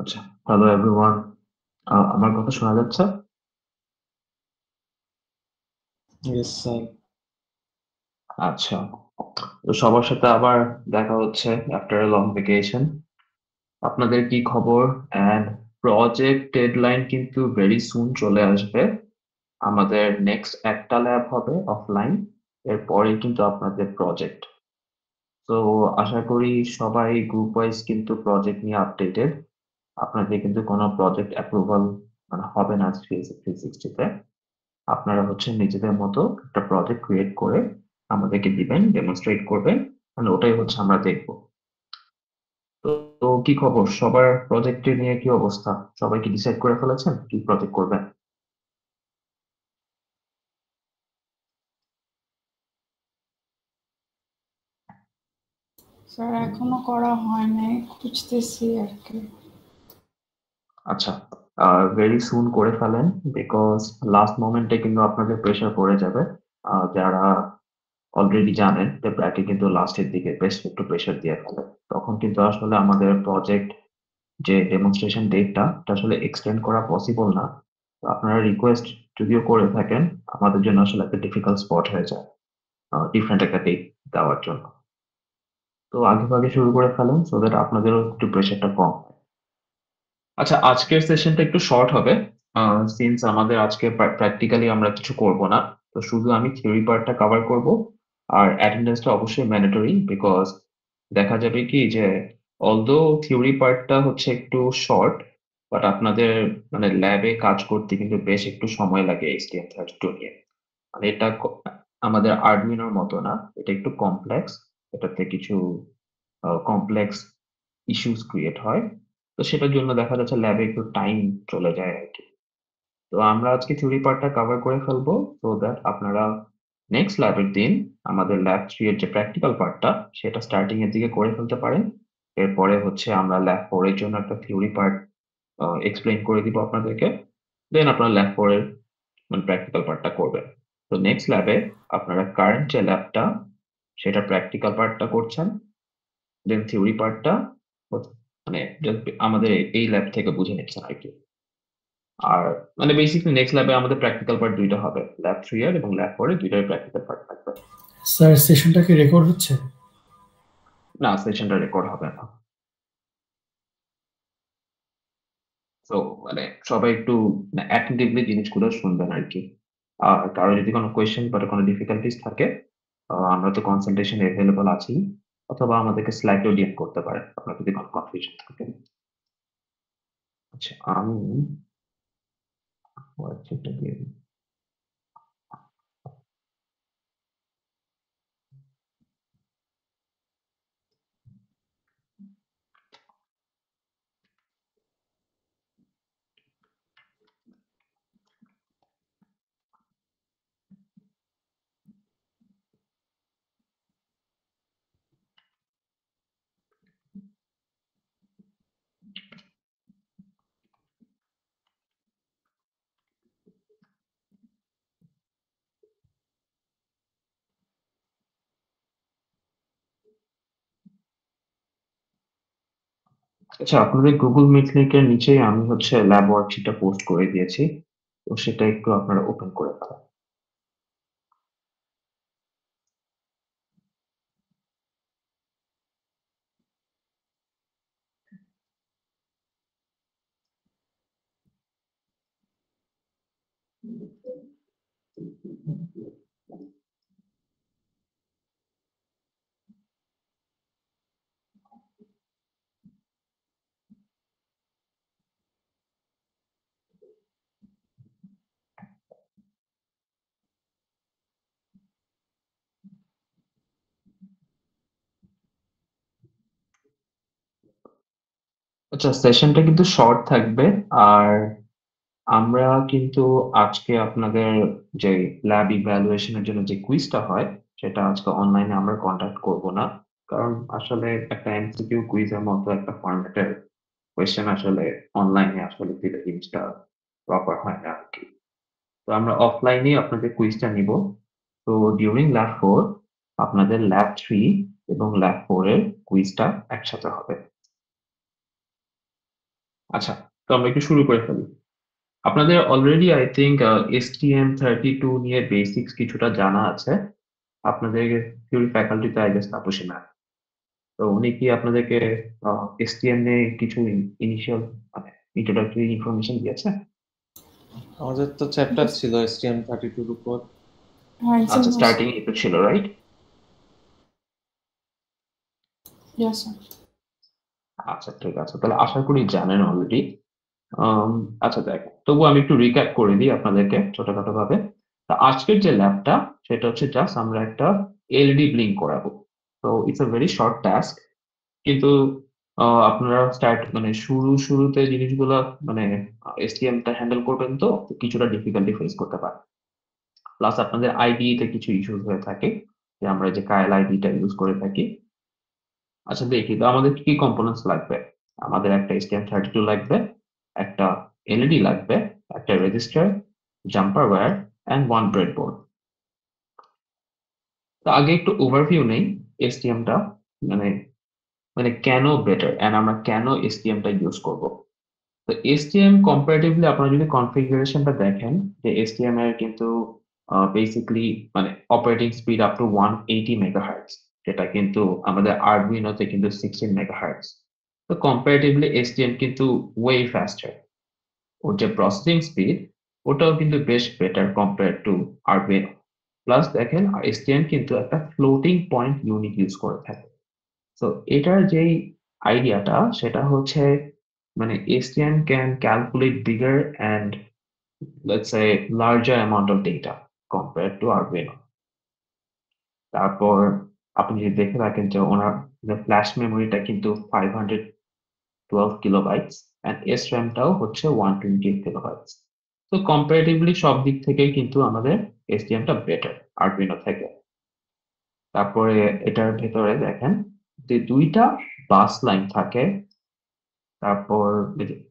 আচ্ছা, hello everyone. আমার কথা শোনা যাচ্ছে? Yes sir. আচ্ছা, তো সবার সাথে আবার দেখা হচ্ছে আফটার এ লং ভ্যাকেশন। আপনাদের কি খবর? অ্যান্ড প্রজেক্ট ডেডলাইন কিন্তু ভেরি সুন চলে আসবে। আমাদের নেক্সট একটা ল্যাব হবে অফলাইন, এরপরেই কিন্তু আপনাদের প্রজেক্ট। তো আশা করি সবাই গ্রুপ ওয়াইজ কিন্তু প্রজেক্ট নিয়ে আপডেটেড। আপনাদের কিন্তু কোনো প্রজেক্ট অ্যাপ্রুভাল মানে হবে না 360-তে। আপনারা হচ্ছে নিজেদের মতো একটা প্রজেক্ট ক্রিয়েট করে আমাদেরকে দিবেন, ডেমনস্ট্রেট করবেন, মানে ওটাই হচ্ছে আমরা দেখবো। তো তো কি খবর, সবার প্রজেক্টে নিয়ে কি অবস্থা? সবাই কি ডিসাইড করে ফেলেছেন কি প্রজেক্ট করবেন? স্যার এখনো করা হয় নাই, খুঁজতেছি আর কি। আচ্ছা, ভেরি সুন করে ফেলেন, বিকজ লাস্ট মোমেন্টে কিন্তু আপনাদের প্রেশার পড়ে যাবে। যারা অলরেডি জানেন যে ব্র্যাকে কিন্তু লাস্টের দিকে বেশ একটু প্রেশার দিয়ে ফেলে, তখন কিন্তু আসলে আমাদের প্রজেক্ট যে ডেমনস্ট্রেশন ডেটটা এটা আসলে এক্সটেন্ড করা পসিবল না। তো আপনারা রিকোয়েস্ট যদিও করে থাকেন, আমাদের জন্য আসলে একটা ডিফিকাল্ট স্পট হয়ে যায় ডিফারেন্ট একটা ডেট দেওয়ার জন্য। তো আগে ভাগে শুরু করে ফেলেন সো দ্যাট আপনাদেরও একটু প্রেশারটা কম হয়। আচ্ছা, আজকের সেশনটা একটু শর্ট হবে, সিন্স আমাদের আজকে প্র্যাকটিক্যালি আমরা কিছু করব না। তো শুধু আমি থিওরি পার্টটা কভার করব, আর অ্যাটেন্ডেন্সটা অবশ্যই ম্যান্ডেটরি, বিকজ দেখা যাবে কি যে অলদো থিওরি পার্টটা হচ্ছে একটু শর্ট, বাট আপনাদের মানে ল্যাবে কাজ করতে কিন্তু বেশ একটু সময় লাগে STM32 নিয়ে। মানে এটা আমাদের আরডুইনোর মতো না, এটা একটু কমপ্লেক্স। এটাতে কিছু কমপ্লেক্স ইস্যুস ক্রিয়েট হয়। তো সেটার জন্য দেখা যাচ্ছে ল্যাবে একটু টাইম চলে যায় আর কি। তো আমরা আজকে থিওরি পার্টটা কভার করে ফেলবো সো দ্যাট আপনারা নেক্সট ল্যাবের দিন আমাদের ল্যাব 3 এর যে প্র্যাকটিক্যাল পার্টটা সেটা স্টার্টিং এর দিকে করে ফেলতে পারেন। এরপরে হচ্ছে আমরা ল্যাব 4 এর জন্য একটা থিওরি পার্ট এক্সপ্লেইন করে দিব আপনাদেরকে। দেন আপনারা ল্যাব 4 এর মানে প্র্যাকটিক্যাল পার্টটা করবেন। তো নেক্সট ল্যাবে আপনারা কারেন্ট যে ল্যাবটা সেটা প্র্যাকটিক্যাল পার্টটা করছেন, দেন থিওরি পার্টটা মানে just আমাদের এই ল্যাব থেকে বুঝে নিচ্ছেন আর কি। আর মানে বেসিক্যালি নেক্সট ল্যাবে আমাদের প্র্যাকটিক্যাল পার্ট দুইটা হবে, ল্যাব 3 এর এবং ল্যাব 4 এর দুইটার প্র্যাকটিক্যাল পার্ট থাকবে। স্যার সেশনটা কি রেকর্ড হচ্ছে? না, সেশনটা রেকর্ড হবে না। তো মানে সবাই একটু অ্যাটেন্টিভলি জিনিসগুলো শুনবেন আর কি। আর কারো যদি কোনো কোয়েশ্চেন বা কোনো ডিফিকাল্টিস থাকে, আমরা তো কনসালটেশন এভেলেবল আছি, অথবা আমাদেরকে স্লাইডও ডিএম করতে পারেন আপনার যদি কোনো কনফিউশন থাকে। আচ্ছা, আমি হোয়াটসঅ্যাপটা দিয়ে দিই। আচ্ছা, আপনাদের গুগল মিট লিংকের নিচেই আমি হচ্ছে ল্যাব ওয়ার্কশিটটা পোস্ট করে দিয়েছি। তো সেটা একটু আপনারা ওপেন করে ফেলেন। আচ্ছা, সেশনটা কিন্তু শর্ট থাকবে। আর আমরা কিন্তু আজকে আপনাদের যে ল্যাব ইভ্যালুয়েশনের জন্য যে কুইজটা হয় সেটা আজকে অনলাইনে আমরা কন্ডাক্ট করব না। কারণ আসলে একটা এমসিকিউ কুইজের মতো একটা ফরম্যাটের কোয়েশ্চেন আসলে অনলাইনে আসলে দিলে জিনিসটা প্রপার হয় না আর কি। তো আমরা অফলাইনে আপনাদের কুইজটা নিব। তো ডিউরিং ল্যাব 4 আপনাদের ল্যাব 3 এবং ল্যাব 4 এর কুইজটা একসাথে হবে। আচ্ছা, তো আমরা একটু শুরু করে ফেলি। আপনাদের অলরেডি আই থিঙ্ক STM32 নিয়ে বেসিক্স কিছুটা জানা আছে। আপনাদের থিওরি ফ্যাকাল্টিতে আই গেস তাপসী ম্যাম। তো উনি কি আপনাদেরকে STM নিয়ে কিছু ইনিশিয়াল মানে ইন্ট্রোডাক্টরি ইনফরমেশন দিয়েছে? আমাদের তো চ্যাপ্টার ছিল STM32 এর উপর। আচ্ছা, স্টার্টিং একটু ছিল, রাইট? Yes, sir. আচ্ছা, ঠিক আছে, তাহলে আশা করি জানেন অলরেডি। আচ্ছা, দেখ, তবু আমি একটু রিক্যাপ করে দিই আপনাদেরকে ছোটখাটো ভাবে। তা আজকের যে ল্যাবটা সেটা হচ্ছে জাস্ট আমরা একটা এলইডি ব্লিঙ্ক করাবো। তো it's a very short task, কিন্তু আপনারা মানে শুরুতে জিনিসগুলো মানে STM-টা হ্যান্ডেল করবেন, তো কিছুটা ডিফিকাল্টি ফেস করতে পারেন। প্লাস আপনাদের আইডিই তে কিছু ইস্যুস হয়ে থাকে, যে আমরা যে কায়েল আইডিটা ইউজ করে থাকি। আচ্ছা, দেখি তো আমাদের কি কি কম্পোনেন্টস লাগবে। আমাদের একটা STM32 লাগবে, একটা এলইডি লাগবে, একটা resistor, jumper wire and one breadboard. তো আগে একটু ওভারভিউ নেই STM-টা, মানে মানে কেন বেটার এন্ড আমরা কেন STM-টা ইউজ করব। তো STM কম্পারেটিভলি আপনারা যদি কনফিগারেশনটা দেখেন, যে STM এর কিন্তু বেসিক্যালি মানে operating speed up to 180 megahertz, যেটা কিন্তু আমাদের আরডুইনোতে কিন্তু 16 মেগাহার্টজ। তো কম্পারেটিভলি STM কিন্তু ওয়ে ফাস্টার। ওর যে প্রসেসিং স্পিড ওটাও কিন্তু বেশ better compare to Arduino. Plus দেখেন STM কিন্তু একটা ফ্লোটিং পয়েন্ট ইউনিট ইউজ করে থাকে। তো এটার যেই আইডিয়াটা সেটা হচ্ছে মানে STM can calculate bigger and let's say larger amount of data compared to Arduino. তারপর আপনি যদি দেখে থাকেন যে ওনার ফ্ল্যাশ মেমোরিটা কিন্তু 512 কিলোবাইটস এন্ড SRAM টাও হচ্ছে 128 কিলোবাইটস। তো কম্পারেটিভলি সব দিক থেকেই কিন্তু আমাদের STM টা বেটার Arduino থেকে। তারপরে এটার ভেতরে দেখেন যে দুইটা বাস লাইন থাকে, তারপর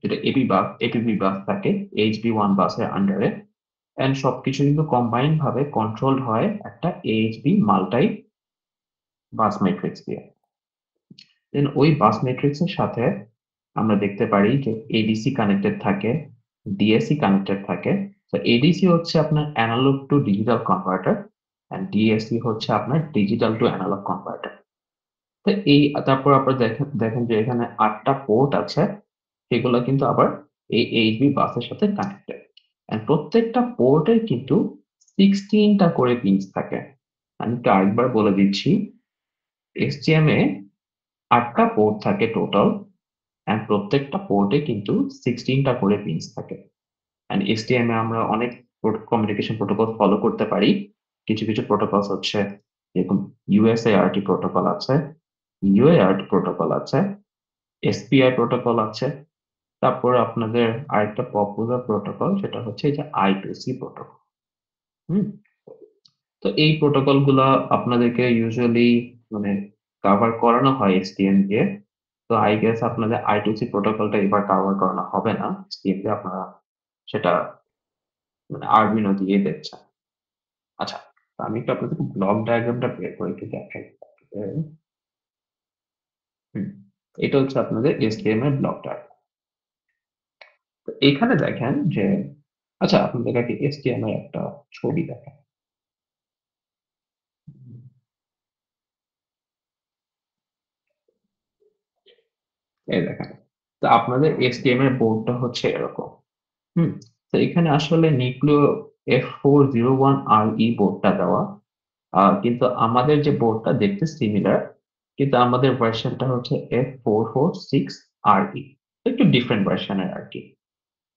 যেটা এপিবি বাস থাকে HB1 বাসের আন্ডারে, এন্ড সবকিছু কিন্তু কম্বাইন্ড ভাবে কন্ট্রোলড হয় একটা AHB মাল্টাই বাস ম্যাট্রিক্স দিয়ে। দেন ওই বাস ম্যাট্রিক্স এর সাথে আমরা দেখতে পারি যে এডিসি কানেক্টেড থাকে, ডিএসি কানেক্টেড থাকে। তো এডিসি হচ্ছে আপনার analogue to digital converter and DAC হচ্ছে আপনার ডিজিটাল টু অ্যানালগ কনভার্টার। তো তারপর আপনারা দেখেন যে এখানে 8টা পোর্ট আছে, সেগুলো কিন্তু আবার এই এইচবি বাসের সাথে কানেক্টেড। এন্ড প্রত্যেকটা পোর্টে কিন্তু 16টা করে পিনস থাকে। আমি একটু আরেকবার বলে দিচ্ছি, STM এ 8টা পোর্ট থাকে টোটাল, এন্ড প্রত্যেকটা পোর্টে কিন্তু 16টা করে পিনস থাকে। এন্ড STM এ আমরা অনেক কমিউনিকেশন প্রোটোকল ফলো করতে পারি। কিছু কিছু প্রোটোকল হচ্ছে যেরকম USART প্রোটোকল আছে, UART প্রোটোকল আছে, SPI প্রোটোকল আছে। তারপর আপনাদের আরেকটা পপুলার প্রোটোকল সেটা হচ্ছে এই যে I2C প্রোটোকল। হুম তো এই প্রোটোকল গুলা আপনাদেরকে ইউজুয়ালি মানে কভার করানো হয় STM দিয়ে। তো আই গেস আপনাদের I2C প্রোটোকলটা এবার কভার করানো হবে না STM দিয়ে, আপনারা সেটা মানে আরডুইনো দিয়ে দেখছেন। আচ্ছা, তো আমি একটু আপনাদের ব্লক ডায়াগ্রামটা বের করে একটু দেখাই। এটা হচ্ছে আপনাদের STM এর ব্লক ডায়াগ্রাম। তো এখানে দেখেন যে আচ্ছা, আপনাদের কাছে STM এর একটা ছবি দেখেন। এই দেখেন, তো আপনাদের STM এর বোর্ডটা হচ্ছে এরকম। হুম তো এখানে আসলে নিউক্লিও F401RE বোর্ডটা দেওয়া, কিন্তু আমাদের যে বোর্ডটা দেখতে সিমিলার, কিন্তু আমাদের ভার্সনটা হচ্ছে F446RE, একটু ডিফারেন্ট ভার্সনের আর কি।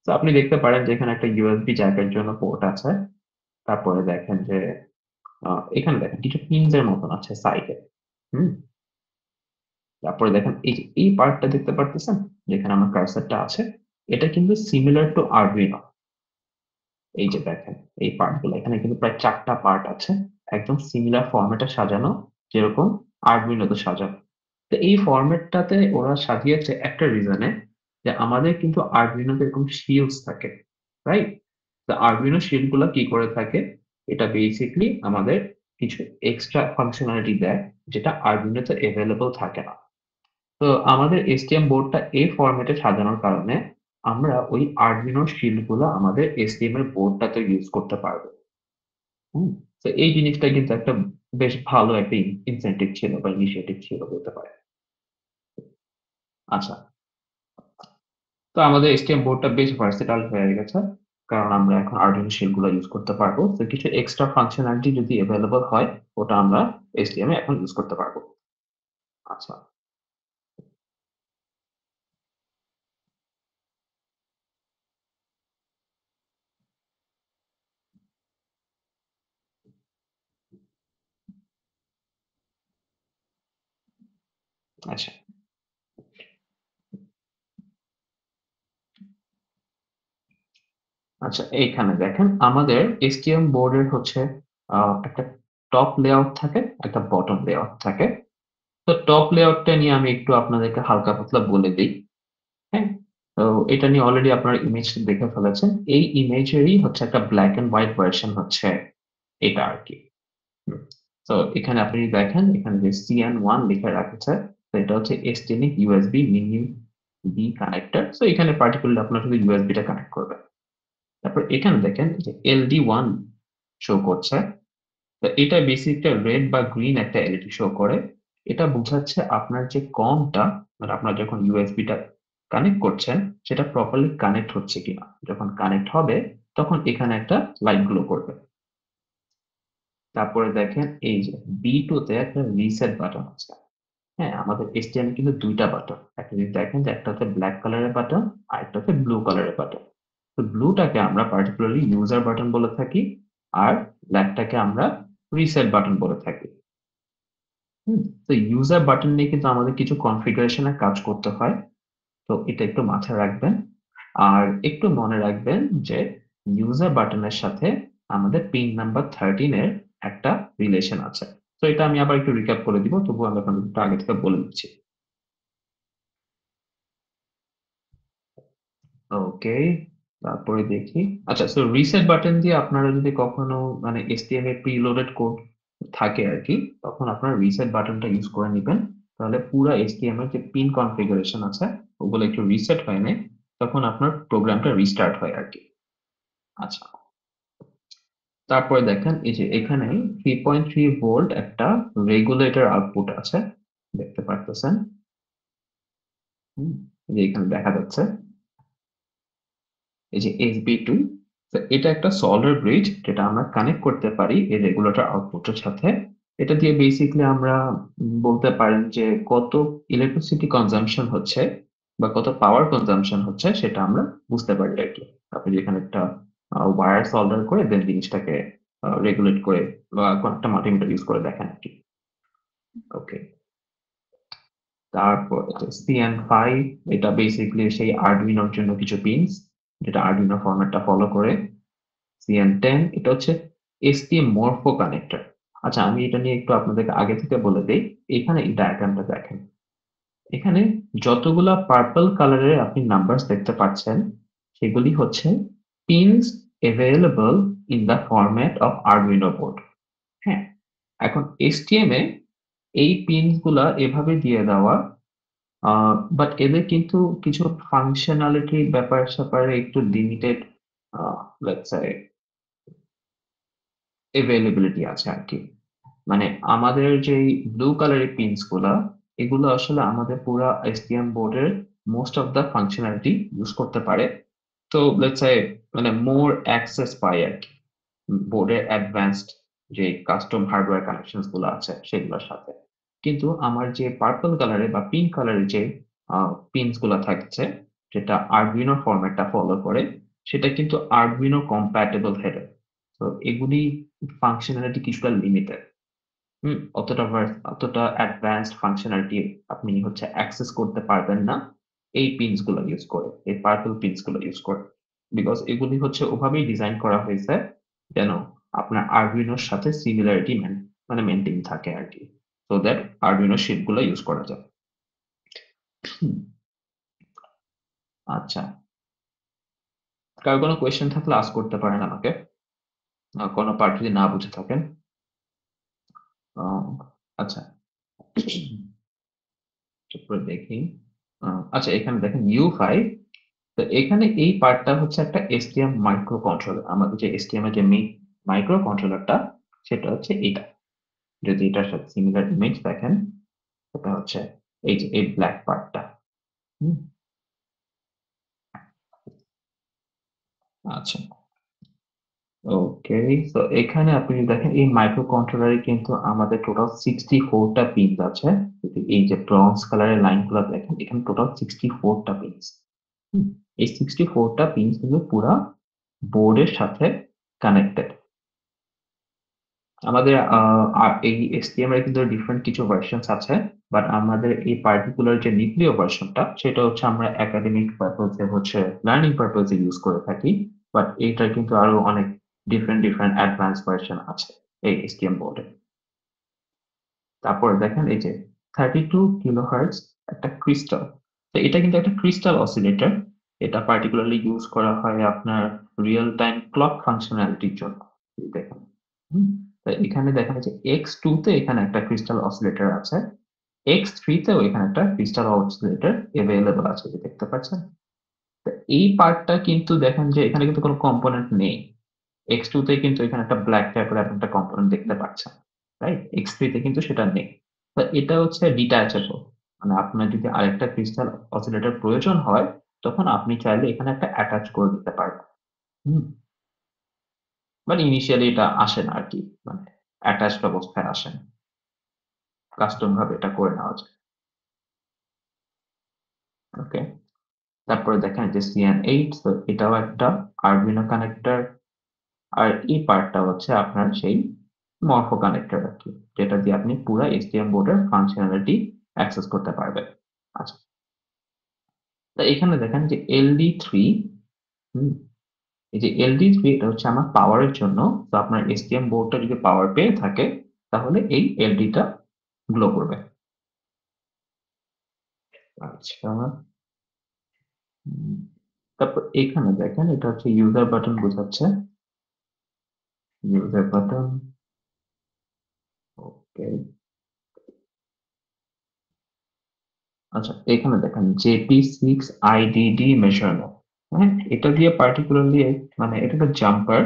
তো আপনি দেখতে পারেন যে এখানে একটা ইউএসবি জ্যাকের জন্য পোর্ট আছে। তারপরে দেখেন যে এখানে দেখেন কিছু পিনস এর মতন আছে সাইডে। হুম তারপরে দেখেন এই যে এই পার্টটা দেখতে পারতেছেন, যেখানে আমার কার্সারটা আছে, এটা কিন্তু সিমিলার টু আরডুইনো। এই যে দেখেন এই পার্টগুলো, এখানে কিন্তু প্রায় 4টা পার্ট আছে, একদম সিমিলার ফরম্যাটে সাজানো, যেরকম আরডুইনোতে সাজানো। তো এই ফরম্যাটটাতে ওরা সাজিয়েছে একটা রিজনে, যে আমাদের কিন্তু আরডুইনোতে এরকম শিল্ডস থাকে, রাইট? তো আরডুইনো শিল্ড গুলো কি করে থাকে, এটা বেসিক্যালি আমাদের কিছু এক্সট্রা ফাংশনালিটি দেয়, যেটা আরডুইনোতে অ্যাভেলেবল থাকে না। তো আমাদের এসটিএম বোর্ডটা এই ফরম্যাটে সাজানোর কারণে আমরা ওই আরডিনো শিল্ড গুলো আমাদের এসটিএম এর বোর্ডটাতে ইউজ করতে পারবো। তো এই জিনিসটা কিন্তু একটা বেশ ভালো একটা ইনসেন্টিভ ছিল বা ইনিশিয়েটিভ ছিল বলতে পারে। আচ্ছা, তো আমাদের এসটিএম বোর্ডটা বেশ ভার্সেটাইল হয়ে গেছে, কারণ আমরা এখন আরডিনো শিল গুলো ইউজ করতে পারবো। তো কিছু এক্সট্রা ফাংশনালিটি যদি অ্যাভেলেবল হয়, ওটা আমরা এসটিএম এ এখন ইউজ করতে পারবো। আচ্ছা, আচ্ছা, আচ্ছা, এইখানে দেখেন আমাদের এসটিএম বোর্ডের হচ্ছে একটা টপ লেআউট থাকে, একটা বটম লেআউট থাকে। তো টপ লেআউটটা নিয়ে আমি একটু আপনাদেরকে হালকা পাতলা বলে দিই। হ্যাঁ, তো এটা নিয়ে অলরেডি আপনারা ইমেজ দেখে ফেলেছেন। এই ইমেজেরই হচ্ছে একটা ব্ল্যাক এন্ড হোয়াইট ভার্সন হচ্ছে এটা আর কি। তো এখানে আপনি দেখেন, এখানে যে CN1 লিখে রাখছে, তো এটা হচ্ছে এক্সটের্নিক ইউএসবি মিনি বি কানেক্টর। তো এখানে পার্টিকুলারলি আপনার শুধু ইউএসবি টা কানেক্ট করবে। তারপর এখানে দেখেন যে LD1 শো করছে। তো এটা বেসিকটা রেড বা গ্রিন একটা এলইডি শো করে। এটা বোঝাচ্ছে আপনার যে কমটা, মানে আপনার যখন ইউএসবি টা কানেক্ট করছেন, সেটা প্রপারলি কানেক্ট হচ্ছে কিনা। যখন কানেক্ট হবে, তখন এখানে একটা লাইট গ্লো করবে। তারপরে দেখেন এই যে B2 তে একটা রিসেট বাটন আছে। হ্যাঁ, আমাদের এসটিএম কিন্তু দুইটা বাটন। একটা যদি দেখেন যে একটা হচ্ছে ব্ল্যাক কালারের বাটন, আর একটা হচ্ছে ব্লু কালারের বাটন। তো ব্লুটাকে আমরা পার্টিকুলারলি ইউজার বাটন বলে থাকি, আর ব্ল্যাকটাকে আমরা রিসেট বাটন বলে থাকি। তো ইউজার বাটন নিয়ে কিন্তু আমাদের কিছু কনফিগারেশনে কাজ করতে হয়। তো এটা একটু মাথায় রাখবেন। আর একটু মনে রাখবেন যে ইউজার বাটনের সাথে আমাদের পিন নাম্বার 13 এর একটা রিলেশন আছে। তো এটা আমি আবার একটু রিক্যাপ করে দিব, তবুও আমি আপনাদের একটু আগে থেকে বলে দিচ্ছি। ওকে, তারপরে দেখি। আচ্ছা, তো রিসেট বাটন দিয়ে আপনারা যদি কখনো মানে এসটিএম এ প্রিলোডেড কোড থাকে আর কি, তখন আপনারা রিসেট বাটনটা ইউজ করে নেবেন। তাহলে পুরো এসটিএম এর যে পিন কনফিগারেশন আছে, ওগুলো একটু রিসেট হয়ে নেয়, তখন আপনার প্রোগ্রামটা রিস্টার্ট হয় আর কি। আচ্ছা, তারপরে দেখেন এই যে এখানে 3.3 ভোল্ট একটা রেগুলেটর আউটপুট আছে, দেখতে পারতেছেন। হুম, এই যে এখানে দেখা যাচ্ছে এই যে SB2। তো এটা একটা সল্ডার ব্রিজ, যেটা আমরা কানেক্ট করতে পারি এই রেগুলেটর আউটপুটের সাথে। এটা দিয়ে বেসিক্যালি আমরা বলতে পারেন যে কত ইলেকট্রিসিটি কনজাম্পশন হচ্ছে বা কত পাওয়ার কনজাম্পশন হচ্ছে, সেটা আমরা বুঝতে পারি আর কি। আপনি যেখানে একটা ওয়্যার সল্ডার করে দেন জিনিসটাকে রেগুলেট করে বা কোনো একটা মাল্টিমিটার ইউজ করে দেখেন আর কি। ওকে, তারপর CN5, এটা বেসিক্যালি সেই আরডুইনোর জন্য কিছু পিনস, যেটা আরডুইনো ফরম্যাটটা ফলো করে। CN10, এটা হচ্ছে STM মরফো কানেক্টর। আচ্ছা, আমি এটা নিয়ে একটু আপনাদেরকে আগে থেকে বলে দেই। এখানে এই ডায়াগ্রামটা দেখেন, এখানে যতগুলা পার্পল কালারের আপনি নাম্বারস দেখতে পাচ্ছেন, সেগুলি হচ্ছে pins available in the format of Arduino board. হ্যাঁ, এখন এসটিএম এ এই পিনস গুলা এভাবে দিয়ে দেওয়া, বাট এদের কিন্তু কিছু ফাংশনালিটি ব্যাপার স্যাপারে একটু লিমিটেড লেটস সে এভেলেবিলিটি আছে আর কি। মানে আমাদের যে ব্লু কালারের পিনস গুলা, এগুলো আসলে আমাদের পুরো এসটিএম বোর্ডের most of the functionality use করতে পারে। তো লেটস সে মানে মোর অ্যাক্সেস পায় আর কি বোর্ডের অ্যাডভান্সড যে কাস্টম হার্ডওয়্যার কানেকশনস গুলো আছে সেগুলোর সাথে। কিন্তু আমার যে পার্পল কালারে বা পিঙ্ক কালারের যে পিনস গুলা থাকছে, যেটা আরডুইনো ফরম্যাটটা ফলো করে, সেটা কিন্তু আরডুইনো কম্প্যাটেবল হেডার। তো এগুলি ফাংশনালিটি কিছুটা লিমিটেড। অতটা অ্যাডভান্সড ফাংশনালিটি আপনি হচ্ছে অ্যাক্সেস করতে পারবেন না এই পিনস গুলো ইউজ করে, এই পার্পল পিনস গুলো ইউজ করে। বিকজ এগুলি হচ্ছে ওভাবেই ডিজাইন করা হয়েছে যেন আপনার আরডুইনোর সাথে সিমিলারিটি মানে মেনটেন থাকে আর কি, সো দ্যাট আরডুইনো শিট গুলো ইউজ করা যায়। হুম, আচ্ছা, কারো কোনো কোয়েশ্চেন থাকলে আস্ক করতে পারেন আমাকে, কোনো পার্ট যদি না বুঝে থাকেন। আচ্ছা, তারপরে দেখি আচ্ছা এখানে দেখেন U5, তো এখানে এই পার্টটা হচ্ছে একটা STM মাইক্রো কন্ট্রোলার। আমাদের যে STM এর যে মাইক্রো কন্ট্রোলারটা সেটা হচ্ছে এটা। যদি এটার সাথে সিমিলার ইমেজ দেখেন, সেটা হচ্ছে এই যে এই ব্ল্যাক পার্টটা। আচ্ছা, ওকে। তো এখানে আপনি দেখেন এই মাইক্রো কন্ট্রোলারে কিন্তু আমাদের টোটাল 64টা পিনস আছে। যদি এই যে ব্রঞ্জ কালারের লাইনগুলো দেখেন, এখানে টোটাল 64টা পিনস। এই 64টা পিনস কিন্তু পুরা বোর্ডের সাথে কানেক্টেড। আমাদের এই STM এর কিন্তু ডিফারেন্ট কিছু ভার্সনস আছে, বাট আমাদের এই পার্টিকুলার যে নিউক্লিয় ভার্সনটা সেটা হচ্ছে আমরা একাডেমিক পারপোজে হচ্ছে লার্নিং পারপোজে ইউজ করে থাকি। বাট এইটার কিন্তু আরো অনেক ডিফারেন্ট অ্যাডভান্স ভার্সন আছে এই STM বোর্ডে। তারপরে দেখেন এই যে 32 কিলোহার্টজ একটা ক্রিস্টাল। তো এটা কিন্তু একটা ক্রিস্টাল অসিলেটর। এটা পার্টিকুলারলি ইউজ করা হয় আপনার রিয়েল টাইম ক্লক ফাংশনালিটির জন্য। এই দেখেন, হুম, তো এখানে দেখা যাচ্ছে X2 তে এখানে একটা ক্রিস্টাল অসিলেটর আছে, X3 তেও এখানে একটা ক্রিস্টাল অসিলেটর এভেলেবল আছে, যে দেখতে পাচ্ছেন। তো এই পার্টটা কিন্তু দেখেন যে এখানে কিন্তু কোনো কম্পোনেন্ট নেই। X2 তে কিন্তু এখানে একটা ব্ল্যাক টাইপের একটা কম্পোনেন্ট দেখতে পাচ্ছেন, রাইট? X3 তে কিন্তু সেটা নেই। তো এটা হচ্ছে ডিট্যাচেবল। মানে আপনার যদি আরেকটা ক্রিস্টাল অসিলেটর প্রয়োজন হয়, তখন আপনি চাইলে এখানে একটা অ্যাটাচ করে দিতে পারবেন। হুম, বাট ইনিশিয়ালি এটা আসে না আরকি। মানে অ্যাটাচড অবস্থায় আসে না। কাস্টম ভাবে এটা করে নেওয়া যায়। ওকে। তারপরে দেখেন যে CN8, তো এটাও একটা আরডুইনো কানেক্টর। আর এই পার্টটা হচ্ছে আপনার সেই মরফো কানেক্টর আরকি, যেটা দিয়ে আপনি পুরা STM বোর্ডের ফাংশনালিটি অ্যাক্সেস করতে পারবেন। আচ্ছা, তো এখানে দেখেন যে LD3, হুম, এই যে LD3 এটা হচ্ছে আমার পাওয়ারের জন্য। তো আপনার STM বোর্ডটা যদি পাওয়ার পেয়ে থাকে, তাহলে এই LD টা গ্লো করবে। আচ্ছা, হুম, তারপর এখানে দেখেন এটা হচ্ছে ইউজার বাটন বোঝাচ্ছে। ইউজার বাটন, ওকে। আচ্ছা, এখানে দেখেন JP6IDD মেজারমেন্ট। হ্যাঁ, এটা দিয়ে পার্টিকুলারলি মানে এটা একটা জাম্পার।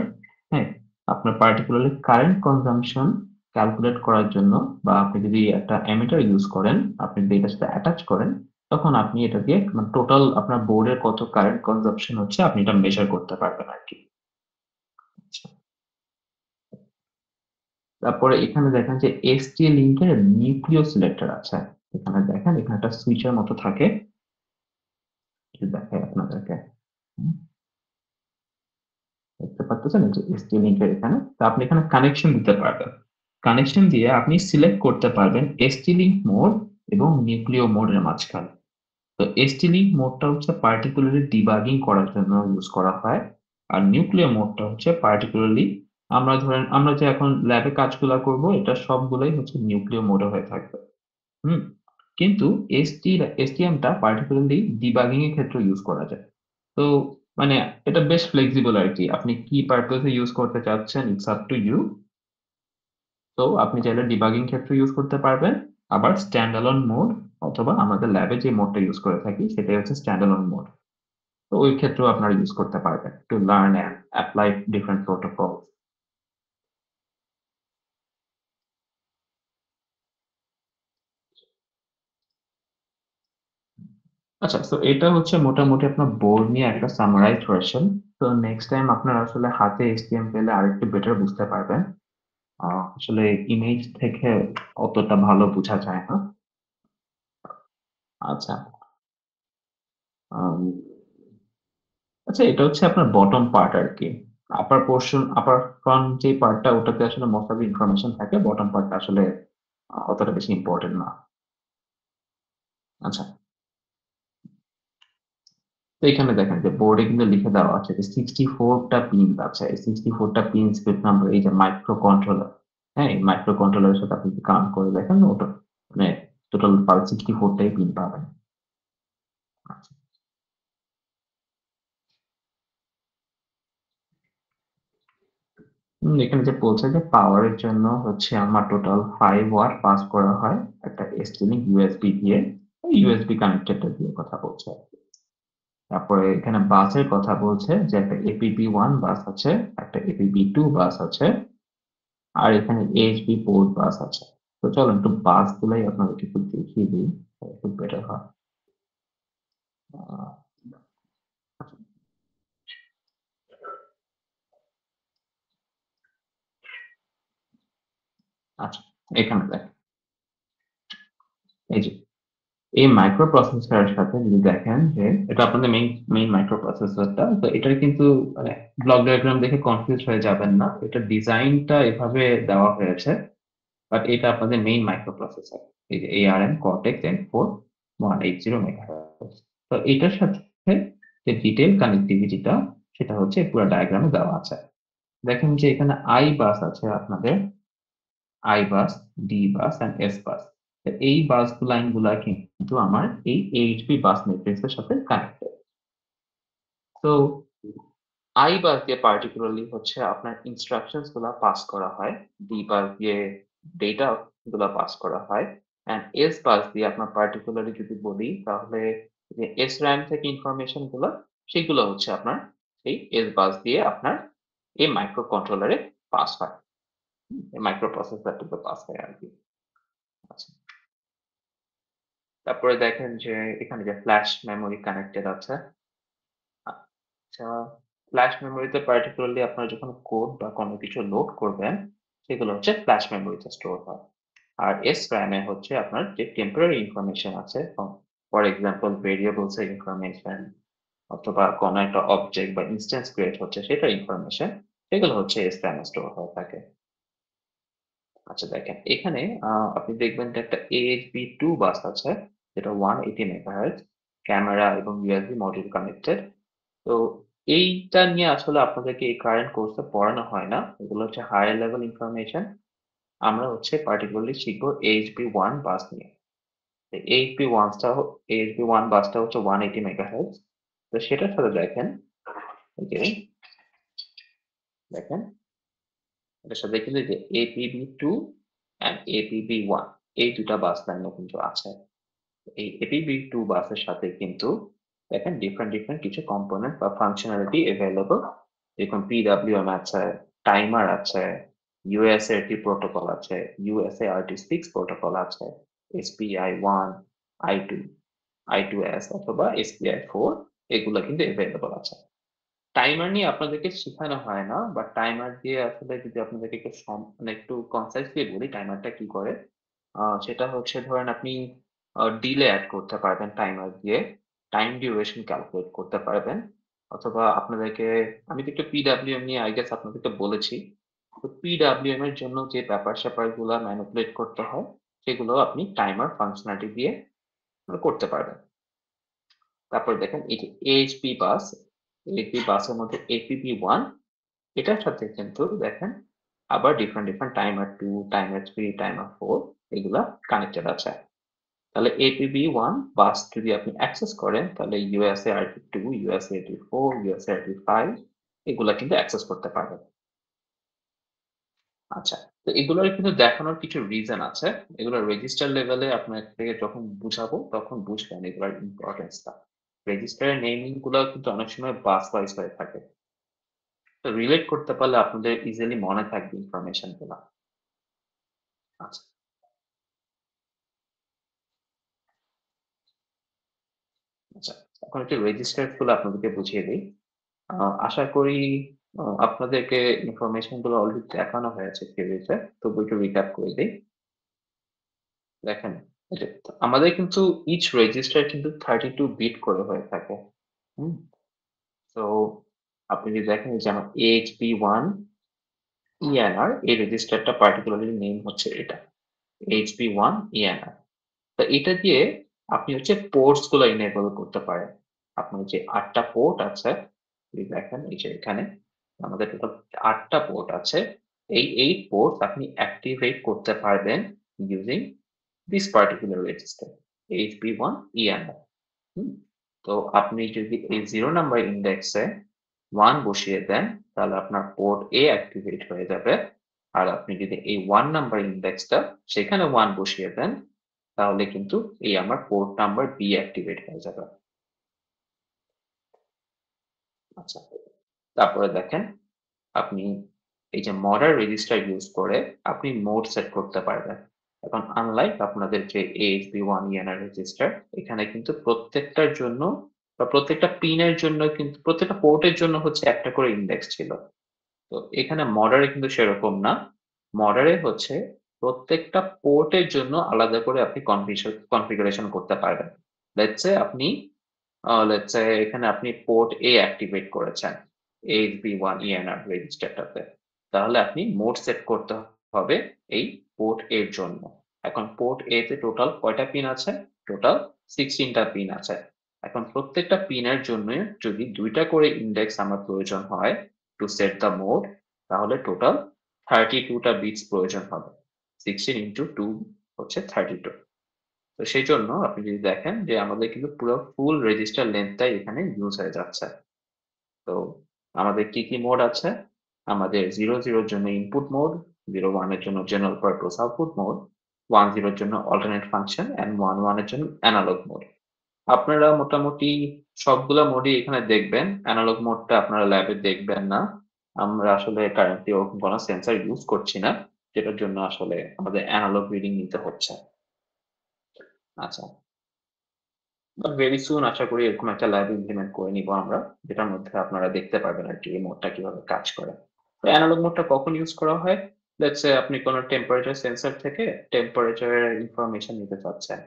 হ্যাঁ, আপনার পার্টিকুলারলি কারেন্ট কনজাম্পশন ক্যালকুলেট করার জন্য, বা আপনি যদি একটা এমিটার ইউজ করেন, আপনি যদি এটার সাথে অ্যাটাচ করেন, তখন আপনি এটা দিয়ে মানে টোটাল আপনার বোর্ডের কত কারেন্ট কনজাম্পশন হচ্ছে আপনি এটা মেজার করতে পারবেন আর কি। আচ্ছা, তারপরে এখানে দেখেন যে ST লিংকের নিউক্লিয় সিলেক্টর আছে। এখানে দেখেন এখানে একটা সুইচের মতো থাকে, একটু দেখাই আপনাদেরকে। হুম, দেখতে পাচ্ছেন এই যে ST লিংকের এখানে, তো আপনি এখানে কানেকশন দিতে পারবেন। কানেকশন দিয়ে আপনি সিলেক্ট করতে পারবেন ST লিংক মোড এবং নিউক্লিয় মোডের মাঝখানে। তো ST লিংক মোডটা হচ্ছে পার্টিকুলারলি ডিবাগিং করার জন্য ইউজ করা হয়। আর নিউক্লিয় মোডটা হচ্ছে পার্টিকুলারলি আমরা ধরেন আমরা যে এখন ল্যাবে কাজগুলা করব, এটা সবগুলোই হচ্ছে নিউক্লিয় মোডে হয়ে থাকবে। হুম, কিন্তু STM টা পার্টিকুলারলি ডিবাগিং এর ক্ষেত্রে ইউজ করা যায়। তো মানে এটা বেশ ফ্লেক্সিবল আরকি। আপনি কি পারপোজে ইউজ করতে চাচ্ছেন, ইটস আপ টু ইউ। তো আপনি চাইলে ডিবাগিং ক্ষেত্রে ইউজ করতে পারবেন। আবার স্ট্যান্ড অ্যালোন মোড, অথবা আমাদের ল্যাবে যে মোডটা ইউজ করে থাকি সেটাই হচ্ছে স্ট্যান্ড অ্যালোন মোড। তো ওই ক্ষেত্রেও আপনারা ইউজ করতে পারবেন to learn and apply different protocols. আচ্ছা, তো এটা হচ্ছে মোটামুটি আপনার বোর্ড নিয়ে একটা সামারাইজড ভার্সন। তো নেক্সট টাইম আপনারা আসলে হাতে STM পেলে আরেকটু বেটার বুঝতে পারবেন। আসলে ইমেজ থেকে অতটা ভালো বোঝা যায় না। আচ্ছা, আম, আচ্ছা, এটা হচ্ছে আপনার বটম পার্ট আর কি। আপার পোর্শন, আপার ফ্রন্ট যে পার্টটা, ওটাতে আসলে মোস্ট অফ ইনফরমেশন থাকে। বটম পার্টটা আসলে অতটা বেশি ইম্পর্টেন্ট না। আচ্ছা, তো এখানে দেখেন যে বোর্ডে কিন্তু লিখে দেওয়া আছে যে 64টা পিন আছে। এই 64টা পিন কিন্তু আমরা এই যে মাইক্রো কন্ট্রোলার, হ্যাঁ, এই মাইক্রো কন্ট্রোলারের সাথে আপনি কাউন্ট করে দেখেন, ওটা মানে টোটাল 64টাই পিন পাবেন। আচ্ছা, এখানে যে বলছে যে পাওয়ারের জন্য হচ্ছে আমার টোটাল 5 ওয়াট পাস করা হয় একটা ST-Link USB দিয়ে। ইউএসবি কানেক্টেডটা দিয়ে কথা বলছে। তারপরে এখানে বাসের কথা বলছে যে একটা APB1 বাস আছে, একটা APB2 বাস আছে, আর এখানে AHB পোর্ট বাস আছে। তো চলো একটু বাস গুলাই আপনাদেরকে একটু দেখিয়ে দিই, একটু বেটার হয়। আহ, আচ্ছা, এখানে দেখেন, এই যে এই মাইক্রো প্রসেসরের সাথে যদি দেখেন যে এটা আপনাদের মেইন মাইক্রো প্রসেসরটা, তো এটা কিন্তু মানে ব্লক ডায়াগ্রাম দেখে কনফিউজ হয়ে যাবেন না, এটা ডিজাইনটা এভাবে দেওয়া হয়েছে, বাট এটা আপনাদের মেইন মাইক্রো প্রসেসর। এই যে ARM Cortex M4 180 মেগাহার্টজ। তো এটার সাথে যে ডিটেল কানেক্টিভিটিটা সেটা হচ্ছে পুরো ডায়াগ্রামে দেওয়া আছে। দেখেন যে এখানে আই বাস আছে আপনাদের, I bus, D bus and S bus. এই বাস লাইন গুলা কিন্তু আমার এই এইচপি বাস ম্যাট্রিক্স এর সাথে কানেক্টেড। তো আই বাস দিয়ে পার্টিকুলারলি হচ্ছে আপনার ইনস্ট্রাকশনস গুলা পাস করা হয়, ডি বাস দিয়ে ডেটা গুলা পাস করা হয়, এন্ড এস বাস দিয়ে আপনার পার্টিকুলারলি যদি বলি তাহলে যে এস র্যাম থেকে ইনফরমেশন গুলো সেগুলো হচ্ছে আপনার এই এস বাস দিয়ে আপনার এই মাইক্রো কন্ট্রোলারে পাস হয়, মাইক্রো প্রসেসরটাতে পাস হয় আর কি। আচ্ছা, তারপরে দেখেন যে এখানে যে ফ্ল্যাশ মেমোরি কানেক্টেড আছে। আচ্ছা, ফ্ল্যাশ মেমোরিতে পার্টিকুলারলি আপনারা যখন কোড বা কোনো কিছু লোড করবেন সেগুলো হচ্ছে ফ্ল্যাশ মেমোরিতে স্টোর হয়। আর এস র্যামে হচ্ছে আপনার যে টেম্পোরারি ইনফরমেশন আছে, ফর এক্সাম্পল ভেরিয়েবলস এর ইনফরমেশন অথবা কোনো একটা অবজেক্ট বা ইনস্ট্যান্স ক্রিয়েট হচ্ছে সেটার ইনফরমেশন, সেগুলো হচ্ছে এস র্যামে স্টোর হয়ে থাকে। আচ্ছা দেখেন এখানে আপনি দেখবেন যে একটা AHB2 বাস আছে যেটা 180 মেগাহার্টজ, ক্যামেরা এবং ইউএসবি মডিউল কানেক্টেড। তো এইটা নিয়ে আসলে আপনাদেরকে এই কারেন্ট কোর্সে পড়ানো হয় না, এগুলো হচ্ছে হায়ার লেভেল ইনফরমেশন। আমরা হচ্ছে পার্টিকুলারলি শিখবো AHB1 বাস নিয়ে। AHB1 বাসটা হচ্ছে 180 মেগাহার্টজ। তো সেটার সাথে দেখেন এই যে দেখেন এটার সাথে কিন্তু যে APB2 and APB1 এই দুটা বাস লাইনও কিন্তু আছে। এই APB2 বাসের সাথে কিন্তু দেখেন ডিফারেন্ট কিছু কম্পোনেন্ট বা ফাংশনালিটি अवेलेबल, যেরকম PWM আছে, টাইমার আছে, USART প্রোটোকল আছে, USART6 প্রোটোকল আছে, SPI1, I2, I2S অথবা SPI4 এগুলো কিন্তু अवेलेबल আছে। টাইমার নিয়ে আপনাদেরকে শেখানো হয় না, বাট টাইমার দিয়ে আসলে যদি আপনাদেরকে একটু মানে একটু কনসাইজলি বলি টাইমারটা কি করে। সেটা হচ্ছে ধরেন আপনি ডিলে অ্যাড করতে পারবেন টাইমার দিয়ে, টাইম ডিউরেশন ক্যালকুলেট করতে পারবেন, অথবা আপনাদেরকে আমি তো একটু পিডাব্লিউএম নিয়ে আই গেস আপনাদেরকে বলেছি। তো পিডাব্লিউএম এর জন্য যে ব্যাপার-স্যাপার গুলা ম্যানিপুলেট করতে হয় সেগুলো আপনি টাইমার ফাংশনালিটি দিয়ে করতে পারবেন। তারপরে দেখেন এই যে AHP বাসের মধ্যে APB1 এটার সাথে কিন্তু দেখেন আবার ডিফারেন্ট টাইমার 2, টাইমার 3, টাইমার 4 এগুলা কানেক্টেড আছে। তাহলে APB1 বাস যদি আপনি অ্যাক্সেস করেন তাহলে USART2, USART4, USART5 এগুলা কিন্তু অ্যাক্সেস করতে পারবেন। আচ্ছা, তো এগুলোর কিন্তু দেখানোর কিছু রিজন আছে, এগুলো রেজিস্টার লেভেলে আপনাকে যখন বুঝাবো তখন বুঝবেন এগুলোর ইম্পর্টেন্সটা। রেজিস্টারের নেমিং গুলো কিন্তু অনেক সময় বাস ওয়াইজ হয়ে থাকে, তো রিলেট করতে পারলে আপনাদের ইজিলি মনে থাকবে ইনফরমেশন গুলা। আচ্ছা, আচ্ছা, এখন একটু রেজিস্টার গুলো আপনাদেরকে বুঝিয়ে দিই। আশা করি আপনাদেরকে ইনফরমেশন গুলো অলরেডি দেখানো হয়েছে থিওরিতে, তবু একটু রিক্যাপ করে দিই। দেখেন এই যে আমাদের কিন্তু ইচ রেজিস্টার কিন্তু 32 বিট করে হয়ে থাকে। হুম, তো আপনি যদি দেখেন যে আমার AHP1 ENR এই রেজিস্টারটা পার্টিকুলারলি নেম হচ্ছে এটা AHP1 ENR। তো এটা দিয়ে আপনি হচ্ছে পোর্টস গুলো এনেবল করতে পারেন। আপনার যে 8টা পোর্ট আছে, যদি দেখেন এই যে এখানে আমাদের টোটাল 8টা পোর্ট আছে, এই 8 পোর্টস আপনি অ্যাক্টিভেট করতে পারবেন using this particular register HP1 ENR। তো আপনি যদি এই 0 নাম্বার ইন্ডেক্সে 1 বসিয়ে দেন তাহলে আপনার পোর্ট A অ্যাক্টিভেট হয়ে যাবে, আর আপনি যদি এই 1 নাম্বার ইন্ডেক্সটা সেখানে 1 বসিয়ে দেন তাহলে কিন্তু এই আমার পোর্ট নাম্বার বি অ্যাক্টিভেট হয়ে যাবে। আচ্ছা, তারপরে দেখেন আপনি এই যে মডার রেজিস্টার ইউজ করে আপনি মোড সেট করতে পারবেন। এখন আনলাইক আপনাদের যে ASP1ENR রেজিস্টার, এখানে কিন্তু প্রত্যেকটার জন্য বা প্রত্যেকটা পিনের জন্য কিন্তু প্রত্যেকটা পোর্টের জন্য হচ্ছে একটা করে ইন্ডেক্স ছিল। তো এখানে মডারে কিন্তু সেরকম না। মডারে হচ্ছে প্রত্যেকটা পোর্টের জন্য আলাদা করে আপনি কনফিগারেশন করতে পারবেন। লেটস সে এখানে আপনি পোর্ট A অ্যাক্টিভেট করেছেন ASP1ENR রেজিস্টারটাতে, তাহলে আপনি মোড সেট করতে হবে এই পোর্ট A এর জন্য। এখন পোর্ট A তে টোটাল কয়টা পিন আছে? টোটাল 16টা পিন আছে। এখন প্রত্যেকটা পিনের জন্য যদি 2টা করে ইন্ডেক্স আমার প্রয়োজন হয় টু সেট দ্য মোড, তাহলে টোটাল 32টা বিটস প্রয়োজন হবে। 16 ইন্টু 2 হচ্ছে 32। তো সেই জন্য আপনি যদি দেখেন যে আমাদের কিন্তু পুরো ফুল রেজিস্টার লেন্থটাই এখানে ইউজ হয়ে যাচ্ছে। তো আমাদের কি কি মোড আছে? আমাদের 0 এর জন্য ইনপুট মোড, 01 এর জন্য জেনারেল পারপোজ আউটপুট মোড, 10 এর জন্য অল্টারনেট ফাংশন এন্ড 11 এর জন্য অ্যানালগ মোড। আপনারা মোটামুটি সবগুলা মোডই এখানে দেখবেন। অ্যানালগ মোডটা আপনারা ল্যাবে দেখবেন না। আমরা আসলে কারেন্টলি ওরকম কোনো সেন্সর ইউজ করছি না, যেটার জন্য আসলে আমাদের অ্যানালগ রিডিং নিতে হচ্ছে। আচ্ছা, বাট ভেরি সুন আশা করি এরকম একটা ল্যাব ইমপ্লিমেন্ট করে নিব আমরা, যেটার মধ্যে আপনারা দেখতে পারবেন আর কি এই মোডটা কিভাবে কাজ করে। তো অ্যানালগ মোডটা কখন ইউজ করা হয়? লেটস সে আপনি কোনো টেম্পারেচার সেন্সর থেকে টেম্পারেচারের ইনফরমেশন নিতে চাচ্ছেন,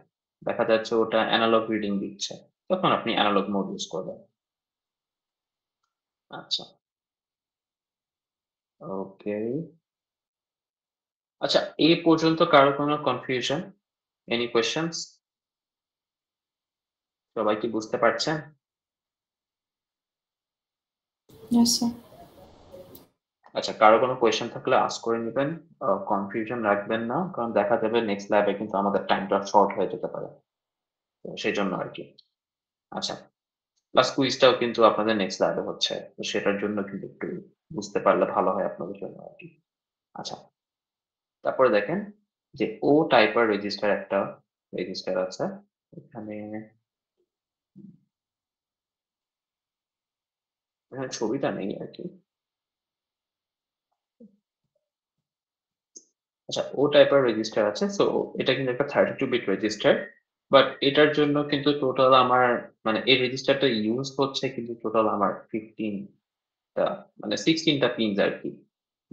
দেখা যাচ্ছে ওটা অ্যানালগ রিডিং দিচ্ছে, তখন আপনি অ্যানালগ মোড ইউজ করবেন। আচ্ছা, ওকে। আচ্ছা, এই পর্যন্ত কারো কোনো কনফিউশন, এনি কোয়েশ্চেন্স? সবাই কি বুঝতে পারছেন? Yes, sir. আচ্ছা, কারো কোনো কোয়েশ্চেন থাকলে আস্ক করে নেবেন, কনফিউশন রাখবেন না, কারণ দেখা যাবে নেক্সট ল্যাবে কিন্তু আমাদের টাইমটা শর্ট হয়ে যেতে পারে, তো সেই জন্য আর কি। আচ্ছা, প্লাস কুইজটাও কিন্তু আপনাদের নেক্সট ল্যাবে হচ্ছে, তো সেটার জন্য কিন্তু একটু বুঝতে পারলে ভালো হয় আপনাদের জন্য আর কি। আচ্ছা, তারপরে দেখেন যে ও টাইপার রেজিস্টার একটা রেজিস্টার আছে এখানে, এখানে ছবিটা নেই আর কি। আচ্ছা, ও টাইপের রেজিস্টার আছে, সো এটা কিন্তু একটা 32 বিট রেজিস্টার, বাট এটার জন্য কিন্তু টোটাল আমার মানে এই রেজিস্টারটা ইউজ হচ্ছে কিন্তু টোটাল আমার 15টা মানে 16টা পিনস আর কি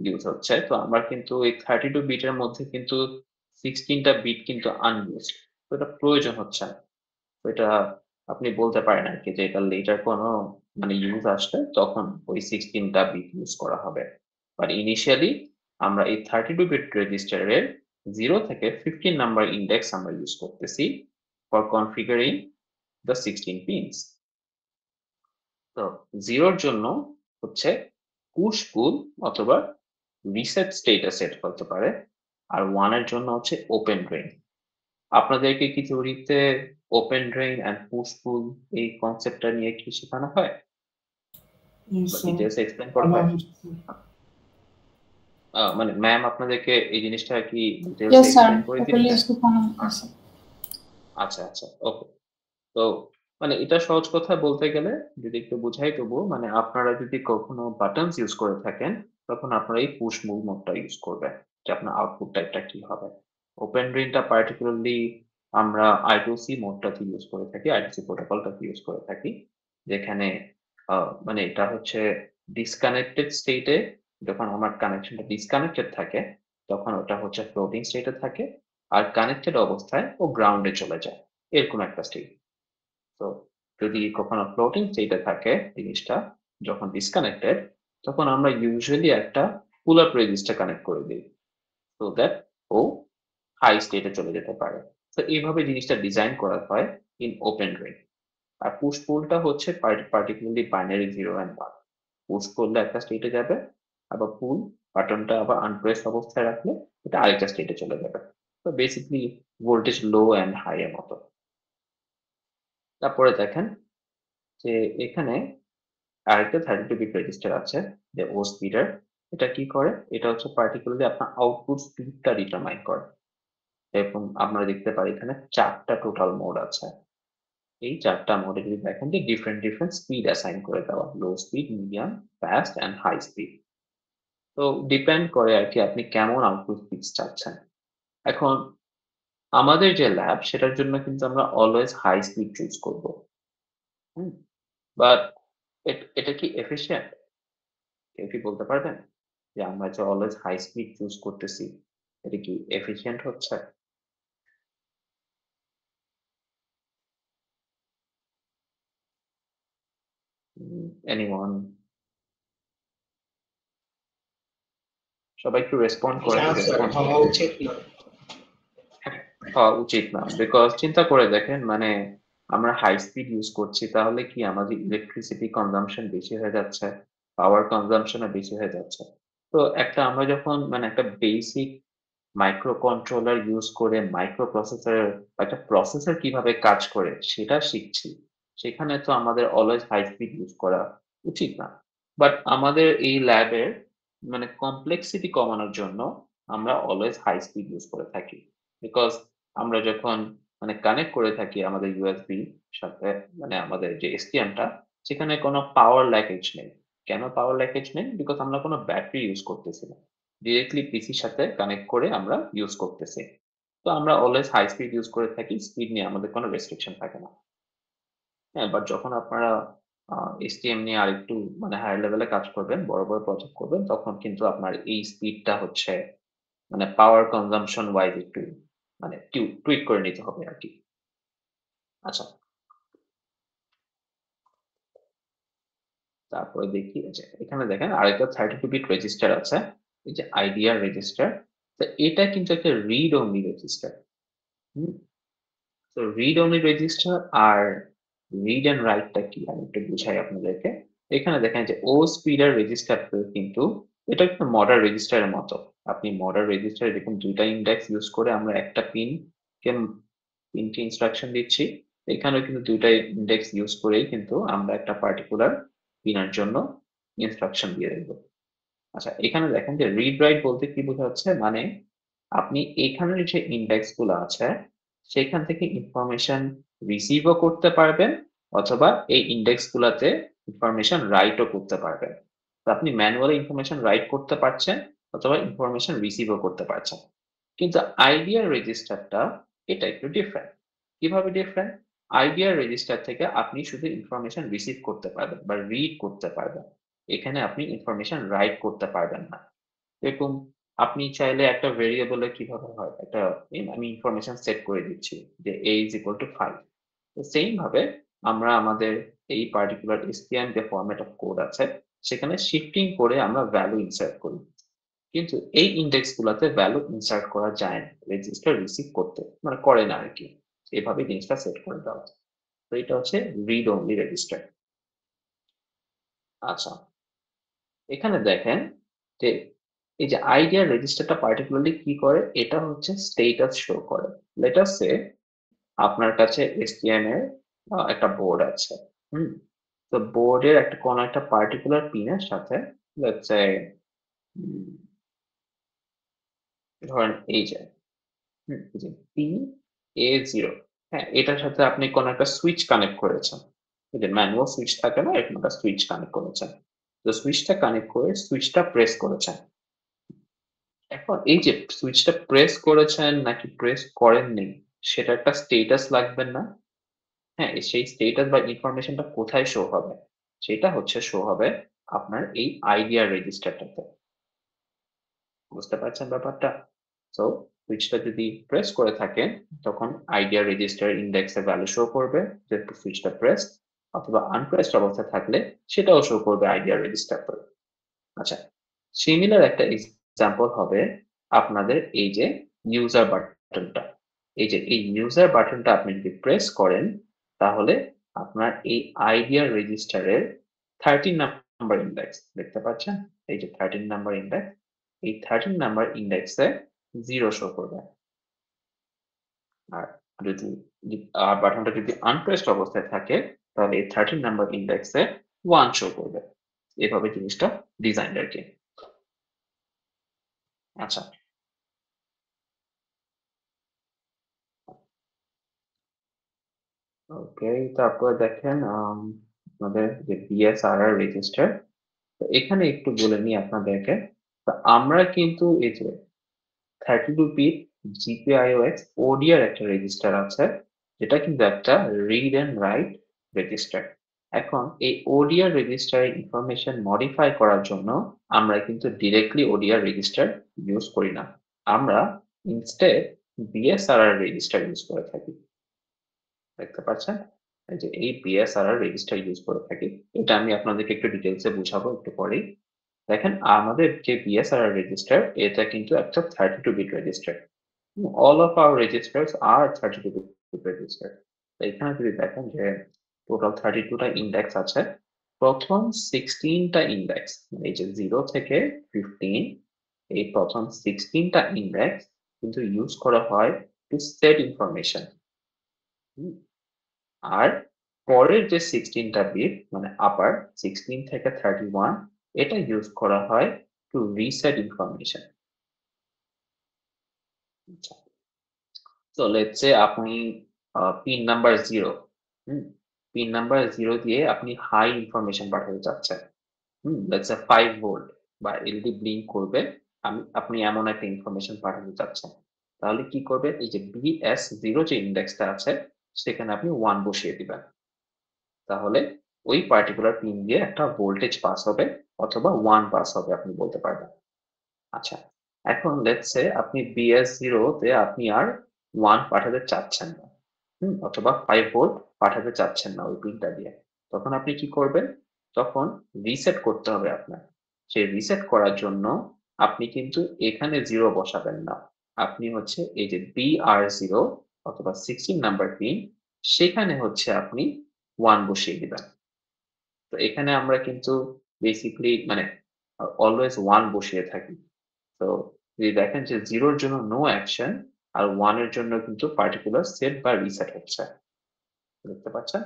ইউজ হচ্ছে। তো আমার কিন্তু এই 32 বিটের মধ্যে কিন্তু 16টা বিট কিন্তু আনইউজড, তো এটা প্রয়োজন হচ্ছে না। তো এটা আপনি বলতে পারেন আর কি যে এটা লেটার কোনো মানে ইউজ আসলে তখন ওই 16টা বিট ইউজ করা হবে, বাট ইনিশিয়ালি আমরা এই 32 বিট রেজিস্টারের 0 থেকে 15 নাম্বার ইন্ডেক্স আমরা ইউজ করতেছি ফর কনফিগারিং দ্য 16 পিনস। তো 0 এর জন্য হচ্ছে পুশ পুল অথবা রিসেট স্টেটাস সেট করতে পারে, আর 1 এর জন্য হচ্ছে ওপেন ড্রেইন। আপনাদেরকে কি থিওরিতে ওপেন ড্রেইন এন্ড পুশ পুল এই কনসেপ্টটা নিয়ে কি শেখানো হয় Yes, বা sir. ডিটেইলস এক্সপ্লেইন করা হয়? মানে ম্যাম আপনাদেরকে এই জিনিসটা কি ডিটেইলস Yes, sir. এক্সপ্লেইন করে Totally দিয়েছে? Stefano. Yes, sir. আচ্ছা আচ্ছা, ওকে। তো মানে এটা সহজ কথা বলতে গেলে যদি একটু বুঝাই তবুও, মানে আপনারা যদি কখনো বাটনস ইউজ করে থাকেন তখন আপনারা এই পুশ মুভ মোডটা ইউজ করবেন, যে আপনার আউটপুট টাইপটা কি হবে। ওপেন ড্রেইনটা পার্টিকুলারলি আমরা I2C মোডটাতে ইউজ করে থাকি, I2C প্রোটোকলটাতে ইউজ করে থাকি, যেখানে মানে এটা হচ্ছে ডিসকানেক্টেড স্টেটে, যখন আমার কানেকশনটা ডিসকানেক্টেড থাকে তখন ওটা হচ্ছে ফ্লোটিং স্টেটে থাকে, আর কানেক্টেড অবস্থায় ও গ্রাউন্ডে চলে যায়, এরকম একটা স্টেট। তো যদি কখনো ফ্লোটিং স্টেটে থাকে জিনিসটা, যখন ডিসকানেক্টেড, তখন আমরা ইউজুয়ালি একটা পুল আপ রেজিস্টার কানেক্ট করে দিই, সো দ্যাট ও হাই স্টেটে চলে যেতে পারে। তো এইভাবে জিনিসটা ডিজাইন করা হয় ইন ওপেন ড্রেইন। আর পুশ পুলটা হচ্ছে পার্টিকুলারলি বাইনারি 0 and 1। পুশ করলে একটা স্টেটে যাবে, আবার পুল বাটনটা আবার আনপ্রেস অবস্থায় রাখলে এটা আরেকটা স্টেটে চলে যাবে। তো basically voltage low and high এর মতো। তারপরে দেখেন যে এখানে আরেকটা 32 বিট রেজিস্টার আছে, যে ও স্পিডার। এটা কি করে? এটা হচ্ছে পার্টিকুলারলি আপনার আউটপুট স্পিডটা ডিটারমাইন করে। এরকম আমরা দেখতে পারি এখানে 4টা টোটাল মোড আছে। এই 4টা মোডে যদি দেখেন যে ডিফারেন্ট স্পিড অ্যাসাইন করে দেওয়া, low speed, medium, fast and high speed. তো ডিপেন্ড করে আর কি আপনি কেমন আউটপুট স্পিড চাচ্ছেন। এখন আমাদের যে ল্যাব সেটার জন্য কিন্তু আমরা অলওয়েজ হাই স্পিড চুজ করব। বাট এটা কি এফিশিয়েন্ট? কেউ কি বলতে পারবেন যে আমরা যে অলওয়েজ হাই স্পিড চুজ করতেছি এটা কি এফিশিয়েন্ট হচ্ছে? এনিওয়ান? সবাই একটু রেসপন্ড করে, না স্যার, রেসপন্ড হওয়া উচিত না। হওয়া উচিত না, বিকজ চিন্তা করে দেখেন মানে আমরা হাই স্পিড ইউজ করছি তাহলে কি আমাদের ইলেকট্রিসিটি কনজাম্পশন বেশি হয়ে যাচ্ছে, পাওয়ার কনজাম্পশনও বেশি হয়ে যাচ্ছে। তো আমরা যখন মানে একটা বেসিক মাইক্রো কন্ট্রোলার ইউজ করে মাইক্রো প্রসেসর, একটা প্রসেসর কিভাবে কাজ করে সেটা শিখছি, সেখানে তো আমাদের অলওয়েজ হাই স্পিড ইউজ করা উচিত না। বাট আমাদের এই ল্যাবের মানে কমপ্লেক্সিটি কমানোর জন্য আমরা অলওয়েজ হাই স্পিড ইউজ করে থাকি, বিকজ আমরা যখন মানে কানেক্ট করে থাকি আমাদের ইউএসবি সাথে, মানে আমাদের যে এসটিএমটা, সেখানে কোনো পাওয়ার ল্যাকেজ নেই। কেন পাওয়ার ল্যাকেজ নেই? বিকজ আমরা কোনো ব্যাটারি ইউজ করতেছি না, ডিরেক্টলি পিসির সাথে কানেক্ট করে আমরা ইউজ করতেছি। তো আমরা অলওয়েজ হাই স্পিড ইউজ করে থাকি, স্পিড নিয়ে আমাদের কোনো রেস্ট্রিকশন থাকে না। হ্যাঁ, বাট যখন আপনারা এসটিএম নিয়ে আরেকটু মানে হায়ার লেভেলে কাজ করবেন, বড় বড় প্রজেক্ট করবেন, তখন কিন্তু আপনার এই স্পিডটা হচ্ছে মানে পাওয়ার কনজাম্পশন ওয়াইজ একটু মানে টুইক করে নিতে হবে আর কি। আচ্ছা, তারপরে দেখি যে এখানে দেখেন আরেকটা 32 বিট রেজিস্টার আছে, এই যে আইডিআর রেজিস্টার। তো এটা কিন্তু একটা রিড অনলি রেজিস্টার। হুম, তো রিড অনলি রেজিস্টার আর রিড এন্ড রাইটটা কি আমি একটু বুঝাই আপনাদেরকে। এখানে দেখেন যে ও স্পিডার রেজিস্টার কিন্তু এটা একটা মডার রেজিস্টারের মতো। আপনি মডার রেজিস্টারে দেখুন দুইটা ইন্ডেক্স ইউজ করে আমরা একটা পিনকে ইনস্ট্রাকশন দিচ্ছি। এখানেও কিন্তু দুইটা ইন্ডেক্স ইউজ করেই কিন্তু আমরা একটা পার্টিকুলার পিনের জন্য ইনস্ট্রাকশন দিয়ে দেবো। আচ্ছা, এখানে দেখেন যে রিড রাইট বলতে কি বোঝাচ্ছে, মানে আপনি এখানের যে ইন্ডেক্স গুলো আছে সেখান থেকে ইনফরমেশন রিসিভও করতে পারবেন, অথবা এই ইন্ডেক্স গুলাতে ইনফরমেশন রাইটও করতে পারবেন। তো আপনি ম্যানুয়ালি ইনফরমেশন রাইট করতে পারছেন অথবা ইনফরমেশন রিসিভও করতে পারছেন। কিন্তু আইডিয়ার রেজিস্টারটা এটা একটু ডিফারেন্ট। কিভাবে ডিফারেন্ট? আইডিয়ার রেজিস্টার থেকে আপনি শুধু ইনফরমেশন রিসিভ করতে পারবেন বা রিড করতে পারবেন, এখানে আপনি ইনফরমেশন রাইট করতে পারবেন না। এরকম আপনি চাইলে একটা ভেরিয়েবলে কিভাবে হয় একটা আমি ইনফরমেশন সেট করে দিচ্ছি যে a ইজ ইকুয়াল টু 5। তো সেম ভাবে আমরা আমাদের এই পার্টিকুলার এসটিএম যে ফরম্যাট অফ কোড আছে সেখানে শিফটিং করে আমরা ভ্যালু ইনসার্ট করি, কিন্তু এই ইন্ডেক্স গুলাতে ভ্যালু ইনসার্ট করা যায় না, রেজিস্টার রিসিভ করতে মানে করে না আর কি। এভাবে জিনিসটা সেট করে দেওয়া। তো এটা হচ্ছে রিড অনলি রেজিস্টার। আচ্ছা, এখানে দেখেন যে এই যে আইডিয়ার রেজিস্টারটা পার্টিকুলারলি কি করে, এটা হচ্ছে স্টেটাস শো করে। লেট আস সে আপনার কাছে এসটিএম এর একটা বোর্ড আছে। হুম, তো বোর্ডের একটা কোন একটা পার্টিকুলার পিনের সাথে লেটস সে ধরেন এই যে এই যে PA0, হ্যাঁ, এটার সাথে আপনি কোন একটা সুইচ কানেক্ট করেছেন। এই যে ম্যানুয়াল সুইচ থাকে না, এরকম একটা সুইচ কানেক্ট করেছেন। তো সুইচটা কানেক্ট করে সুইচটা প্রেস করেছেন। এখন এই যে সুইচটা প্রেস করেছেন নাকি প্রেস করেননি সেটা একটা স্টেটাস লাগবেন না? হ্যাঁ, সেই স্টেটাস বা ইনফরমেশনটা কোথায় শো হবে? সেটা হচ্ছে শো হবে আপনার এই আইডিয়ার রেজিস্টারটাতে। বুঝতে পারছেন ব্যাপারটা? সো সুইচটা যদি প্রেস করে থাকেন তখন আইডিয়া রেজিস্টার ইন্ডেক্সে ভ্যালু শো করবে যে সুইচটা প্রেস, অথবা আনপ্রেসড অবস্থায় থাকলে সেটাও শো করবে আইডিয়া রেজিস্টার করে। আচ্ছা, সিমিলার একটা এক্সাম্পল হবে আপনাদের এই যে ইউজার বাটনটা। এই যে এই ইউজার বাটনটা আপনি যদি প্রেস করেন তাহলে আপনার এই আইডিয়া রেজিস্টারের 13 নাম্বার ইন্ডেক্স দেখতে পাচ্ছেন। এই যে 13 নাম্বার ইন্ডেক্স, এই 13 নাম্বার ইন্ডেক্সে 0 শো করবে। আর যদি বাটনটা যদি আনপ্রেসড অবস্থায় থাকে তাহলে এই 13 নাম্বার ইন্ডেক্সে 1 শো করবে। এভাবে জিনিসটা ডিজাইন আর কি। আচ্ছা, ওকে, তারপর দেখেন আপনাদের যে বিএসআরআর রেজিস্টার, তো এখানে একটু বলে নিই আপনাদেরকে। তো আমরা কিন্তু এই যে 32 বিট জিপিআইওএক্স ওডিআর একটা রেজিস্টার আছে, যেটা কিন্তু একটা রিড এন্ড রাইট রেজিস্টার। এখন এই ওডিআর রেজিস্টারের ইনফরমেশন মডিফাই করার জন্য আমরা কিন্তু ডিরেক্টলি ওডিআর রেজিস্টার ইউজ করি না, আমরা ইনস্টেড বিএসআরআর রেজিস্টার ইউজ করে থাকি। দেখতে পাচ্ছেন, এই যে এই বিএসআরআর রেজিস্টার ইউজ করে থাকি। এটা আমি আপনাদেরকে একটু ডিটেলসে বুঝাবো একটু পরেই। দেখেন আমাদের যে বিএসআরআর রেজিস্টার, এটা কিন্তু একটা 32 bit register. All of our registers are 32 bit register. তো এখানে যদি দেখেন যে টোটাল 32 টা ইন্ডেক্স আছে, প্রথম 16 টা ইন্ডেক্স, এই যে 0 থেকে 15, এই প্রথম 16 টা ইন্ডেক্স কিন্তু ইউজ করা হয় টু সেট ইনফরমেশন। আর পরের যে 16 টা বিট মানে আপার 16 থেকে 31, এটা ইউজ করা হয় টু রিসেট ইনফরমেশন। তো লেটস সে আপনি পিন নাম্বার 0, পিন নাম্বার 0 দিয়ে আপনি হাই ইনফরমেশন পাঠাতে চাচ্ছেন। লেটস সে 5 ভোল্ট বা এলইডি ব্লিঙ্ক করবে, আপনি এমন একটা ইনফরমেশন পাঠাতে চাচ্ছেন। তাহলে কি করবে, এই যে BS0 যে ইন্ডেক্সটা আছে সেখানে আপনি 1 বসিয়ে দিবেন। তাহলে ওই পার্টিকুলার পিন দিয়ে একটা ভোল্টেজ পাস হবে অথবা 1 পাস হবে আপনি বলতে পারবেন। আচ্ছা, এখন লেটস সে আপনি BS0 তে আপনি আর 1 পাঠাতে চাচ্ছেন না, অথবা 5 ভোল্ট পাঠাতে চাচ্ছেন না ওই পিনটা দিয়ে। তখন আপনি কি করবেন, তখন রিসেট করতে হবে আপনার। সেই রিসেট করার জন্য আপনি কিন্তু এখানে 0 বসাবেন না, আপনি হচ্ছে এই যে BR0 অথবা 16 নাম্বার পিন, সেখানে হচ্ছে আপনি 1 বসিয়ে দিবেন। তো এখানে আমরা কিন্তু বেসিক্যালি মানে অলওয়েজ 1 বসিয়ে থাকি। তো যদি দেখেন যে 0 এর জন্য নো অ্যাকশন আর 1 এর জন্য কিন্তু পার্টিকুলার সেট বা রিসেট হচ্ছে। দেখতে পাচ্ছেন?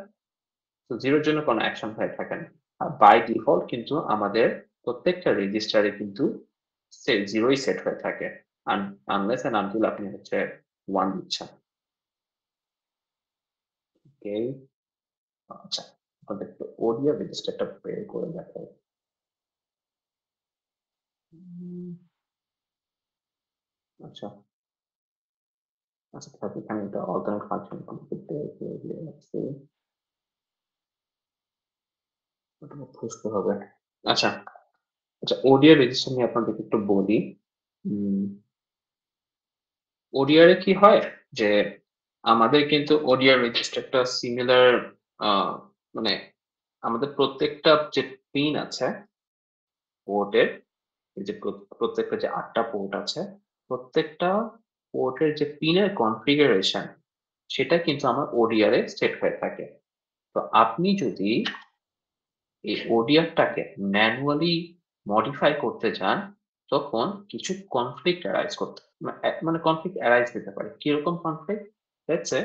তো 0 এর জন্য কোনো অ্যাকশন হয়ে থাকে না। আর বাই ডিফল্ট কিন্তু আমাদের প্রত্যেকটা রেজিস্টারে কিন্তু 0 ই সেট হয়ে থাকে। আনলেস এন্ড আনটিল আপনি হচ্ছে 1 দিচ্ছেন। ওকে, আচ্ছা, আমাদের একটু ওডিও রেজিস্টারটা বের করে দেখাই। আচ্ছা, আচ্ছা, তাহলে এখানে একটা অল্টারনেট ফাংশন করতে আছে, ওটা খুঁজতে হবে। আচ্ছা, আচ্ছা, ওডিও রেজিস্টার নিয়ে আপনাদেরকে একটু বলি। ওডিআর এ কি হয় যে আমাদের কিন্তু ওডিআর রেজিস্টারটা সিমিলার, মানে আমাদের প্রত্যেকটা যে পিন আছে পোর্টের, এই যে প্রত্যেকটা যে 8টা পোর্ট আছে, প্রত্যেকটা পোর্টের যে পিনের কনফিগারেশন সেটা কিন্তু আমার ওডিআর এ সেট হয়ে থাকে। তো আপনি যদি এই ওডিআরটাকে ম্যানুয়ালি মডিফাই করতে চান, তখন কিছু কনফ্লিক্ট অ্যারাইজ করতে মানে কনফ্লিক্ট অ্যারাইজ হতে পারে। কিরকম কনফ্লিক্ট? লেটস সে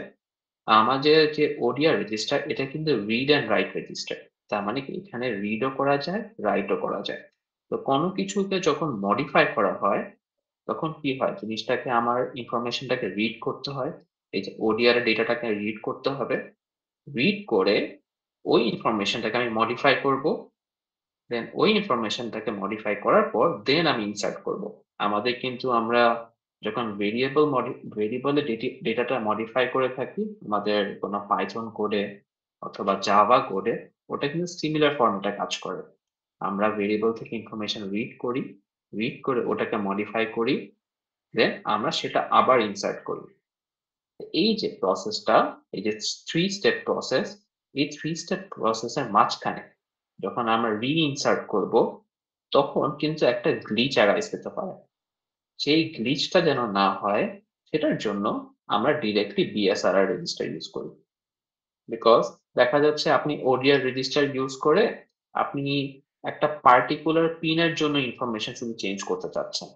আমাদের যে ওডিআর রেজিস্টার, এটা কিন্তু রিড এন্ড রাইট রেজিস্টার। তার মানে কি এখানে রিডও করা যায়, রাইটও করা যায়। তো কোনো কিছুকে যখন মডিফাই করা হয়, তখন কি হয়, জিনিসটাকে আমার ইনফরমেশনটাকে রিড করতে হয়। এই যে ওডিআর এর ডেটাটাকে রিড করতে হবে, রিড করে ওই ইনফরমেশনটাকে আমি মডিফাই করব, দেন ওই ইনফরমেশনটাকে মডিফাই করার পর দেন আমি ইনসার্ট করব। আমাদের কিন্তু আমরা যখন ভেরিয়েবলে ডেটাটা মডিফাই করে থাকি আমাদের কোনো পাইথন কোডে অথবা জাভা কোডে, ওটা কিন্তু সিমিলার ফর্মেটে কাজ করে। আমরা ভেরিয়েবল থেকে ইনফরমেশন রিড করি, রিড করে ওটাকে মডিফাই করি, দেন আমরা সেটা আবার ইনসার্ট করি। এই যে প্রসেসটা, এই যে 3 স্টেপ প্রসেস, এই 3 স্টেপ প্রসেসের মাঝখানে যখন আমরা রি-ইনসার্ট করব, তখন কিন্তু একটা গ্লিচ অ্যারাইজ হতে পারে। সেই গ্লিচটা যেন না হয়, সেটার জন্য আমরা ডিরেক্টলি বিএসআরআর রেজিস্টার ইউজ করি। বিকজ দেখা যাচ্ছে আপনি ওডিআর রেজিস্টার ইউজ করে আপনি একটা পার্টিকুলার পিনের জন্য ইনফরমেশন শুধু চেঞ্জ করতে চাচ্ছেন।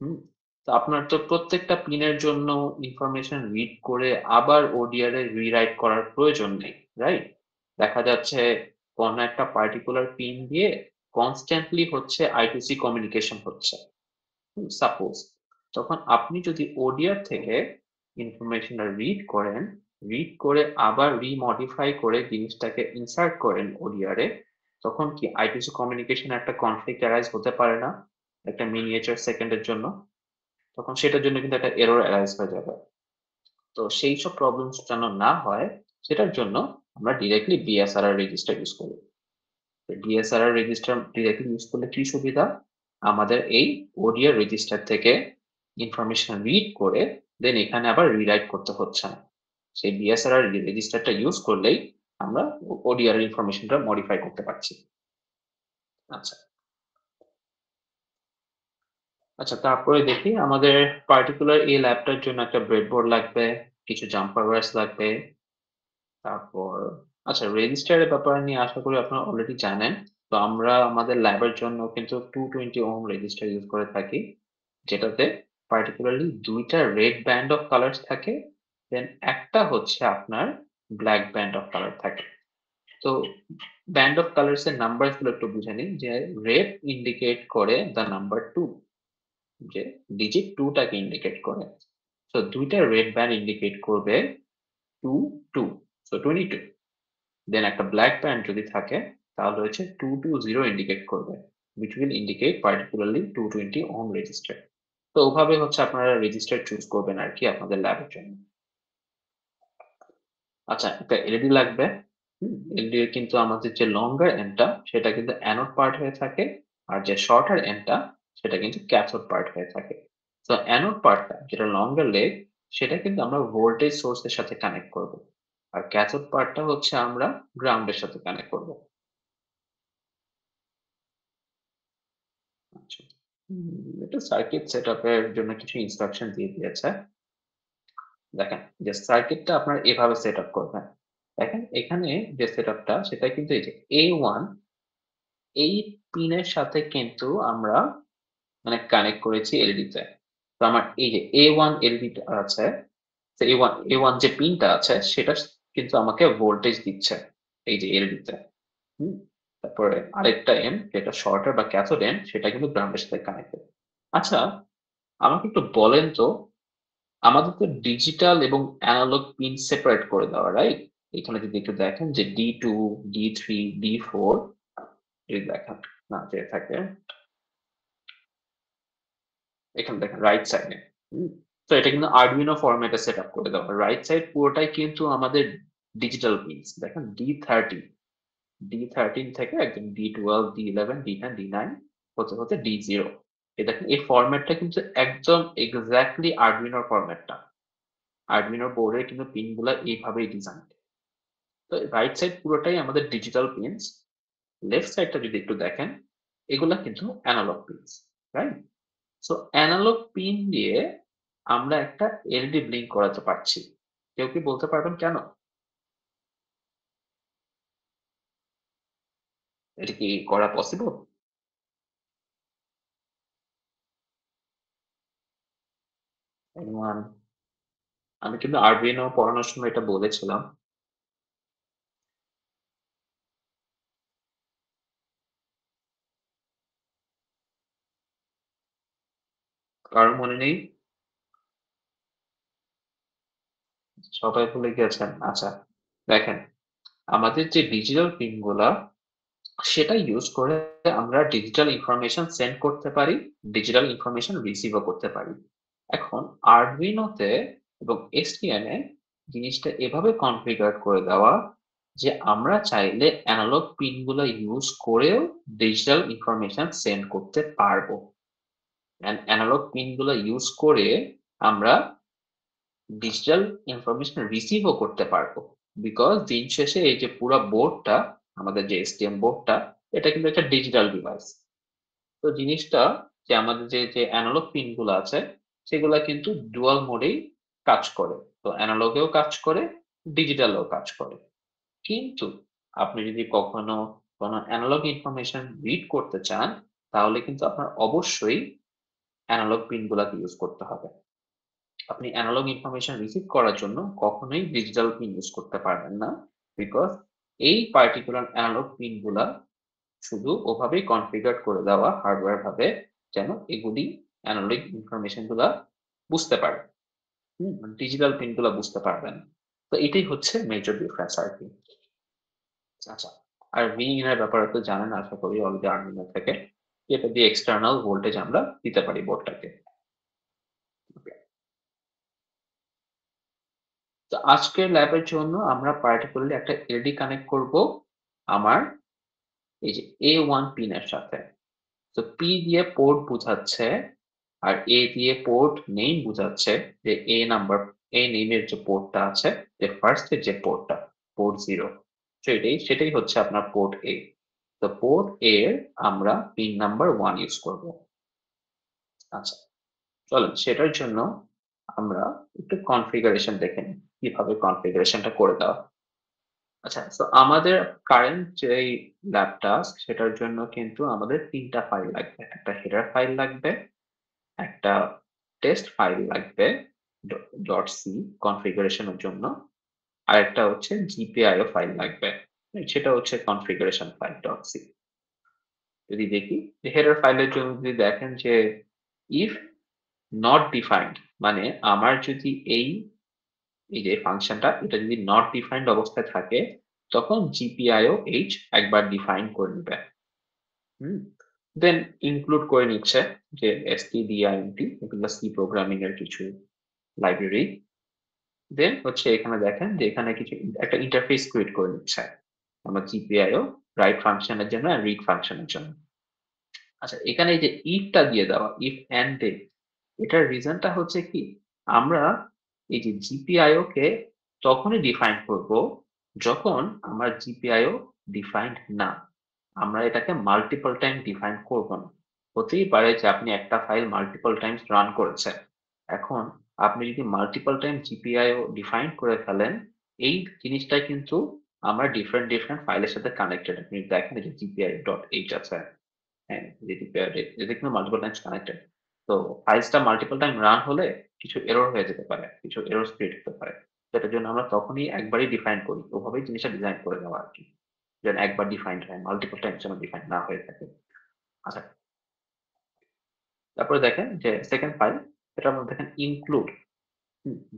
হুম, তো আপনার তো প্রত্যেকটা পিনের জন্য ইনফরমেশন রিড করে আবার ওডিআর এ রিরাইট করার প্রয়োজন নেই, রাইট? দেখা যাচ্ছে কোন একটা পার্টিকুলার পিন দিয়ে কনস্ট্যান্টলি হচ্ছে I2C কমিউনিকেশন হচ্ছে, সাপোজ। তখন আপনি যদি ওডিআর থেকে ইনফরমেশনটা রিড করেন, রিড করে আবার রিমডিফাই করে জিনিসটাকে ইনসার্ট করেন ওডিআর এ, তখন কি I2C কমিউনিকেশন একটা কনফ্লিক্ট অ্যারাইজ হতে পারে না একটা মিনিয়েচার সেকেন্ডের জন্য? তখন সেটার জন্য কিন্তু একটা এরর অ্যারাইজ হয়ে যাবে। তো সেই সব প্রবলেমস যেন না হয় সেটার জন্য আমরা ডিরেক্টলি বিএসআরআর রেজিস্টার ইউজ করি। বিএসআরআর রেজিস্টার ডিরেক্টলি ইউজ করলে কি সুবিধা? আমাদের এই ওডিআর রেজিস্টার থেকে ইনফরমেশন রিড করে দেন এখানে আবার রিরাইট করতে হচ্ছে না। সেই বিএসআরআর রেজিস্টারটা ইউজ করলেই আমরা ওডিআর ইনফরমেশনটা মডিফাই করতে পারছি। আচ্ছা আচ্ছা, তারপরে দেখি আমাদের পার্টিকুলার এই ল্যাবটার জন্য একটা ব্রেডবোর্ড লাগবে, কিছু জাম্পার ওয়্যারস লাগবে। তারপর আচ্ছা, রেজিস্টারের ব্যাপারে নিয়ে আশা করি আপনারা অলরেডি জানেন। তো আমরা আমাদের ল্যাবের জন্য কিন্তু 220 ওহম রেজিস্টার ইউজ করে থাকি, যেটাতে পার্টিকুলারলি দুইটা রেড ব্যান্ড অফ কালার্স থাকে, দেন একটা হচ্ছে আপনার ব্ল্যাক ব্যান্ড অফ কালার থাকে। তো ব্যান্ড অফ কালার্স এর নাম্বার গুলো একটু বুঝে নিন, যে রেড ইন্ডিকেট করে দ্য নাম্বার 2, যে ডিজিট 2 টাকে ইন্ডিকেট করে। তো দুইটা রেড ব্যান্ড ইন্ডিকেট করবে 2 2, সো 22। দেন একটা ব্ল্যাক ব্যান্ড যদি থাকে তাহলে হচ্ছে 220 ইন্ডিকেট করবে, which will indicate particularly 220 ohm register. তো ওভাবে হচ্ছে আপনারা রেজিস্টার চুজ করবেন আর কি আপনাদের ল্যাবের জন্য। আচ্ছা, একটা এলইডি লাগবে। এলইডি এর কিন্তু আমাদের যে লঙ্গার এন্ডটা সেটা কিন্তু অ্যানোড পার্ট হয়ে থাকে, আর যে শর্টার এন্ডটা সেটা কিন্তু ক্যাথোড পার্ট হয়ে থাকে। তো অ্যানোড পার্টটা যেটা লঙ্গার লেগ সেটা কিন্তু আমরা ভোল্টেজ সোর্সের সাথে কানেক্ট করব, আর ক্যাথোড পার্টটা হচ্ছে আমরা গ্রাউন্ডের সাথে কানেক্ট করব। আচ্ছা, এটা সার্কিট সেটআপের জন্য কিছু ইনস্ট্রাকশন দিয়ে দিয়েছে। দেখেন যে সার্কিটটা আপনারা এভাবে সেটআপ করবেন। দেখেন এখানে যে সেটআপটা সেটা কিন্তু এই যে A1 এই পিনের সাথে কিন্তু আমরা মানে কানেক্ট করেছি এলইডি তে। তো আমার এই যে A1 এলইডি আছে, তো A1 যে পিনটা আছে সেটা কিন্তু আমাকে ভোল্টেজ দিচ্ছে এই যে এলইডি তে। হুম, তারপরে আরেকটা এন্ড যেটা শর্টার বা ক্যাথোড এন্ড সেটা কিন্তু গ্রাউন্ডের সাথে কানেক্টেড। আচ্ছা, আমাকে একটু বলেন তো, আমাদের তো ডিজিটাল এবং অ্যানালগ পিন সেপারেট করে দেওয়া, রাইট? এখানে যদি একটু দেখেন যে D2, D3, D4 যদি দেখেন না যে থাকে, এখানে দেখেন রাইট সাইডে। তো এটা কিন্তু আরডুইনো ফরম্যাটে সেটআপ করে দেওয়া। রাইট সাইড পুরোটাই কিন্তু আমাদের ডিজিটাল পিনস। দেখেন D13 থেকে একদম D12, D11, D10, D9 হতে হতে D0। এই দেখেন এই ফরম্যাটটা কিন্তু একদম এক্স্যাক্টলি আরডুইনোর ফরম্যাটটা। আরডুইনো বোর্ডের কিন্তু পিন গুলা এইভাবেই ডিজাইন। তো রাইট সাইড পুরোটাই আমাদের ডিজিটাল পিনস, লেফট সাইডটা যদি একটু দেখেন এগুলা কিন্তু analogue pins, right? So analogue pin দিয়ে আমরা একটা এলইডি ব্লিঙ্ক করাতে পারছি। কেউ কি বলতে পারবেন কেন? এটা কি করা পসিবল? এনিওয়ান? আমি কিন্তু আরডুইনো পড়ানোর সময় এটা বলেছিলাম। কারো মনে নেই? সবাই ভুলে গেছেন? আচ্ছা, দেখেন আমাদের যে ডিজিটাল পিন গুলা সেটা ইউজ করে আমরা ডিজিটাল ইনফরমেশন সেন্ড করতে পারি, ডিজিটাল ইনফরমেশন রিসিভও করতে পারি। এখন আরডুইনোতে এবং এসটিএম এ জিনিসটা এভাবে কনফিগার করে দেওয়া যে আমরা চাইলে অ্যানালগ পিন গুলো ইউজ করেও ডিজিটাল ইনফরমেশন সেন্ড করতে পারবো, অ্যানালগ পিন গুলো ইউজ করে আমরা ডিজিটাল ইনফরমেশন রিসিভও করতে পারবো। বিকজ দিন শেষে এই যে পুরো বোর্ডটা, আমাদের যে এসটিএম বোর্ডটা, এটা কিন্তু একটা ডিজিটাল ডিভাইস। তো জিনিসটা যে আমাদের যে অ্যানালগ পিন গুলো আছে সেগুলা কিন্তু ডুয়াল মোডেই কাজ করে। তো অ্যানালগেও কাজ করে, ডিজিটালেও কাজ করে। কিন্তু আপনি যদি কখনো কোনো অ্যানালগ ইনফরমেশন রিড করতে চান তাহলে কিন্তু আপনার অবশ্যই অ্যানালগ পিন গুলাকে ইউজ করতে হবে। আপনি অ্যানালগ ইনফরমেশন রিসিভ করার জন্য কখনোই ডিজিটাল পিন ইউজ করতে পারবেন না, বিকজ এই পার্টিকুলার অ্যানালগ পিন গুলা শুধু ওভাবেই কনফিগার করে দেওয়া হার্ডওয়্যার ভাবে যেন এগুলি অ্যানালগ ইনফরমেশন গুলা বুঝতে পারে, ডিজিটাল পিন গুলা বুঝতে পারবেন। তো এটাই হচ্ছে মেজর ডিফারেন্স আর কি। আচ্ছা, আর ভিইন এর ব্যাপারে তো জানেন আশা করি অলরেডি আর্মিনা থেকে, যেটা দিয়ে এক্সটার্নাল ভোল্টেজ আমরা দিতে পারি বোর্ডটাকে। তো আজকের ল্যাবের জন্য আমরা পার্টিকুলারলি একটা এলইডি কানেক্ট করব আমার এই যে A1 পিনের সাথে। তো পি দিয়ে পোর্ট বোঝাচ্ছে আর এ দিয়ে পোর্ট নেম বোঝাচ্ছে যে এ নেমের যে পোর্টটা আছে, যে ফার্স্ট যে পোর্টটা, পোর্ট 0, সেটাই হচ্ছে আপনার পোর্ট এ। তো পোর্ট এ এর আমরা পিন নাম্বার 1 ইউজ করব। আচ্ছা, চলেন সেটার জন্য আমরা একটু কনফিগারেশন দেখে নিই কিভাবে কনফিগারেশনটা করে দেওয়া। আচ্ছা, তো আমাদের কারেন্ট যেই ল্যাবটা সেটার জন্য কিন্তু আমাদের 3টা ফাইল লাগবে। একটা হেডার ফাইল লাগবে, একটা টেস্ট ফাইল লাগবে .c কনফিগারেশনের জন্য, আর একটা হচ্ছে GPIO ফাইল লাগবে, সেটা হচ্ছে কনফিগারেশন ফাইল .c। যদি দেখি যে হেডার ফাইলের জন্য যদি দেখেন যে ইফ নট ডিফাইন্ড, মানে আমার যদি এই যে ফাংশনটা এটা যদি নট ডিফাইন্ড অবস্থায় থাকে তখন GPIO h একবার ডিফাইন করে নেবে। দেন ইনক্লুড করে নিচ্ছে যে stdint, এগুলো সি প্রোগ্রামিং এর কিছু লাইব্রেরি। দেন হচ্ছে এখানে দেখেন যে এখানে কিছু একটা ইন্টারফেস ক্রিয়েট করে নিচ্ছে আমার GPIO রাইট ফাংশনের জন্য আর রিড ফাংশনের জন্য। আচ্ছা, এখানে এই যে ইফটা দিয়ে দেওয়া, ইফ এন্ড দে, এটার রিজনটা হচ্ছে কি, আমরা এই যে GPIO কে তখনই ডিফাইন করব যখন আমার GPIO ডিফাইন্ড না। আমরা এটাকে মাল্টিপল টাইম ডিফাইন করব না। হতেই পারে যে আপনি একটা ফাইল মাল্টিপল টাইমস রান করেছেন। এখন আপনি যদি মাল্টিপল টাইম GPIO ডিফাইন করে ফেলেন, এই জিনিসটা কিন্তু আমার ডিফারেন্ট ফাইলের সাথে কানেক্টেড। আপনি দেখেন যে GPIO.h আছে, হ্যাঁ, যেটা কিন্তু মাল্টিপল টাইমস কানেক্টেড। তো ফাইলসটা মাল্টিপল টাইম রান হলে কিছু এরর হয়ে যেতে পারে, কিছু এরর ক্রিয়েট হতে পারে। সেটার জন্য আমরা তখনই একবারই ডিফাইন করি, ওভাবেই জিনিসটা ডিজাইন করে দেওয়া আর কি, যেন একবার ডিফাইন্ড হয়, মাল্টিপল টাইমস যেন ডিফাইন না হয়ে থাকে। আচ্ছা, তারপরে দেখেন যে সেকেন্ড ফাইল, এটার মধ্যে দেখেন ইনক্লুড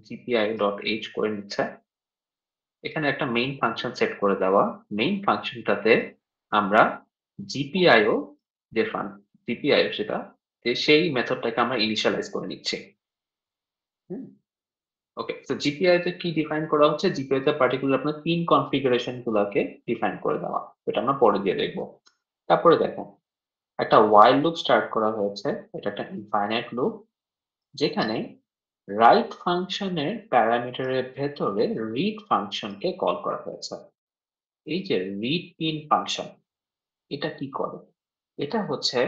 GPIO.h করে নিচ্ছে। এখানে একটা মেইন ফাংশন সেট করে দেওয়া, মেইন ফাংশনটাতে আমরা GPIO যে GPIO সেটা, সেই মেথডটাকে আমরা ইনিশিয়ালাইজ করে নিচ্ছি। ওকে, তো GPIO তে কি ডিফাইন করা হচ্ছে, GPIO তে পার্টিকুলার আপনার পিন কনফিগারেশন গুলাকে ডিফাইন করে দেওয়া, এটা আমরা পরে দিয়ে দেখবো। তারপরে দেখো একটা while লুপ স্টার্ট করা হয়েছে, এটা একটা ইনফাইনাইট লুপ, যেখানে রাইট ফাংশনের প্যারামিটারের ভেতরে রিড ফাংশনকে কল করা হয়েছে। এই যে রিড পিন ফাংশন, এটা কি করে, এটা হচ্ছে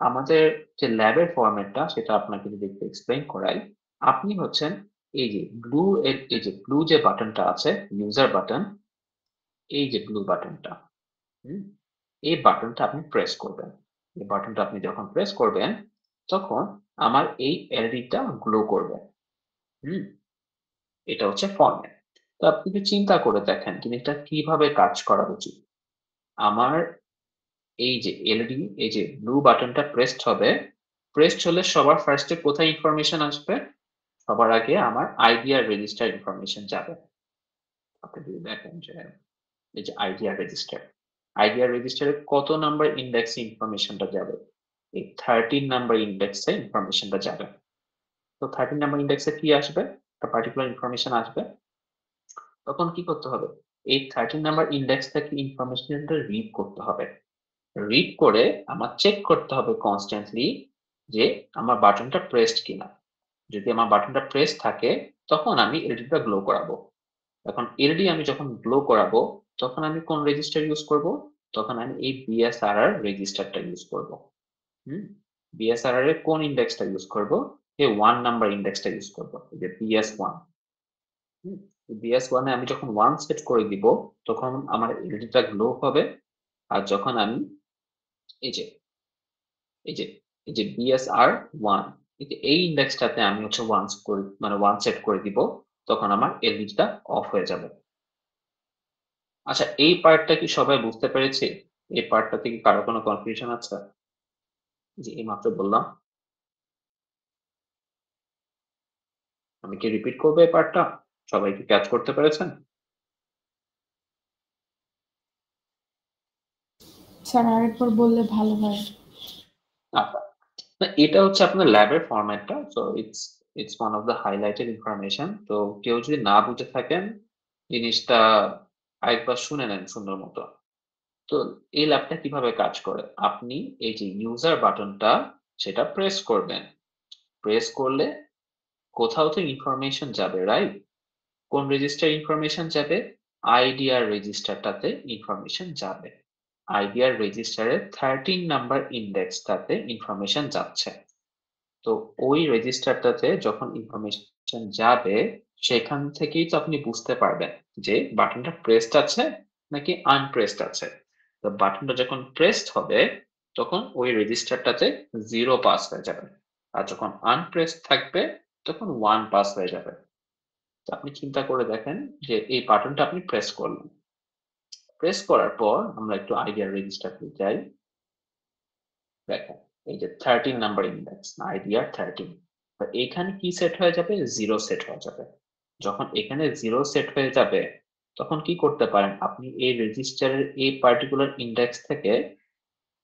আমাদের যে ল্যাবের ফরম্যাটটা সেটা আপনাকে যদি একটু এক্সপ্লেইন করাই। আপনি হচ্ছেন এই যে ব্লু যে বাটনটা আছে, ইউজার বাটন, এই যে ব্লু বাটনটা, এই বাটনটা আপনি প্রেস করবেন। এই বাটনটা আপনি যখন প্রেস করবেন তখন আমার এই এলইডিটা গ্লো করবে। হুম এটা হচ্ছে ফরম্যাট। তো আপনি একটু চিন্তা করে দেখেন জিনিসটা কিভাবে কাজ করা উচিত। আমার এই যে এলইডি, এই যে ব্লু বাটনটা প্রেসড হবে, প্রেসড হলে সবার ফার্স্টে কোথায় ইনফরমেশন আসবে, সবার আগে আমার আইডিআর রেজিস্টার ইনফরমেশন যাবে। আপনি যদি দেখেন যে এই যে আইডিআর রেজিস্টারে কত নাম্বার ইন্ডেক্সে ইনফরমেশনটা যাবে, এই 13 নাম্বার ইন্ডেক্সে ইনফরমেশনটা যাবে। তো 13 নাম্বার ইন্ডেক্সে কি আসবে, একটা পার্টিকুলার ইনফরমেশন আসবে। তখন কি করতে হবে, এই 13 নাম্বার ইন্ডেক্স থেকে ইনফরমেশনটা রিড করতে হবে। রিড করে আমার চেক করতে হবে কনস্ট্যান্টলি যে আমার বাটনটা প্রেসড কিনা। যদি আমার বাটনটা প্রেস থাকে তখন আমি এলইডিটা গ্লো করাবো। এখন এলইডি আমি যখন গ্লো করাবো তখন আমি কোন রেজিস্টার ইউজ করব, তখন আমি এই বিএসআরআর রেজিস্টারটা ইউজ করব। বিএসআরআর এর কোন ইন্ডেক্সটা ইউজ করব, এই 1 নাম্বার ইন্ডেক্সটা ইউজ করব, এই যে BS1। BS1 এ আমি যখন 1 সেট করে দিব তখন আমার এলইডিটা গ্লো হবে। আর যখন আমি এই যে এই যে এই যে BSR1, এই ইন্ডেক্সটাতে আমি হচ্ছে 1 সেট করে দিব, তখন আমার এলইডিটা অফ হয়ে যাবে। আচ্ছা, এই পার্টটা কি সবাই বুঝতে পেরেছে? এই পার্টটা থেকে কারো কোনো কনফিউশন আছে? যে এই মাত্র বললাম, আমি কি রিপিট করবো এই পার্টটা? সবাই কি ক্যাচ করতে পেরেছেন? স্যার আরেকবার বললে ভালো হয়। আচ্ছা, না এটা হচ্ছে আপনার ল্যাবের ফরম্যাটটা, so it's one of the highlighted information. তো কেউ যদি না বুঝে থাকেন জিনিসটা আরেকবার শুনে নেন সুন্দর মতো। তো এই ল্যাবটা কিভাবে কাজ করে, আপনি এই যে ইউজার বাটনটা সেটা প্রেস করবেন। প্রেস করলে কোথাও তো ইনফরমেশন যাবে, রাইট? কোন রেজিস্টার ইনফরমেশন যাবে? আইডিআর রেজিস্টারটাতে ইনফরমেশন যাবে। আইডিআর রেজিস্টারের 13 নাম্বার ইন্ডেক্সটাতে ইনফরমেশন যাচ্ছে। তো ওই রেজিস্টারটাতে যখন ইনফরমেশন যাবে সেখান থেকেই তো আপনি বুঝতে পারবেন যে বাটনটা প্রেসড আছে নাকি আনপ্রেসড আছে। তো বাটনটা যখন প্রেসড হবে তখন ওই রেজিস্টারটাতে 0 পাস হয়ে যাবে, আর যখন আনপ্রেসড থাকবে তখন 1 পাস হয়ে যাবে। তো আপনি চিন্তা করে দেখেন যে এই বাটনটা আপনি প্রেস করলেন, প্রেস করার পর আমরা একটু আইডিয়ার রেজিস্টারতে যাই। দেখেন এই যে 13 নাম্বার ইন্ডেক্স আইডিআর 13, এখানে কি সেট হয়ে যাবে? 0 সেট হয়ে যাবে। যখন এখানে 0 সেট হয়ে যাবে তখন কি করতে পারেন আপনি এই রেজিস্টারের এই পার্টিকুলার ইন্ডেক্স থেকে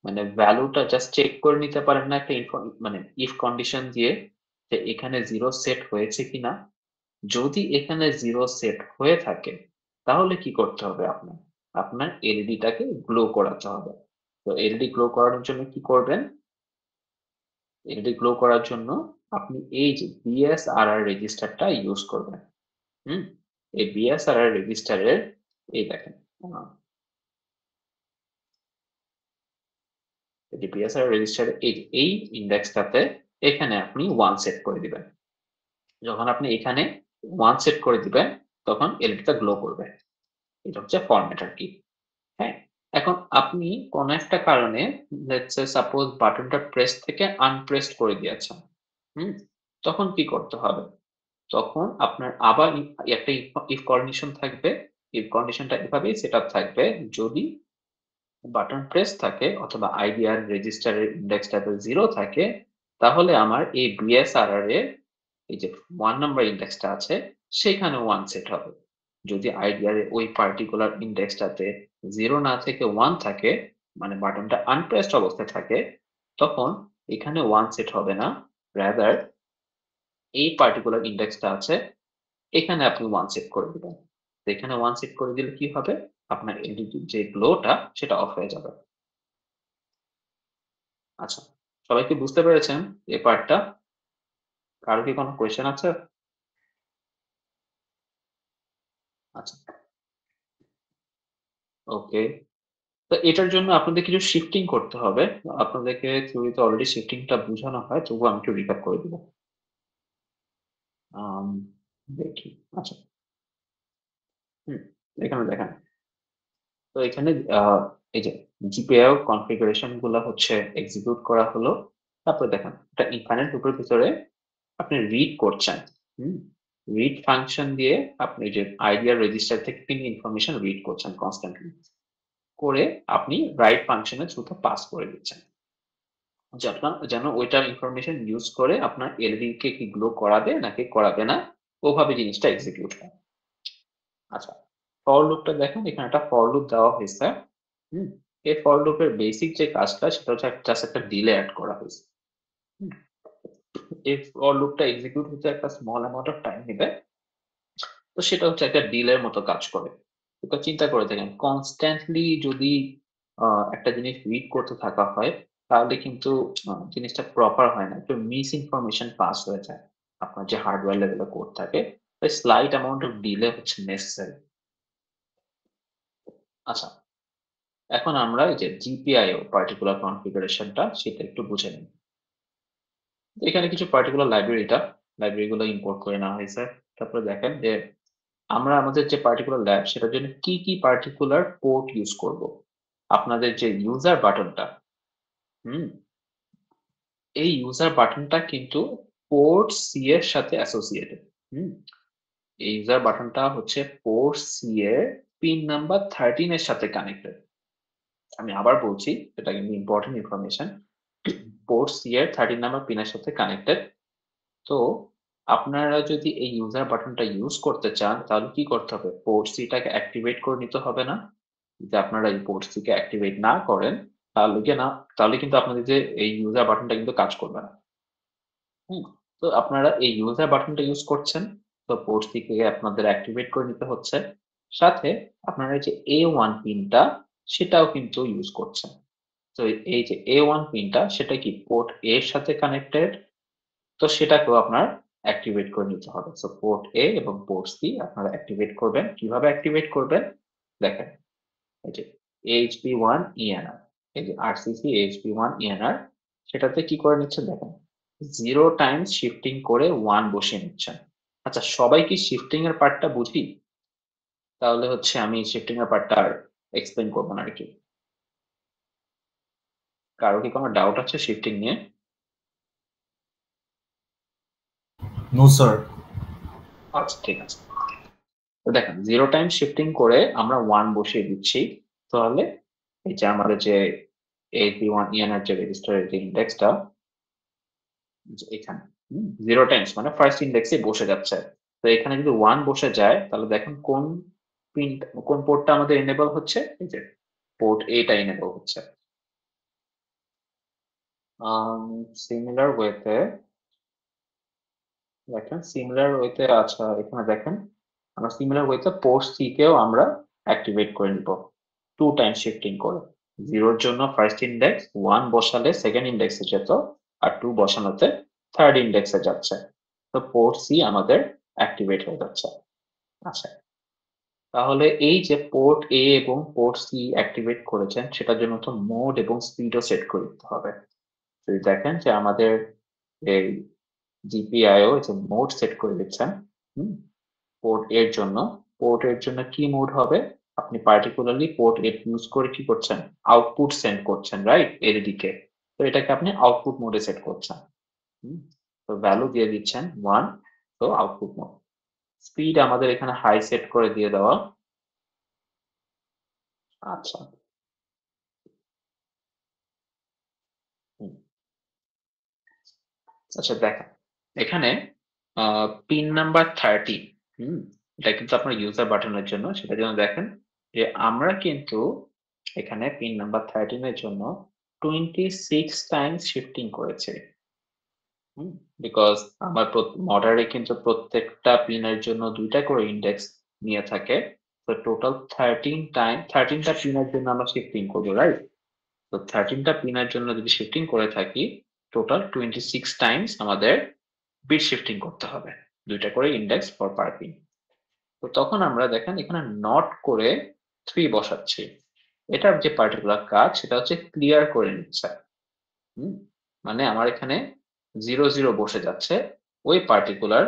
মানে ভ্যালুটা জাস্ট চেক করে নিতে পারেন না একটা মানে ইফ কন্ডিশন দিয়ে যে এখানে 0 সেট হয়েছে কিনা। যদি এখানে 0 সেট হয়ে থাকে তাহলে কি করতে হবে আপনার? আপনার এলইডিটাকে গ্লো করাতে হবে। তো এলইডি গ্লো করানোর জন্য কি করবেন? এলইডি গ্লো করার জন্য আপনি এই যে বিএসআরআর রেজিস্টারটা ইউজ করবেন। এই বিএসআরআর রেজিস্টারের এই দেখেন এই বিএসআরআর রেজিস্টারের এই ইন্ডেক্সটাতে এখানে আপনি 1 সেট করে দিবেন। যখন আপনি এখানে 1 সেট করে দিবেন তখন এলইডিটা গ্লো করবে। এটা হচ্ছে ফরম্যাট আর কি। হ্যাঁ, এখন আপনি কোন একটা কারণে লেটস সে সাপোজ বাটনটা প্রেস থেকে আনপ্রেসড করে দিয়েছেন। তখন কি করতে হবে? তখন আপনার আবার একটা ইফ কন্ডিশন থাকবে। ইফ কন্ডিশনটা এভাবেই সেট আপ থাকবে, যদি বাটন প্রেস থাকে অথবা আইডিআর রেজিস্টারের ইন্ডেক্সটাতে 0 থাকে তাহলে আমার এই বিএসআরআর এর এই যে 1 নাম্বার ইন্ডেক্সটা আছে সেখানে 1 সেট হবে। যদি আইডিআর এর ওই পার্টিকুলার ইন্ডেক্সটাতে 0 না থেকে 1 থাকে মানে বাটনটা আনপ্রেসড অবস্থায় থাকে তখন এখানে 1 সেট হবে না, রাদার এই পার্টিকুলার ইন্ডেক্সটা আছে এখানে আপনি 1 সেট করে দিবেন। তো এখানে 1 সেট করে দিলে কি হবে? আপনার এলইডি যে গ্লোটা সেটা অফ হয়ে যাবে। আচ্ছা, সবাই কি বুঝতে পেরেছেন এই পার্টটা? কারো কি কোনো কোয়েশ্চেন আছে? আচ্ছা, ওকে। তো এটার জন্য আপনাদের কিছু শিফটিং করতে হবে। আপনাদেরকে থিওরিতে অলরেডি শিফটিংটা বোঝানো হয়, তবুও আমি একটু রিক্যাপ করে দিব। আম, দেখি। আচ্ছা, হুম, এখানে দেখেন। তো এখানে এই যে জিপিআই কনফিগারেশন গুলো হচ্ছে এক্সিকিউট করা হলো। তারপরে দেখেন এটা ইনফাইনাইট লুপের ভিতরে আপনি রিড করছেন। রিড ফাংশন দিয়ে আপনি যে আইডিয়া রেজিস্টার থেকে কিন্তু ইনফরমেশন রিড করছেন কনস্ট্যান্টলি করে আপনি রাইট ফাংশনের থ্রুতে পাস করে দিচ্ছেন যেন ওইটার ইনফরমেশন ইউজ করে আপনার এলইডি কে কি গ্লো করাবে নাকি করাবে না ওভাবে জিনিসটা এক্সিকিউট হয়। আচ্ছা, ফর লুপটা দেখেন, এখানে একটা ফর লুপ দেওয়া হয়েছে। এই ফর লুপের বেসিক যে কাজটা সেটা হচ্ছে জাস্ট একটা ডিলে অ্যাড করা হয়েছে। এই ফর লুপটা এক্সিকিউট হতে একটা স্মল অ্যামাউন্ট অফ টাইম নেবে, তো সেটা হচ্ছে একটা ডিলের মতো কাজ করে। তো চিন্তা করে দেখেন কনস্ট্যান্টলি যদি একটা জিনিস রিড করতে থাকা হয় তাহলে কিন্তু জিনিসটা প্রপার হয় না, একটু মিস ইনফরমেশন পাস হয়ে যায় আপনার যে হার্ডওয়্যার লেভেলে কোড থাকে। তাই স্লাইট অ্যামাউন্ট অফ ডিলে হচ্ছে নেসেসারি। আচ্ছা, এখন আমরা এই যে জিপিআইও পার্টিকুলার কনফিগারেশনটা সেটা একটু বুঝে নিই। এখানে কিছু পার্টিকুলার লাইব্রেরিগুলো ইম্পোর্ট করে নেওয়া হয়েছে। তারপরে দেখেন যে আমরা আমাদের যে পার্টিকুলার ল্যাব সেটার জন্য কি কি পার্টিকুলার পোর্ট ইউজ করব। আপনাদের যে ইউজার বাটনটা, হুম এই ইউজার বাটনটা কিন্তু পোর্ট সি এর সাথে অ্যাসোসিয়েটেড। এই ইউজার বাটনটা হচ্ছে পোর্ট সি এর পিন নাম্বার 13 এর সাথে কানেক্টেড। আমি আবার বলছি, এটা কিন্তু ইম্পর্টেন্ট ইনফরমেশন। পোর্ট সি এর 13 নাম্বার পিনের সাথে কানেক্টেড। তো আপনারা যদি এই ইউজার বাটনটা ইউজ করতে চান তাহলে কি করতে হবে, পোর্ট সিটাকে অ্যাক্টিভেট করে নিতে হবে না? যদি আপনারা এই পোর্ট সিকে অ্যাক্টিভেট না করেন তাহলে কিন্তু আপনাদের যে এই ইউজার বাটনটা কিন্তু কাজ করবে না। তো আপনারা এই ইউজার বাটনটা ইউজ করছেন, তো পোর্ট সিকে আপনাদের অ্যাক্টিভেট করে নিতে হচ্ছে, সাথে আপনারা যে A1 পিনটা সেটাও কিন্তু ইউজ করছেন। তো এই যে A1 পিনটা সেটা কি পোর্ট A এর সাথে কানেক্টেড, তো সেটাকেও আপনার অ্যাক্টিভেট করে নিতে হবে। সো পোর্ট A এবং পোর্ট C আপনারা অ্যাক্টিভেট করবেন। কিভাবে অ্যাক্টিভেট করবেন? দেখেন, এই যে HB1 ENR, এই যে RCC HB1 ENR, সেটাতে কি করে নিচ্ছেন দেখেন, 0 টাইমস শিফটিং করে 1 বসিয়ে নিচ্ছেন। আচ্ছা, সবাই কি শিফটিং এর পার্টটা বুঝি? তাহলে হচ্ছে আমি শিফটিং এর পার্টটা আর এক্সপ্লেইন করব না আরকি। কারো কি কোনো ডাউট আছে শিফটিং নিয়ে? No sir. আচ্ছা, ঠিক আছে। তো দেখেন, 0 টাইম শিফটিং করে আমরা 1 বসিয়ে দিচ্ছি। তাহলে এই যে আমাদের যে HB1 ENR যে রেজিস্টারের যে ইন্ডেক্সটা এখানে 0 টাইমস মানে ফার্স্ট ইন্ডেক্সে বসে যাচ্ছে। তো এখানে যদি 1 বসে যায় তাহলে দেখেন কোন পোর্টটা আমাদের এনেবল হচ্ছে, এই যে পোর্ট এটা এনেবল হচ্ছে। সিমিলার ওয়েতে আচ্ছা এখানে দেখেন, আমরা সিমিলার ওয়েতে পোর্ট সি কেও আমরা অ্যাক্টিভেট করে নিব 2 টাইম শিফটিং করে। 0 এর জন্য ফার্স্ট ইন্ডেক্স, 1 বসালে সেকেন্ড ইন্ডেক্সে যেত, আর 2 বসানোতে থার্ড ইন্ডেক্সে যাচ্ছে। তো পোর্ট সি আমাদের অ্যাক্টিভেট হয়ে যাচ্ছে। আচ্ছা, তাহলে এই যে পোর্ট এ এবং পোর্ট সি অ্যাক্টিভেট করেছেন সেটার জন্য তো মোড এবং স্পিডও সেট করে দিতে হবে। যদি দেখেন যে আমাদের এই GPIO যে মোড সেট করে দিচ্ছেন পোর্ট এর জন্য কি মোড হবে, আপনি পার্টিকুলারলি পোর্ট এ ইউজ করে কি করছেন, আউটপুট সেন্ড করছেন, রাইট, এর দিকে। তো এটাকে আপনি আউটপুট মোডে সেট করছেন। তো ভ্যালু দিয়ে দিচ্ছেন 1, তো আউটপুট মোড। স্পিড আমাদের এখানে হাই সেট করে দিয়ে দেওয়া। আচ্ছা, আচ্ছা দেখেন এখানে পিন নাম্বার 30, এটা কিন্তু আপনার ইউজার বাটনের জন্য, সেটার জন্য দেখেন যে আমরা কিন্তু এখানে পিন নাম্বার 13 এর জন্য 26 টাইমস শিফটিং করেছি। বিকজ আমার মডারে কিন্তু প্রত্যেকটা পিনের জন্য 2টা করে ইন্ডেক্স নিয়ে থাকে। তো টোটাল 13টা পিনের জন্য আমরা শিফটিং করবো, রাইট? তো 13টা পিনের জন্য যদি শিফটিং করে থাকি, টোটাল 26 টাইমস আমাদের বিট শিফটিং করতে হবে, 2টা করে ইন্ডেক্স ফর পার পিন। তো তখন আমরা দেখেন এখানে নট করে 3 বসাচ্ছি। এটার যে পার্টিকুলার কাজ সেটা হচ্ছে ক্লিয়ার করে নিচ্ছে। মানে আমার এখানে 0 বসে যাচ্ছে ওই পার্টিকুলার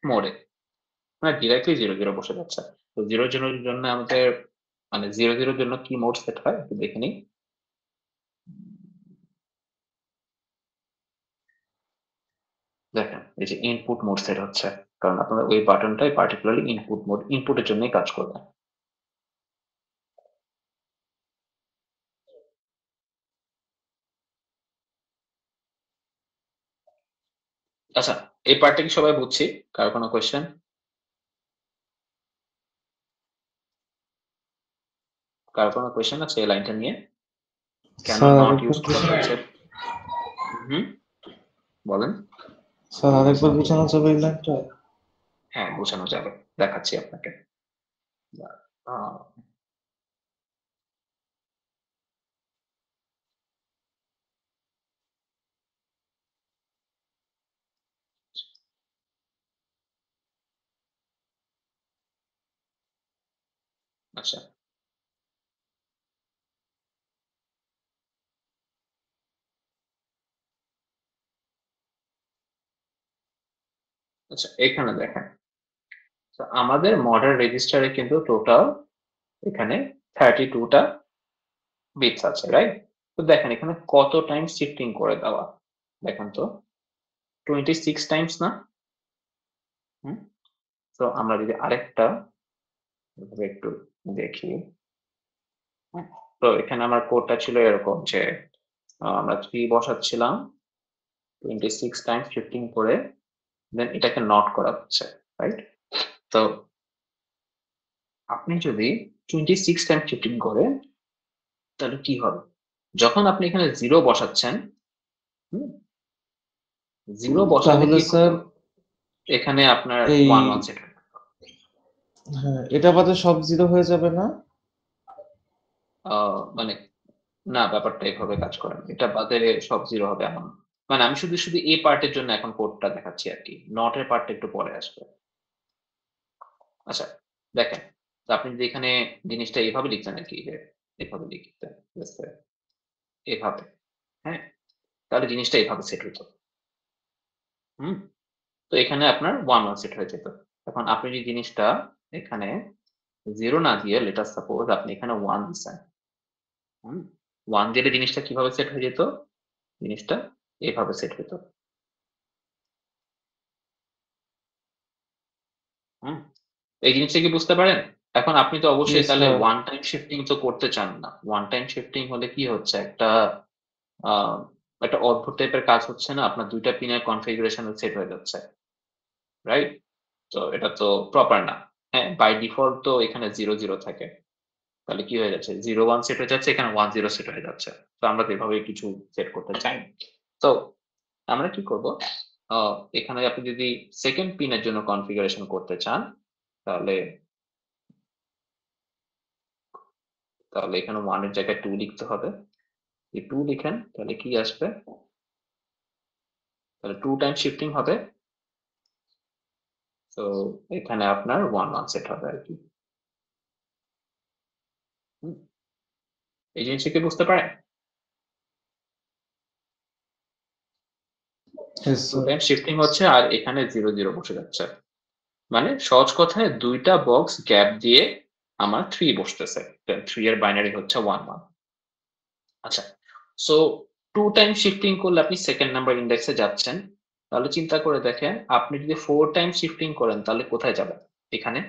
মোডে, মানে ডিরেক্টলি 0 বসে যাচ্ছে। তো 0 জন্য আমাদের মানে 0 জন্য কি মোড সেট হয় একটু দেখে নিই। দেখেন এই যে ইনপুট মোড সেট হচ্ছে, কারণ আপনার ওই বাটনটাই পার্টিকুলারলি ইনপুটের জন্যই কাজ করবে। আচ্ছা, এই পার্টটা কি সবাই বুঝছি? কারো কোনো কোয়েশ্চেন? কারো কোনো কোয়েশ্চেন আছে এই লাইনটা নিয়ে, কেন স্যার নট আরেকবার ইউজ করা হচ্ছে? বলেন। স্যার আরেকবার বোঝানো যাবে এই লাইনটা? হ্যাঁ, বোঝানো যাবে, দেখাচ্ছি আপনাকে। আচ্ছা, আচ্ছা এখানে দেখেন, তো আমাদের মডার রেজিস্টারে কিন্তু টোটাল এখানে 32টা বিটস আছে, রাইট? তো দেখেন এখানে কত টাইম শিফটিং করে দেওয়া, দেখেন তো 26 টাইমস না? তো আমরা যদি আরেকটা একটু দেখি, তো এখানে আমার কোডটা ছিল এরকম যে আমরা 3 বসাচ্ছিলাম 26 টাইমস শিফটিং করে দেন এটাকে নট করা হচ্ছে, রাইট? তো আপনি যদি 26 টাইম শিফটিং করেন তাহলে কি হবে? যখন আপনি এখানে 0 বসাচ্ছেন, 0 বসালে তাহলে কি স্যার হতো? এখানে আপনার এই 1 1 সেট হবে। হ্যাঁ, এটা বাদে সব 0 হয়ে যাবে না? মানে না, ব্যাপারটা এভাবে কাজ করে না। এটা বাদে সব 0 হবে এমন না। মানে আমি শুধু এই পার্টের জন্য এখন কোডটা দেখাচ্ছি আরকি। নট এর পার্টটা একটু পরে আসবে। আচ্ছা, দেখেন। তো আপনি যদি এখানে জিনিসটা এভাবে লিখতেন আরকি যে এভাবে লিখতেন। let's say এভাবে, হ্যাঁ? তাহলে জিনিসটা এভাবে সেট হতো। হুম? তো এখানে আপনার 1 1 সেট হয়ে যেত। এখন আপনি যদি জিনিসটা এখানে 0 না দিয়ে let us suppose আপনি এখানে 1 দিছেন। 1 দিলে জিনিসটা কিভাবে সেট হয়ে যেত? জিনিসটা এভাবে সেট হতো। হুম? এই জিনিসটা কি বুঝতে পারেন? এখন আপনি তো জি অবশ্যই তাহলে স্যার। ওয়ান টাইম শিফটিং তো করতে চান না। ওয়ান টাইম শিফটিং হলে কি হচ্ছে? আ একটা অদ্ভুত টাইপের কাজ হচ্ছে না? আপনার ২ টা পিনের কনফিগারেশন সেট হয়ে যাচ্ছে। রাইট? তো এটা তো প্রপার না। হ্যাঁ? বাই ডিফল্ট তো এখানে 0 0 থাকে। তাহলে কি হয়ে যাচ্ছে? 0 1 সেট হয়ে যাচ্ছে, এখানে 1 0 সেট হয়ে যাচ্ছে। তো আমরা তো এভাবে কিছু সেট করতে চাই না। তো আমরা কি করব? আ এখানে আপনি যদি 2nd পিনের জন্য কনফিগারেশন করতে চান, তাহলে এখানে 1 এর জায়গায় 2 লিখতে হবে। যদি 2 লিখেন তাহলে কি আসবে? তাহলে 2 টাইম শিফটিং হবে। তো এখানে আপনার 1 1 সেট হবে আরকি। হুম? এই জিনিসটা কি বুঝতে পারেন? Yes, 2 sir. টাইম শিফটিং হচ্ছে আর এখানে 0 0 বসে যাচ্ছে। মানে সহজ কথায় ২ টা বক্স গ্যাপ দিয়ে আমার 3 বসতেছে। 3 এর বাইনারি হচ্ছে 1 1। আচ্ছা। সো 2 টাইম শিফটিং করলে আপনি 2nd নাম্বার ইনডেক্সে যাচ্ছেন। তাহলে চিন্তা করে দেখেন, আপনি যদি 4 টাইম শিফটিং করেন তাহলে কোথায় যাবেন? এখানে,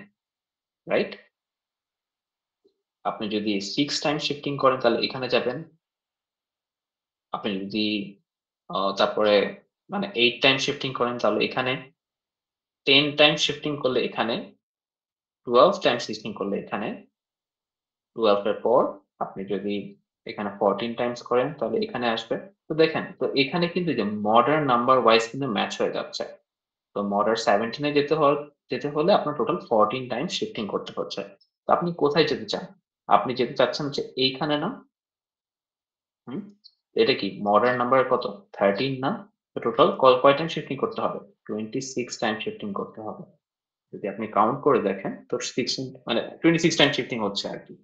রাইট? আপনি যদি 6 টাইম শিফটিং করেন তাহলে এখানে যাবেন। আপনি যদি তারপরে মানে 8 টাইম শিফটিং করেন তাহলে এখানে, 10 টাইম শিফটিং করলে এখানে, 12 টাইম শিফটিং করলে এখানে, 12 এর পর আপনি যদি এখানে 14 টাইমস করেন তাহলে এখানে আসবে। তো দেখেন, তো এখানে কিন্তু যে মডার্ন নাম্বার ওয়াইজ কিন্তু ম্যাচ হয়ে যাচ্ছে। তো মডার্ন 17 এ যেতে হলে আপনার টোটাল 14 টাইমস শিফটিং করতে হচ্ছে। তো আপনি কোথায় যেতে চান? আপনি যেতে চাচ্ছেন যে এইখানে না? হুম? এটা কি মডার্ন নাম্বার কত? 13 না? তো টোটাল কয় টাইম শিফটিং করতে হবে? 26 টাইম শিফটিং করতে হবে। যদি আপনি কাউন্ট করে দেখেন তো 16 মানে 26 টাইম শিফটিং হচ্ছে আরকি।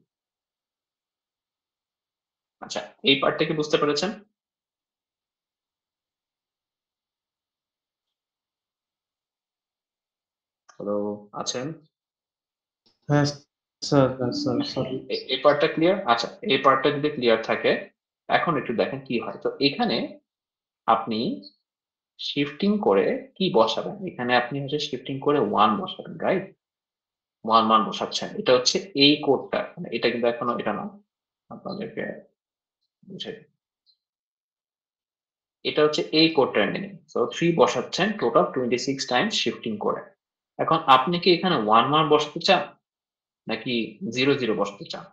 আচ্ছা, এই পার্টটা কি বুঝতে পেরেছেন? হ্যালো, আছেন? হ্যাঁ স্যার, হ্যাঁ স্যার, সরি। এই পার্টটা ক্লিয়ার? আচ্ছা, এই পার্টটা যদি ক্লিয়ার থাকে, এখন একটু দেখেন কি হয়। তো এখানে আপনি শিফটিং করে কি বসাবেন? এখানে আপনি হচ্ছে শিফটিং করে 1 বসাবেন, রাইট? 1 1 বসাচ্ছেন। এটা হচ্ছে এই কোডটা। মানে এটা কিন্তু এখনো এটা না। আপনাদেরকে বুঝাই। এটা হচ্ছে এই কোডটার মিনিং। সো 3 বসাচ্ছেন টোটাল 26 টাইমস শিফটিং করে। এখন আপনি কি এখানে 1 1 বসাতে চান? নাকি 0 0 বসাতে চান?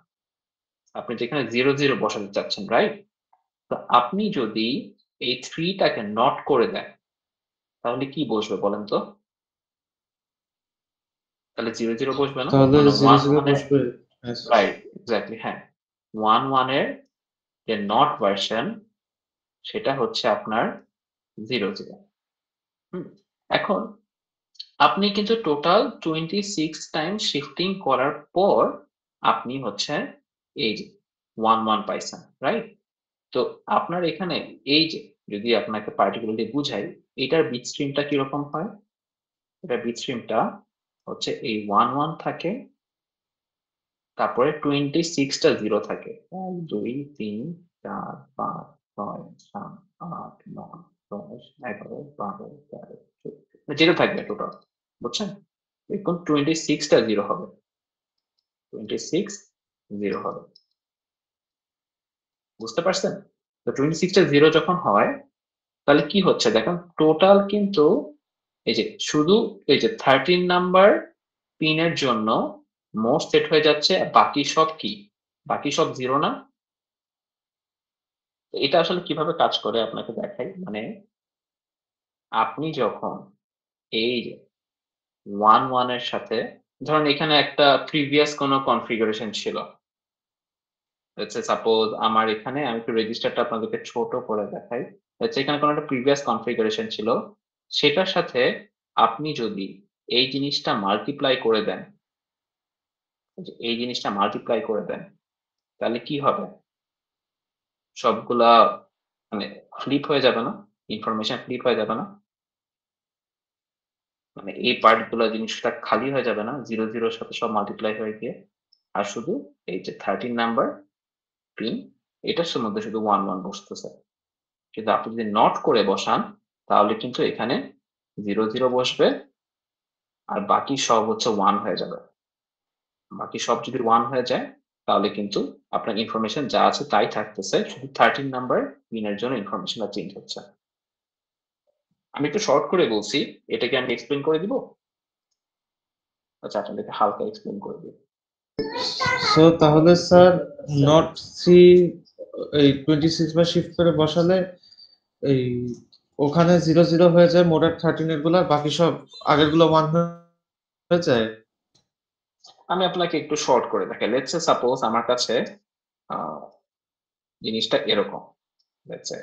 আপনি তো এখানে 0 0 বসাতে চাচ্ছেন, রাইট? তো আপনি যদি এই 3 টাকে নট করে দেন, তাহলে কি বসবে বলেন তো? তাহলে 0 0 বসবে না? তাহলে মানে 0 1 0 1 এর বসবে। হ্যাঁ স্যার। রাইট, এক্সাক্টলি হ্যাঁ। 1 1 এর যে নট ভার্সন সেটা হচ্ছে আপনার 0 0। হুম? এখন আপনি কিন্তু টোটাল 26 টাইম শিফটিং করার পর আপনি হচ্ছে এই যে 1 1 পাইছেন, রাইট? তো আপনার এখানে এই যে যদি আপনাকে পার্টিকুলারলি বুঝাই, এটার বিট স্ট্রিমটা কিরকম হয়? এটার বিট স্ট্রিমটা হচ্ছে এই 1 1 থাকে, তারপরে 26 টা 0 থাকে। ১ ২ ৩ ৪ ৫ ৬ ৭ ৮ ৯ ১০ ১১ ১২ ১৩ ১৪ যেটা থাকবে টোটাল। বুঝছেন? দেখুন 26 টা 0 হবে। 26 0 হবে। বুঝতে পারছেন? তো 26 টা 0 যখন হয় তাহলে কি হচ্ছে দেখেন টোটাল কিন্তু এই যে শুধু এই যে 13 নাম্বার পিনের জন্য মোড সেট হয়ে যাচ্ছে, বাকি সব কি, বাকি সব 0 না? তো এটা আসলে কিভাবে কাজ করে আপনাকে দেখাই। মানে আপনি যখন এই যে 1 এর সাথে ধরেন এখানে একটা প্রিভিয়াস কোনো কনফিগারেশন ছিল, সাপোজ আমার এখানে আমি একটু রেজিস্টারটা আপনাদেরকে ছোট করে দেখাই। এখানে কোনো একটা প্রিভিয়াস কনফিগারেশন ছিল, সেটার সাথে আপনি যদি এই জিনিসটা মাল্টিপ্লাই করে দেন, এই জিনিসটা মাল্টিপ্লাই করে দেন, তাহলে কি হবে? সবগুলা মানে ফ্লিপ হয়ে যাবে না? ইনফরমেশন ফ্লিপ হয়ে যাবে না? মানে এই পার্টগুলো জিনিসটা খালি হয়ে যাবে না 0 0 এর সাথে সব মাল্টিপ্লাই হয়ে গিয়ে? আর শুধু এই যে 13 নাম্বার পিন, এটার মধ্যে শুধু 1 1 বসতেছে। কিন্তু আপনি যদি নট করে বসান তাহলে কিন্তু এখানে 0 0 বসবে আর বাকি সব হচ্ছে 1 হয়ে যাবে। বাকি সব যদি 1 হয়ে যায় তাহলে কিন্তু আপনার ইনফরমেশন যা আছে তাই থাকতেছে, শুধু 13 নাম্বার পিনের জন্য ইনফরমেশনটা চেঞ্জ হচ্ছে। আমি একটু শর্ট করে বলছি, এটাকে আমি এক্সপ্লেন করে দিব? আচ্ছা, আপনাদেরকে হালকা এক্সপ্লেন করে দিব। সো তাহলে স্যার নট 3 এই 26 বার শিফট করে বসালে এই ওখানে 0 0 হয়ে যায় মোডার 13 এর গুলা, বাকি সব আগের গুলো 1 হয়ে যায়। আমি আপনাকে একটু শর্ট করে দেখাই। লেটস সে সাপোজ আমার কাছে জিনিসটা এরকম, লেটস সে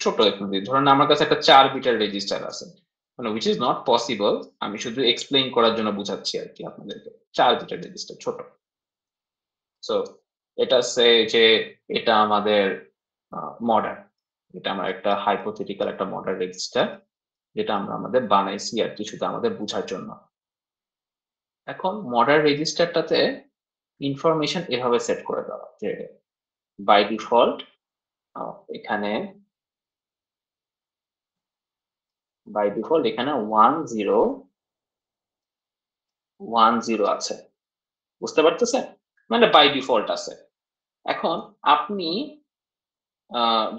ছোট একটু ধরেন আমার কাছে একটা 4 বিটের রেজিস্টার আছে, মানে which is not possible, আমি শুধু এক্সপ্লেইন করার জন্য বুঝাচ্ছি আর কি আপনাদেরকে। 4 বিটের রেজিস্টার ছোট। সো এটা সে যে এটা আমাদের মডার্ন, এটা আমার একটা হাইপোথেটিক্যাল একটা মডার্ন রেজিস্টার, যেটা আমরা আমাদের বানাইছি আর কি শুধু আমাদের বোঝার জন্য। এখন মডার্ন রেজিস্টারটাতে ইনফরমেশন এভাবে সেট করে দেওয়া যে বাই ডিফল্ট এখানে 1 0 1 0 আছে, বুঝতে পারতেছেন? মানে বাই ডিফল্ট আছে। এখন আপনি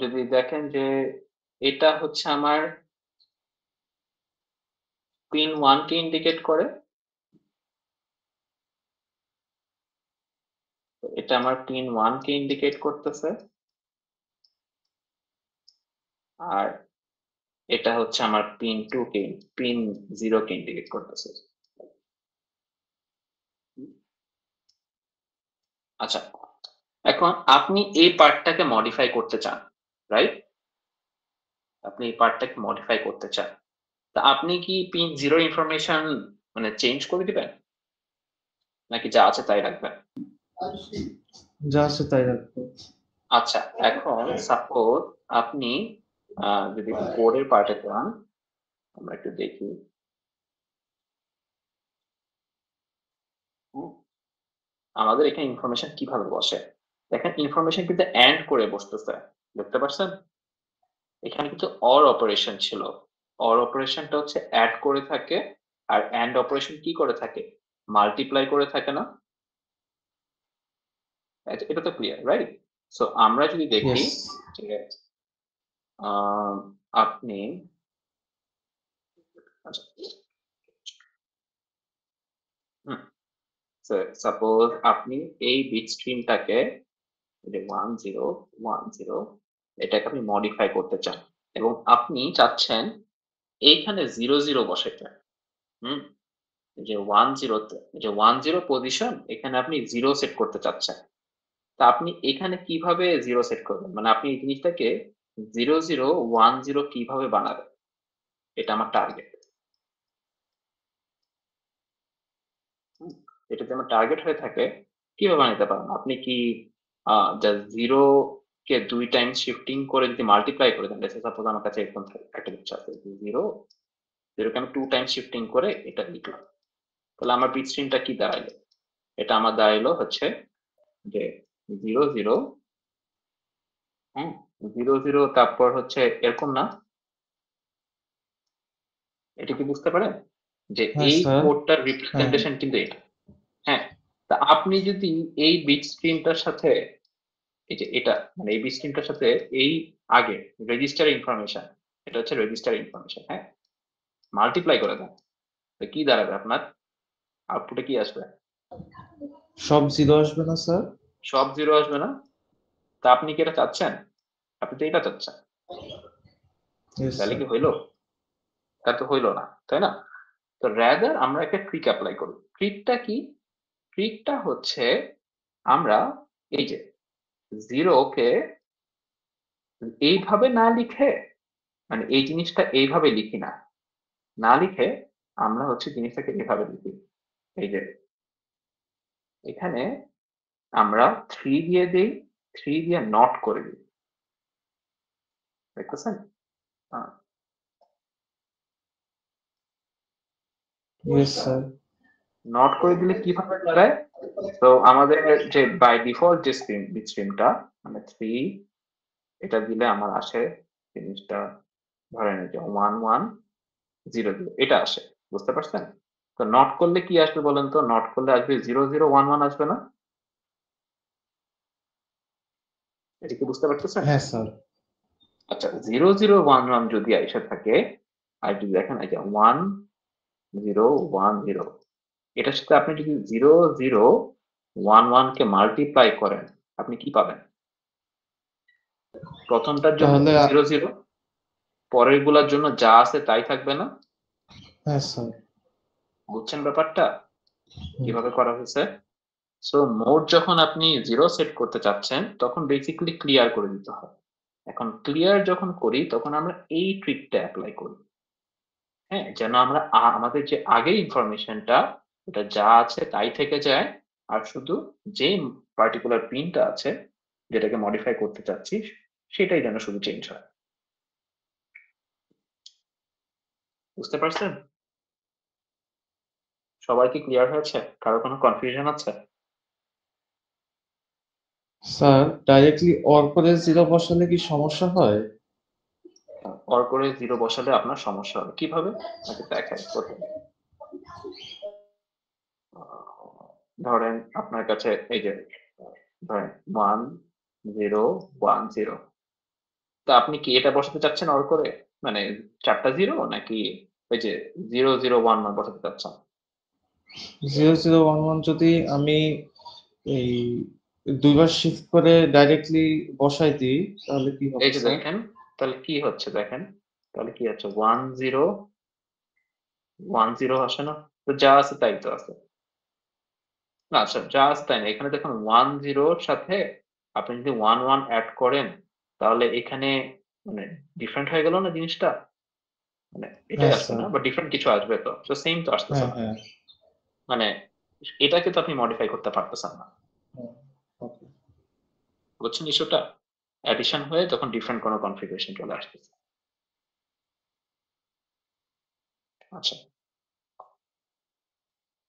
যদি দেখেন যে এটা হচ্ছে আমার পিন 1 কে ইন্ডিকেট করে, এটা আমার পিন 1 কে ইন্ডিকেট করতেছে, আর এটা হচ্ছে আমার পিন 2 কে, পিন 0 কে ইন্ডিকেট করতেছে। আচ্ছা, এখন আপনি এই পার্টটাকে মডিফাই করতে চান, রাইট? আপনি এই পার্টটাকে মডিফাই করতে চান, তা আপনি কি পিন 0 ইনফরমেশন মানে চেঞ্জ করে দিবেন নাকি যা আছে তাই রাখবেন? যা আছে তাই রাখবো। আচ্ছা, এখন সাপোজ আপনি যদি কোডের পার্টে যান, আমরা একটু দেখি। আমাদের এখানে ইনফরমেশন কিভাবে বসে দেখেন, ইনফরমেশন কিন্তু এন্ড করে বসতেছে, দেখতে পাচ্ছেন? এখানে কিন্তু অর অপারেশন ছিল, অর অপারেশনটা হচ্ছে অ্যাড করে থাকে, আর এন্ড অপারেশন কি করে থাকে? মাল্টিপ্লাই করে থাকে না? এটা তো ক্লিয়ার, রাইট? সো আমরা যদি দেখি Yes. যে আপনি আচ্ছা সাপোজ আপনি এই বিট স্ট্রিমটাকে 1 0 1 0 এটাকে আপনি মডিফাই করতে চান এবং আপনি চাচ্ছেন এইখানে 0 0 বসাইতে। যে 1 0 তে যে 1 0 পজিশন এখানে আপনি 0 সেট করতে চাচ্ছেন। তা আপনি এখানে কিভাবে 0 সেট করবেন? মানে আপনি এই জিনিসটাকে 0 0 1 0 কিভাবে বানাবেন? এটা আমার টার্গেট। এটা যদি আমার টার্গেট হয়ে থাকে কিভাবে বানাতে পারেন? আপনি কি জাস্ট 0 কে 2 টাইমস শিফটিং করে যদি মাল্টিপ্লাই করে দেন, লেটস সাপোজ আমার কাছে এরকম একটা কিছু আছে 0 0 কে আমি 2 টাইমস শিফটিং করে এটা লিখলাম, তাহলে আমার বিট স্ট্রিমটা কি দাঁড়াইলো? এটা আমার দাঁড়াইলো হচ্ছে যে 0 0 0 0 তারপর হচ্ছে এরকম না? এটা কি বুঝতে পারেন যে হ্যাঁ এই স্যার। কোডটার রিপ্রেজেন্টেশন কিন্তু এটা। হ্যাঁ, তা আপনি যদি এই বিট স্ট্রিমটার সাথে এই যে এটা মানে এই বিট স্ট্রিমটার সাথে এই আগে রেজিস্টার ইনফরমেশন, এটা হচ্ছে রেজিস্টার ইনফরমেশন, হ্যাঁ, মাল্টিপ্লাই করে দেন, তো কি দাঁড়াবে আপনার আউটপুটে কি আসবে? সব 0 আসবে না স্যার? সব 0 আসবে না? তা আপনি কি এটা চাচ্ছেন? আপনি তো এটা চাচ্ছেন, Yes, তাহলে sir. কি হইলো? তা তো হইলো না, তাই না? তো রাদার আমরা একটা ট্রিক অ্যাপ্লাই করি। ট্রিকটা কি? ট্রিকটা হচ্ছে আমরা এই যে 0 কে এইভাবে না লিখে, মানে এই জিনিসটা এইভাবে লিখি না, না লিখে আমরা হচ্ছে জিনিসটাকে এভাবে লিখি। এই যে এখানে আমরা 3 দিয়ে দেই, 3 দিয়ে নট করে দিই, দেখতেছেন? Yes, sir. নট করে দিলে কিভাবে দাঁড়ায়? তো আমাদের যে বাই ডিফল্ট যে স্ট্রিমটা মানে 3 এটা দিলে আমার আসে জিনিসটা, ধরেন এই যে 1 1 0 0 এটা আসে, বুঝতে পারছেন? তো নট করলে কি আসবে বলেন তো? নট করলে আসবে 0 0 1 1 আসবে না? এটা কি বুঝতে পারতেছেন? হ্যাঁ স্যার। আচ্ছা 0 0 1 1 যদি আইসা থাকে, আর যদি দেখেন এই যে 1 0 1 0, এটার সাথে আপনি যদি 0 0 1 1 কে মাল্টিপ্লাই করেন, আপনি কি পাবেন? প্রথমটার জন্য তাহলে 0 0, পরের গুলার জন্য যা আছে তাই থাকবে না? হ্যাঁ স্যার। বুঝছেন ব্যাপারটা কিভাবে করা হয়েছে? সো মোড যখন আপনি 0 সেট করতে চাচ্ছেন তখন বেসিক্যালি ক্লিয়ার করে দিতে হয়। এখন ক্লিয়ার যখন করি তখন আমরা এই ট্রিকটা অ্যাপ্লাই করি, হ্যাঁ, যেন আমরা আমাদের যে আগের ইনফরমেশনটা ওটা যা আছে তাই থেকে যায়, আর শুধু যে পার্টিকুলার পিনটা আছে যেটাকে মডিফাই করতে চাচ্ছি সেটাই যেন শুধু চেঞ্জ হয়। বুঝতে পারছেন? সবার কি ক্লিয়ার হয়েছে? কারো কোনো কনফিউশন আছে? স্যার ডাইরেক্টলি অর করে 0 বসালে কি সমস্যা হয়? অর করে 0 বসালে আপনার সমস্যা হবে কিভাবে? আগে দেখাই প্রথমে। ধরেন আপনার কাছে এই যে ধরেন 1 0 1 0, তো আপনি কি এটা বসাতে চাচ্ছেন অর করে? মানে 4টা 0 নাকি ওই যে 0 0 1 1 বসাতে চাচ্ছেন? 0011 যদি আমি এই 2 বার শিফট করে ডাইরেক্টলি বসাই দিই তাহলে কি হবে এই যে স্যার? দেখেন, তাহলে কি হচ্ছে দেখেন, তাহলে কি হচ্ছে 1 0 1 0 আসে না? তো যা আছে তাই তো আছে। না আচ্ছা যা আছে তাই না, এখানে দেখুন 1 0 এর সাথে আপনি যদি 1 1 অ্যাড করেন তাহলে এখানে মানে ডিফারেন্ট হয়ে গেল না জিনিসটা? মানে এটাই হ্যাঁ আসবে স্যার। না বা ডিফারেন্ট কিছু আসবে, তো সেম তো আসতেছে হ্যাঁ না। হ্যাঁ। মানে এটাকে তো আপনি মডিফাই করতে পারতেছেন না। ওকে। বুঝছেন ইস্যুটা? অ্যাডিশন হয়ে তখন ডিফারেন্ট কোনো কনফিগারেশন চলে আসতেছে। আচ্ছা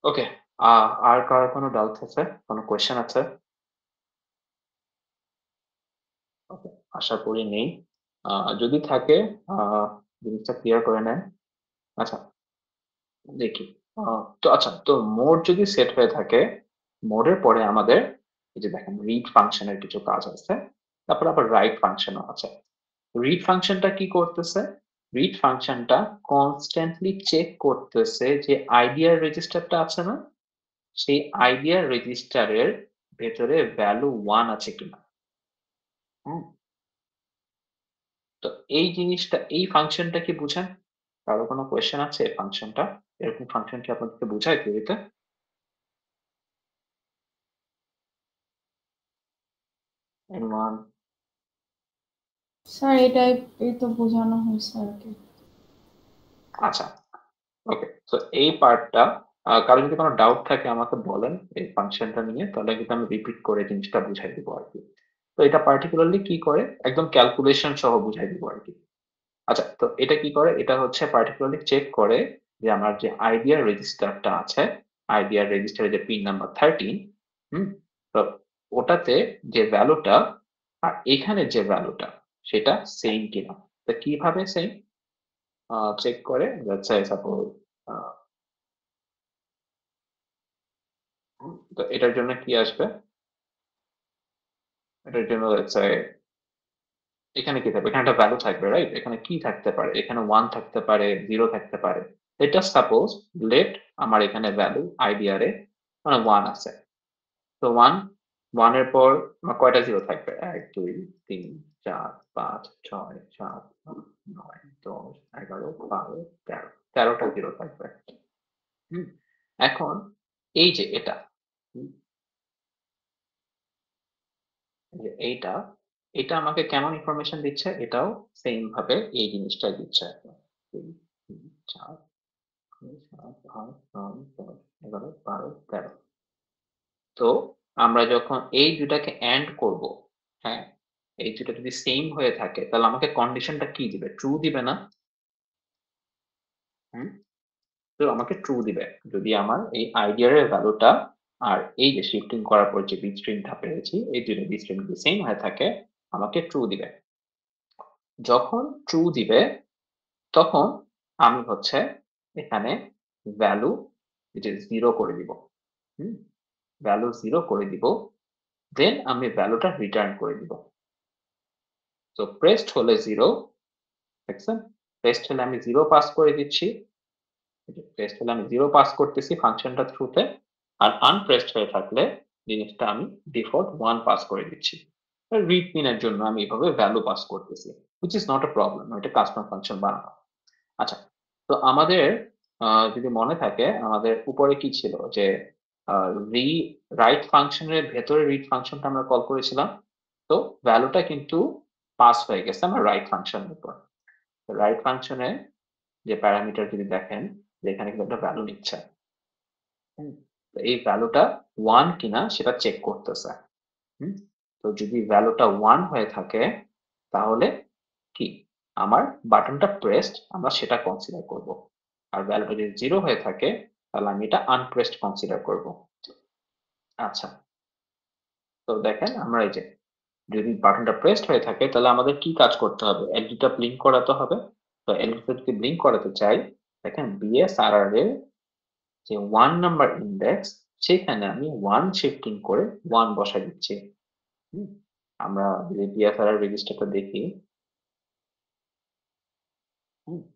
ওকে, আর কারো কোনো ডাউট আছে, কোনো কোয়েশ্চেন আছে? ওকে, আশা করি নেই। যদি থাকে জিনিসটা ক্লিয়ার করে নেন। আচ্ছা দেখি, তো আচ্ছা তো মোড যদি সেট হয়ে থাকে, মোডের পরে আমাদের এই যে দেখেন রিড ফাংশনের কিছু কাজ আছে, তারপর আবার রাইট ফাংশনও আছে। রিড ফাংশনটা কি করতেছে? রিড ফাংশনটা কনস্ট্যান্টলি চেক করতেছে যে আইডিয়ার রেজিস্টারটা আছে না, সেই আইডিয়ার রেজিস্টারের ভেতরে ভ্যালু 1 আছে কিনা। হুম, তো এই জিনিসটা এই ফাংশনটা কি বুঝেন? কারো কোনো কোয়েশ্চেন আছে এই ফাংশনটা? এরকম ফাংশন কি আপনাদেরকে বুঝায় থিওরিতে? এমন স্যার এটাই এই তো বোঝানো হয়েছে আর কি। আচ্ছা ওকে, তো এই পার্টটা কারো যদি কোনো ডাউট থাকে আমাকে বলেন এই ফাংশনটা নিয়ে, তাহলে কিন্তু আমি রিপিট করে জিনিসটা বুঝাই দিব আর কি। তো এটা পার্টিকুলারলি কি করে একদম ক্যালকুলেশন সহ বুঝাই দিব আর কি। আচ্ছা তো এটা কি করে? এটা হচ্ছে পার্টিকুলারলি চেক করে যে আমার যে আইডিয়া রেজিস্টারটা আছে, আইডিয়া রেজিস্টারের যে পিন নাম্বার 13, তো ওটাতে যে ভ্যালুটা আর এখানে যে ভ্যালুটা সেটা সেম কিনা। তো কিভাবে সেম চেক করে? লেটস সে সাপোজ তো এটার জন্য কি আসবে? এটার জন্য লেটস সে এখানে কি থাকবে? এখানে একটা ভ্যালু থাকবে, রাইট? এখানে কি থাকতে পারে? এখানে 1 থাকতে পারে, 0 থাকতে পারে। এটা সাপোজ লেট আমার এখানে ভ্যালু আইডিআর এ মানে 1 আছে। তো 1 এর পর আমার কয়টা 0 থাকবে? 1 2 3 4 5 6 7 8 9 10 11 12 13 13টা 0 থাকবে। এখন এই যে এটা হুম, যে এটা আমাকে কেমন ইনফরমেশন দিচ্ছে? এটাও সেম ভাবে এই জিনিসটাই দিচ্ছে। 2 3 4 5 6 7 8 9 10 11 12 13। তো আমরা যখন এই দুটাকে এন্ড করব, হ্যাঁ, এই দুটো যদি সেম হয়ে থাকে তাহলে আমাকে কন্ডিশনটা কি দিবে? ট্রু দিবে না? হুম, তো আমাকে ট্রু দিবে যদি আমার এই আইডিয়ার এর ভ্যালুটা আর এই যে শিফটিং করার পর যে বিট স্ট্রিমটা পেয়েছি এই দুটো বিট স্ট্রিম যদি সেম হয়ে থাকে আমাকে ট্রু দিবে। যখন ট্রু দিবে তখন আমি হচ্ছে এখানে ভ্যালু যে 0 করে দিব। ভ্যালু 0 করে দিব, দেন আমি ভ্যালুটা রিটার্ন করে দিব। তো প্রেসড হলে 0, দেখছেন? প্রেসড হলে আমি 0 পাস করে দিচ্ছি। প্রেসড হলে আমি 0 পাস করতেছি ফাংশনটা থ্রুতে, আর আনপ্রেসড হয়ে থাকলে জিনিসটা আমি ডিফল্ট 1 পাস করে দিচ্ছি। রিড পিনের জন্য আমি এভাবে ভ্যালু পাস করতেছি, which is not a problem, এটা কাস্টম ফাংশন বানানো। আচ্ছা, তো আমাদের যদি মনে থাকে আমাদের উপরে কি ছিল যে রাইট ফাংশনের ভেতরে রিড ফাংশনটা আমরা কল করেছিলাম। তো ভ্যালুটা কিন্তু পাস হয়ে গেছে আমার রাইট ফাংশনের উপর। রাইট ফাংশনে যে প্যারামিটার যদি দেখেন যে এখানে কিন্তু একটা ভ্যালু নিচ্ছে। তো এই ভ্যালুটা 1 কিনা সেটা চেক করতেছে। তো যদি ভ্যালুটা 1 হয়ে থাকে তাহলে কি আমার বাটনটা প্রেসড আমরা সেটা কনসিডার করব। আর ভ্যালুটা যদি 0 হয়ে থাকে তাহলে আমি এটা আনপ্রেসড কনসিডার করব। আচ্ছা, তো দেখেন আমরা এই যে যদি বাটনটা প্রেসড হয়ে থাকে তাহলে আমাদের কি কাজ করতে হবে? এলইডিটা ব্লিঙ্ক করাতে হবে। তো এলইডিটা যদি ব্লিঙ্ক করাতে চাই, দেখেন বিএসআরআর এর যে 1 নাম্বার ইন্ডেক্স সেখানে আমি 1 শিফটিং করে 1 বসাই দিচ্ছি। আমরা যদি বিএসআরআর রেজিস্টারটা দেখি,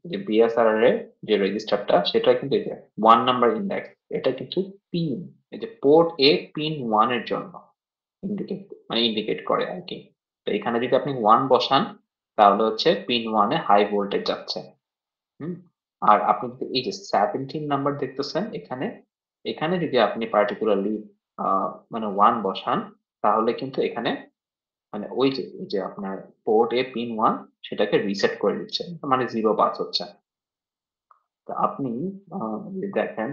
যে বিএসআরআর এর যে রেজিস্টারটা সেটা কিন্তু এই যে 1 নাম্বার ইন্ডেক্স, এটা কিন্তু পিন, এই যে পোর্ট এ পিন 1 এর জন্য ইন্ডিকেট করে আর কি। তো এখানে যদি আপনি 1 বসান তাহলে হচ্ছে পিন 1 এ হাই ভোল্টেজ যাচ্ছে। আর আপনি যদি এই যে 17 নাম্বার দেখতেছেন এখানে, এখানে যদি আপনি পার্টিকুলারলি মানে 1 বসান তাহলে কিন্তু এখানে মানে ওই যে আপনার পোর্ট এ পিন 1 সেটাকে রিসেট করে দিচ্ছে, মানে 0 পাস হচ্ছে। তো আপনি যদি দেখেন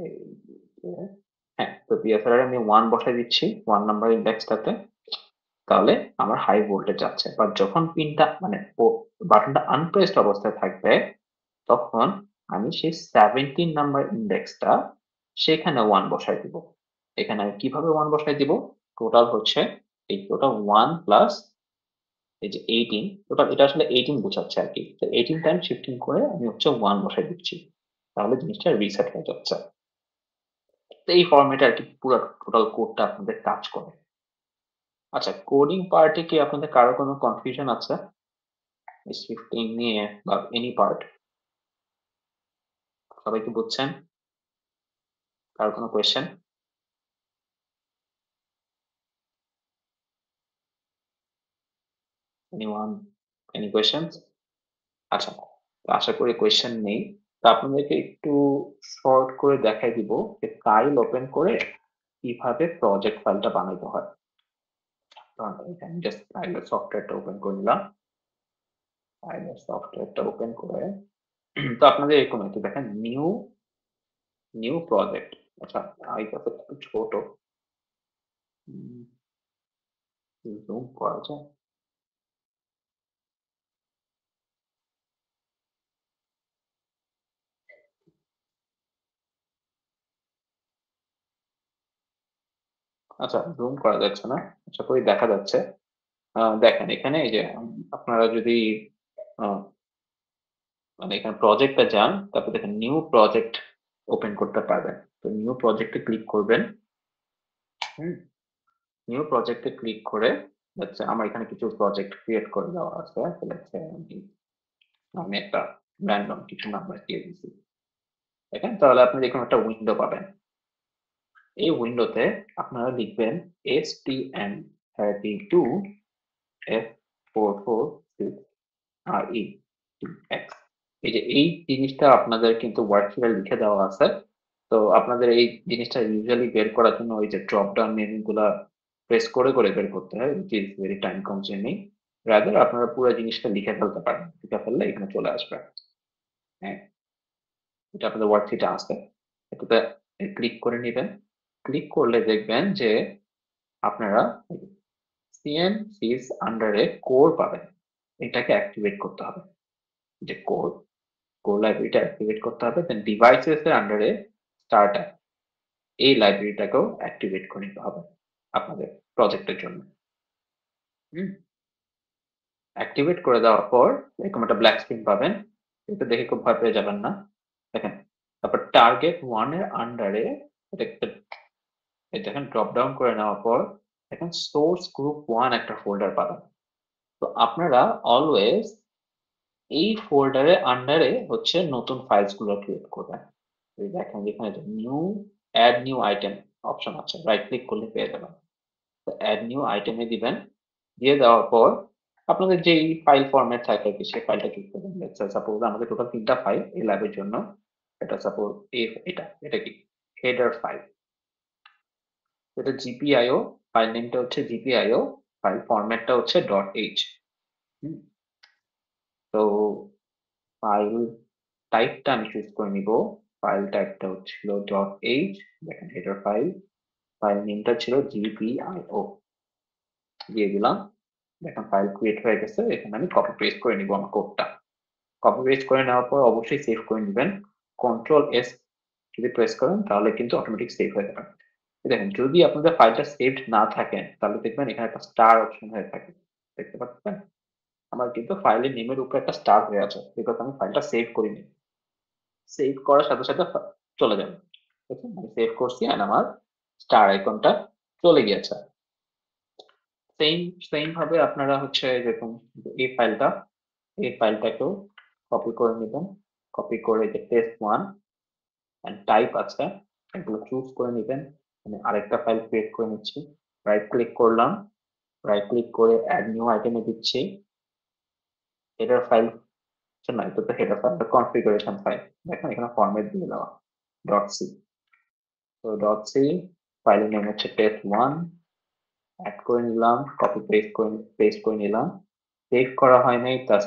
এই যে, হ্যাঁ, তো বিএসআরআর আমি 1 বসাই দিচ্ছি 1 নাম্বার ইন্ডেক্সটাতে, তাহলে আমার হাই ভোল্টেজ যাচ্ছে। বাট যখন পিনটা মানে বাটনটা আনপ্রেসড অবস্থায় থাকবে তখন আমি সেই 17 নাম্বার ইন্ডেক্সটা সেখানে 1 বসাই দিব। এখানে আমি কিভাবে 1 বসাই দিব? টোটাল হচ্ছে এই টোটাল 1 প্লাস এই যে 18, টোটাল এটা আসলে 18 বোঝাচ্ছে আর কি। তো 18 টাইম শিফটিং করে আমি হচ্ছে 1 বসাই দিচ্ছি, তাহলে জিনিসটা রিসেট হয়ে যাচ্ছে। তো এই ফরম্যাটে আর কি পুরো টোটাল কোডটা আপনাদের কাজ করে। আচ্ছা, কোডিং পার্টে কি আপনাদের কারো কোনো কনফিউশন আছে শিফটিং নিয়ে বা এনি পার্ট? সবাই কি বুঝছেন? কারো কোনো কোয়েশ্চেন? Anyone, any questions? আচ্ছা, তো আশা করি কোয়েশ্চেন নেই। তো আপনাদেরকে একটু শর্ট করে দেখাই দিব যে ফাইল ওপেন করে কিভাবে প্রজেক্ট ফাইলটা বানাইতে হয়। তো এখানে জাস্ট ফাইলের সফটওয়্যারটা ওপেন করে নিলাম। ফাইলের সফটওয়্যারটা ওপেন করে তো আপনাদের এরকম একটু দেখেন নিউ প্রজেক্ট। আচ্ছা, আইকনটা একটু ছোট, জুম করা যায়? আচ্ছা, জুম করা যাচ্ছে না, আশা করি দেখা যাচ্ছে। দেখেন এখানে এই যে আপনারা যদি মানে এখানে প্রজেক্টটা যান, তারপর দেখেন নিউ প্রজেক্ট ওপেন করতে পারবেন। তো নিউ প্রজেক্টে ক্লিক করবেন। নিউ প্রজেক্টে ক্লিক করে আমার এখানে কিছু প্রজেক্ট ক্রিয়েট করে দেওয়া আছে, আমি একটা র্যান্ডম কিছু নাম্বার দিয়ে দিচ্ছি, দেখেন। তাহলে আপনি এরকম একটা উইন্ডো পাবেন। এই উইন্ডোতে আপনারা লিখবেন STM32F446RE এই যে এই জিনিসটা আপনাদের কিন্তু ওয়ার্কশিটে লিখে দেওয়া আছে। তো আপনাদের এই জিনিসটা ইউজুয়ালি বের করার জন্য ওই যে ড্রপ ডাউন মেনু গুলা প্রেস করে করে বের করতে হয়, which is very time consuming. Rather আপনারা পুরো জিনিসটা লিখে ফেলতে পারেন, লিখে ফেললে এখানে চলে আসবে। হ্যাঁ, এটা আপনাদের ওয়ার্কশিটে আছে, এটাতে ক্লিক করে নেবেন। ক্লিক করলে দেখবেন যে আপনারা CNCs আন্ডারে কোর পাবেন, এটাকে অ্যাক্টিভেট করতে হবে। যে কোর লাইব্রেরিটা অ্যাক্টিভেট করতে হবে, দেন ডিভাইসেস এর আন্ডারে স্টার্টার এই লাইব্রেরিটাকেও অ্যাক্টিভেট করে নিতে হবে আপনাদের প্রজেক্টের জন্য। অ্যাক্টিভেট করে দেওয়ার পর এরকম একটা ব্ল্যাক স্ক্রিন পাবেন, এটা দেখে খুব ভয় পেয়ে যাবেন না, দেখেন। তারপর টার্গেট 1 এর আন্ডারে দেখেন ড্রপ ডাউন করে নেওয়ার পর দেখেন সোর্স গ্রুপ 1 একটা ফোল্ডার পাবেন। তো আপনারা অলওয়েজ এই ফোল্ডারের আন্ডারে হচ্ছে নতুন ফাইলস গুলো ক্রিয়েট করবেন। দেখেন যেখানে অ্যাড নিউ আইটেম অপশন আছে, রাইট ক্লিক করলে পেয়ে যাবেন। তো অ্যাড নিউ আইটেমে দিবেন, দিয়ে দেওয়ার পর আপনাদের যেই ফাইল ফরম্যাট থাকে আর কি সেই ফাইলটা চুজ করবেন। সাপোজ আমাদের টোটাল 3টা ফাইল এই ল্যাবের জন্য, এটা সাপোজ এটা কি হেডার ফাইল, এটা GPIO, ফাইল নেমটা হচ্ছে GPIO, ফাইল ফরম্যাটটা হচ্ছে .h। তো ফাইল টাইপটা আমি চুজ করে নিব, ফাইল টাইপটা হচ্ছিল .h, দেখেন হেডার ফাইল নেমটা ছিল GPIO, দিয়ে দিলাম। দেখেন ফাইল ক্রিয়েট হয়ে গেছে, এখানে আমি কপি পেস্ট করে নিব আমার কোডটা। কপি পেস্ট করে নেওয়ার পর অবশ্যই সেভ করে নেবেন, Ctrl+S যদি প্রেস করেন তাহলে কিন্তু অটোমেটিক সেভ হয়ে যাবে। দেখেন যদি আপনাদের ফাইলটা সেভড না থাকে তাহলে দেখবেন এখানে একটা স্টার অপশন হয়ে থাকে, দেখতে পাচ্ছেন? আমার কিন্তু ফাইলের নেমের উপরে একটা স্টার হয়ে আছে, বিকজ আমি ফাইলটা সেভ করিনি। সেভ করার সাথে সাথে চলে যাবে, দেখুন আমি সেভ করছি এন্ড আমার স্টার আইকনটা চলে গিয়েছে। সেম ভাবে আপনারা হচ্ছে দেখুন এই ফাইলটাকেও কপি করে নেবেন, কপি করে যে test1 এন্ড টাইপ আছে এগুলো চুজ করে নেবেন। আমি আরেকটা ফাইল ক্রিয়েট করে নিচ্ছি, রাইট ক্লিক করলাম, রাইট ক্লিক করে অ্যাড নিউ আইটেমে দিচ্ছি, হেডার ফাইল না, এটা তো হেডার ফাইল, কনফিগারেশন ফাইল, দেখেন এখানে ফরম্যাট দিয়ে দেওয়া .c। তো .c ফাইলের নেম হচ্ছে test1, অ্যাড করে নিলাম, কপি পেস্ট করে নিলাম। সেভ করা হয় নাই, তার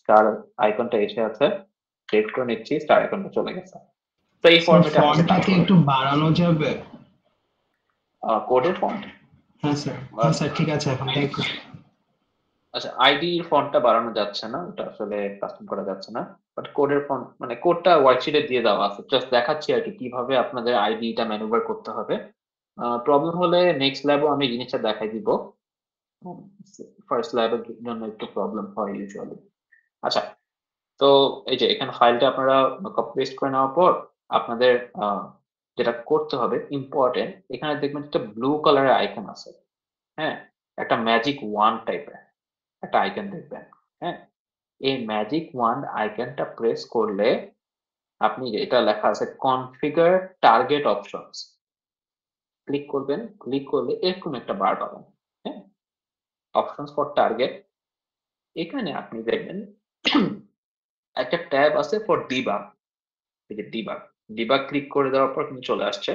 স্টার আইকনটা এসে আছে, সেভ করে নিচ্ছি, স্টার আইকনটা চলে গেছে। তো এই ফরম্যাটে ফন্টটা কি একটু বাড়ানো যাবে? কোডের ফন্ট, হ্যাঁ স্যার ঠিক আছে এখন, থ্যাংক ইউ। আচ্ছা আইডি ফন্টটা বাড়ানো যাচ্ছে না, ওটা আসলে কাস্টম করা যাচ্ছে না, বাট কোডের ফন্ট মানে কোডটা ওয়ার্কশিটে দিয়ে দেওয়া আছে, জাস্ট দেখাচ্ছি আর কি কিভাবে আপনাদের আইডিটা ম্যানুভার করতে হবে। প্রবলেম হলে নেক্সট ল্যাবও আমি জিনিসটা দেখাই দিব, ফার্স্ট ল্যাবের জন্য একটু প্রবলেম হয় ইউজুয়ালি। আচ্ছা, তো এই যে এখানে ফাইলটা আপনারা কপি পেস্ট করে নেওয়ার পর আপনাদের যেটা করতে হবে ইম্পর্টেন্ট, এখানে দেখবেন একটা ব্লু কালারের আইকন আছে, হ্যাঁ, একটা ম্যাজিক ওয়ান টাইপের একটা আইকন দেখবেন। হ্যাঁ, এই ম্যাজিক ওয়ান আইকনটা প্রেস করলে আপনি এটা লেখা আছে কনফিগার টার্গেট অপশনস, ক্লিক করবেন। ক্লিক করলে এরকম একটা বার পাবেন, হ্যাঁ, অপশনস ফর টার্গেট। এখানে আপনি দেখবেন একটা ট্যাব আছে ফর ডিবাগ, এই যে ডিবাগ ক্লিক করে দেওয়ার পর কিন্তু চলে আসছে।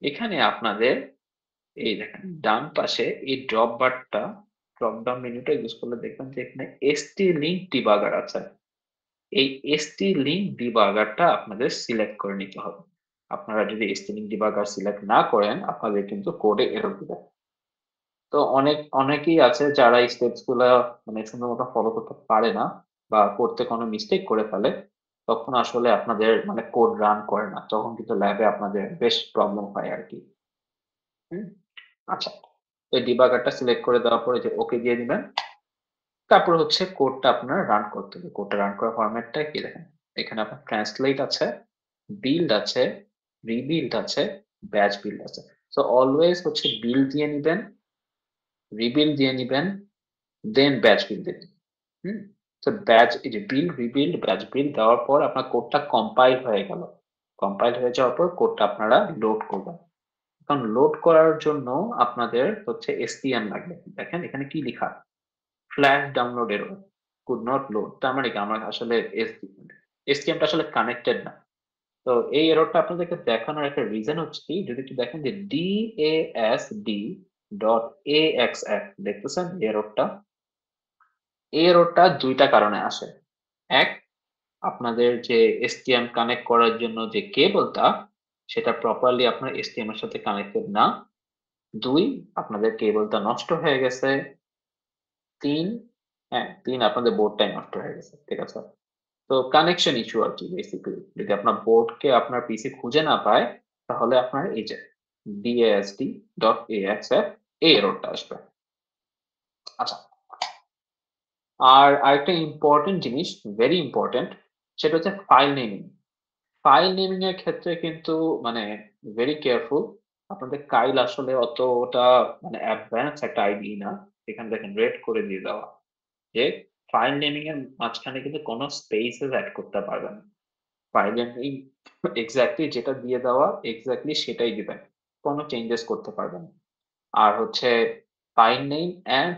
এখানে আপনাদের এই দেখেন ডান পাশে এই ড্রপ ডাউন মেনুটা ইউজ করলে দেখবেন যে এখানে ST-Link ডিবাগার আছে। এই ST-Link ডিবাগারটা আপনাদের সিলেক্ট করে নিতে হবে। আপনারা যদি ST-Link ডিবাগার সিলেক্ট না করেন আপনাদের কিন্তু কোডে এরর দিবে। তো অনেকেই আছে যারা এই স্টেপস গুলা মানে সুন্দর মতো ফলো করতে পারে না বা করতে কোনো মিস্টেক করে ফেলে, তখন আসলে আপনাদের মানে কোড রান করে না, তখন কিন্তু ল্যাবে আপনাদের বেশ প্রবলেম হয় আর কি। আচ্ছা, তো ডিবাগারটা সিলেক্ট করে দেওয়ার পরে যে ওকে দিয়ে দিবেন, তারপর হচ্ছে কোডটা আপনার রান করতে হবে। কোডটা রান করার ফরম্যাটটা কি দেখেন, এখানে আপনার ট্রান্সলেট আছে, বিল্ড আছে, রিবিল্ড আছে, ব্যাচ বিল্ড আছে। সো অলওয়েজ হচ্ছে বিল্ড দিয়ে নিবেন, রিবিল্ড দিয়ে নিবেন, দেন ব্যাচ বিল্ড দিবেন। তো ব্যাচ রিবিল্ড ব্যাচ বিল্ড দেওয়ার পর আপনার কোডটা কম্পাইল হয়ে গেল। কম্পাইল হয়ে যাওয়ার পর কোডটা আপনারা লোড করবেন। এখন লোড করার জন্য আপনাদের হচ্ছে STM লাগবে। দেখেন এখানে কি লেখা, flash download error, could not load. তার মানে কি আমার আসলে STM টা আসলে কানেক্টেড না। তো এই এররটা আপনাদেরকে দেখানোর একটা রিজন হচ্ছে কি, যদি একটু দেখেন যে DASD.AXF দেখতেছেন এররটা, এই এররটা দুইটা কারণে আসে। এক, আপনাদের যে STM কানেক্ট করার জন্য যে কেবলটা সেটা প্রপারলি আপনার STM এর সাথে কানেক্টেড না। দুই, আপনাদের কেবলটা নষ্ট হয়ে গেছে। তিন, আপনাদের বোর্ডটাই নষ্ট হয়ে গেছে। ঠিক আছে, তো কানেকশন ইস্যু আর কি বেসিক্যালি। যদি আপনার বোর্ডকে আপনার পিসি খুঁজে না পায় তাহলে আপনার এই যে DASD.AXF এই এররটা আসবে। আচ্ছা, আর আরেকটা ইম্পর্টেন্ট জিনিস, ভেরি ইম্পর্টেন্ট, সেটা হচ্ছে ফাইল নেমিং। ফাইল নেমিং এর ক্ষেত্রে কিন্তু মানে ভেরি কেয়ারফুল। আপনাদের কাইল আসলে অতটা মানে অ্যাডভান্স একটা আইডি না। এখানে দেখেন রেড করে দিয়ে দেওয়া যে ফাইল নেমিং এর মাঝখানে কিন্তু কোনো স্পেসেস অ্যাড করতে পারবেন না। ফাইল নেমিং এক্স্যাক্টলি যেটা দিয়ে দেওয়া এক্স্যাক্টলি সেটাই দিবেন, কোনো চেঞ্জেস করতে পারবেন না। আর হচ্ছে ফাইল নেম এন্ড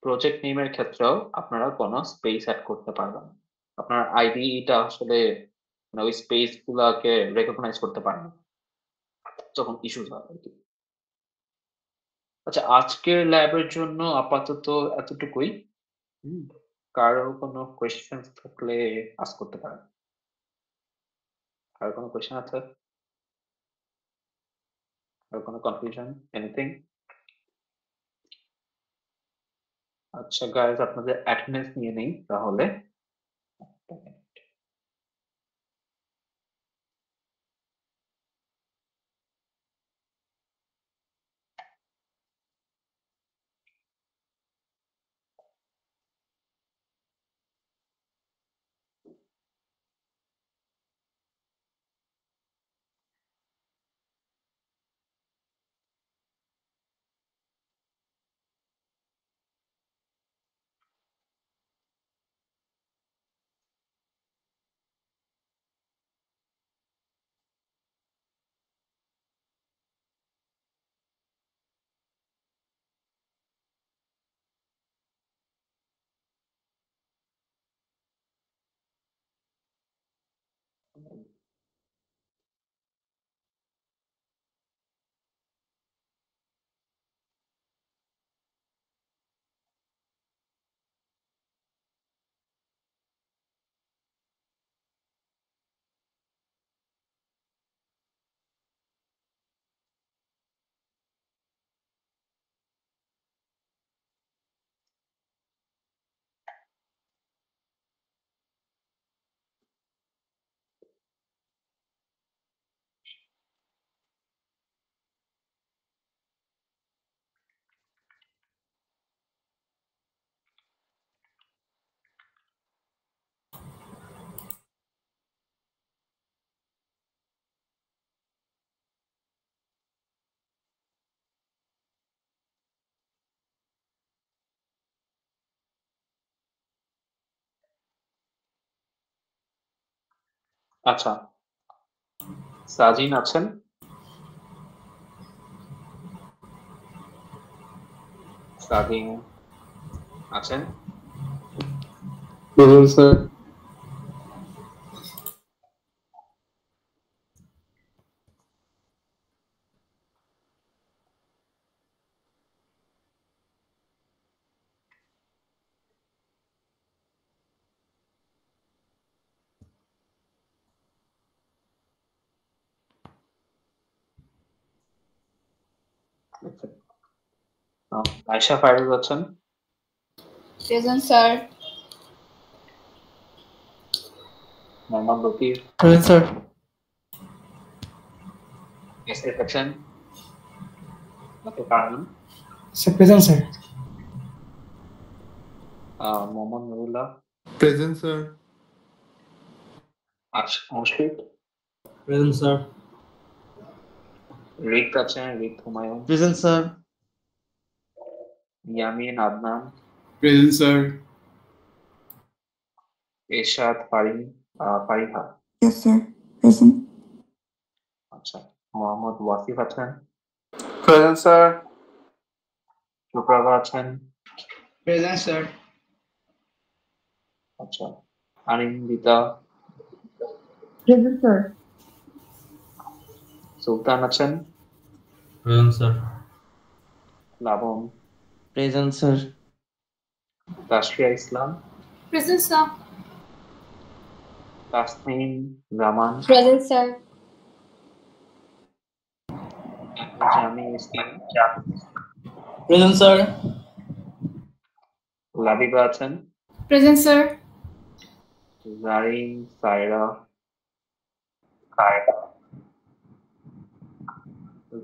প্রজেক্ট নেমের ক্ষেত্রেও আপনারা কোনো স্পেস অ্যাড করতে পারবেন না। আপনার আইডিটা আসলে মানে ওই স্পেস গুলাকে রেকগনাইজ করতে পারে না, তখন ইস্যুস হয় আর কি। আচ্ছা, আজকের ল্যাবের জন্য আপাতত এতটুকুই। কারো কোনো কোয়েশ্চেন থাকলে আস্ক করতে পারেন। কারো কোনো কোয়েশ্চেন আছে? কারো কোনো কনফিউশন, এনিথিং? আচ্ছা গাইজ, আপনাদের অ্যাটেন্ডেন্স নিয়ে নেই তাহলে। আচ্ছা, সাজিন আছেন? সাজিন আছেন? স্যার। আয়শা ফাইরুজ আছেন? Present sir. Mohammad Latif? Present sir. SF আছেন? কারণ sir present sir. Mohammad Nurullah? Present sir. Mushfiq? Present sir. Rik আছেন? Rik Humayun? Present sir. Yamin, Adnan, Present, sir. Ershad, Fariha. Yes, sir. Present. আচ্ছা, মোহাম্মদ ওয়াসিফ আছেন, Present, sir. সুপ্রভা আছেন, প্রেজেন্ট স্যার। আচ্ছা, আরিন্দিতা, Present, sir. সুলতান আছেন, Present, sir. Labon, present sir. Tasfia Islam, Present, sir. Tasnim Zaman, Present, sir. Jami Islam, Present, sir. Labiba আছেন, Present, sir. Zarin, Saira,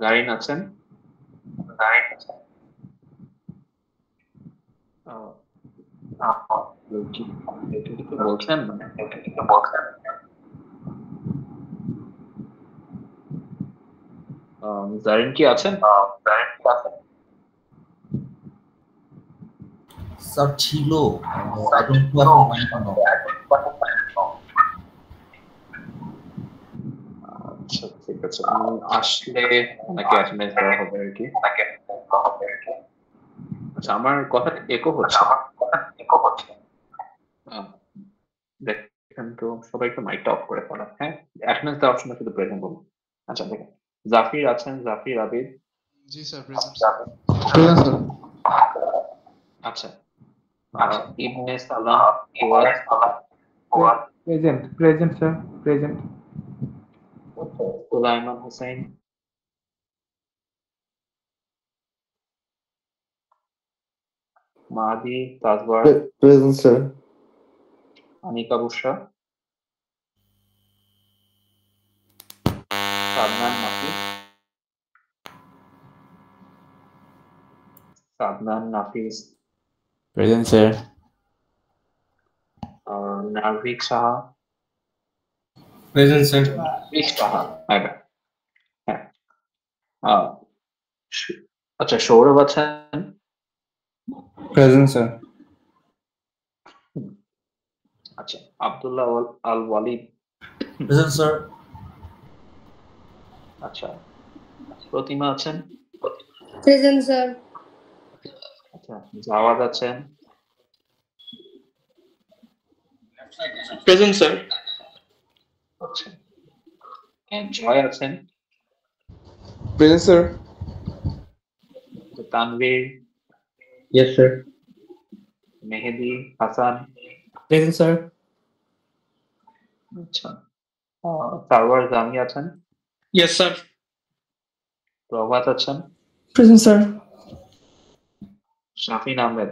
Zarin আছেন, কিছু বলছেন মানে জারিন কি আছেন? Sir, ছিল। I don't know mind now. আচ্ছা, ঠিক আছে। আসলে ওনাকে অ্যাটেন্ডেন্স দেওয়া হবে আর কি। আচ্ছা, আমার কথাটা একো হচ্ছে। দেখেন তো, সবাই একটু মাইকটা অফ করে ফেলা। হ্যাঁ, অ্যাটেন্ডেন্স দেওয়ার সময় শুধু প্রেজেন্ট বলুন। আচ্ছা, দেখেন জাফির আছেন, জাফির আবিদ। জি স্যার, প্রেজেন্ট। আচ্ছা, Ibne Salam, Fuad, present sir, present. Sulaiman Hossain, Mahadi, Tajwar, Present, sir. Anika Bushra, Sadnan Nafis, Present, sir. Navik Saha, Present, sir. হ্যাঁ। আচ্ছা, সৌরভ আছেন, Present, sir. আচ্ছা, আব্দুল্লাহ আল ওয়ালিদ, Present, sir. আচ্ছা, প্রতিমা আছেন, Present, sir. আচ্ছা, জাওয়াদ আছেন, প্রেজেন্ট স্যার। আচ্ছা, জয় আছেন, Present, sir. Tanvir, Yes, sir. Mehedi Hasan, Present, sir. আচ্ছা, সারওয়ার জামি আছেন, ইয়েস স্যার। প্রভাত আছেন, Present, sir. শাফিন আহমেদ,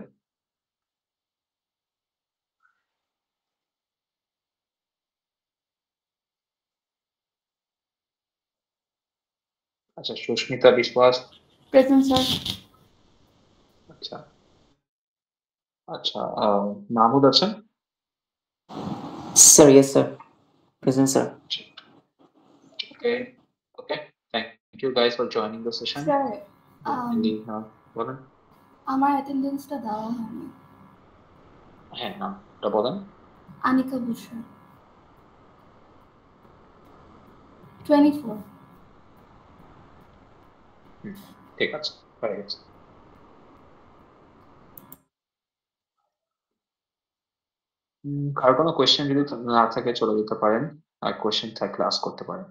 আচ্ছা, সুস্মিতা বিশ্বাস, Present, sir. আচ্ছা, আচ্ছা, মাহমুদ আছেন, Sir, yes, sir. Present, sir. Okay. Thank you guys for joining the session. Sir, বলেন। আমার অ্যাটেন্ডেন্সটা দেওয়া হয়নি। হ্যাঁ, নামটা বলেন। আনিকা বুশরা। 24। ঠিক আছে, হয়ে গেছে। কারো কোনো কোয়েশ্চেন যদি না থাকে চলে যেতে পারেন, আর কোয়েশ্চেন থাকলে আস্ক করতে পারেন।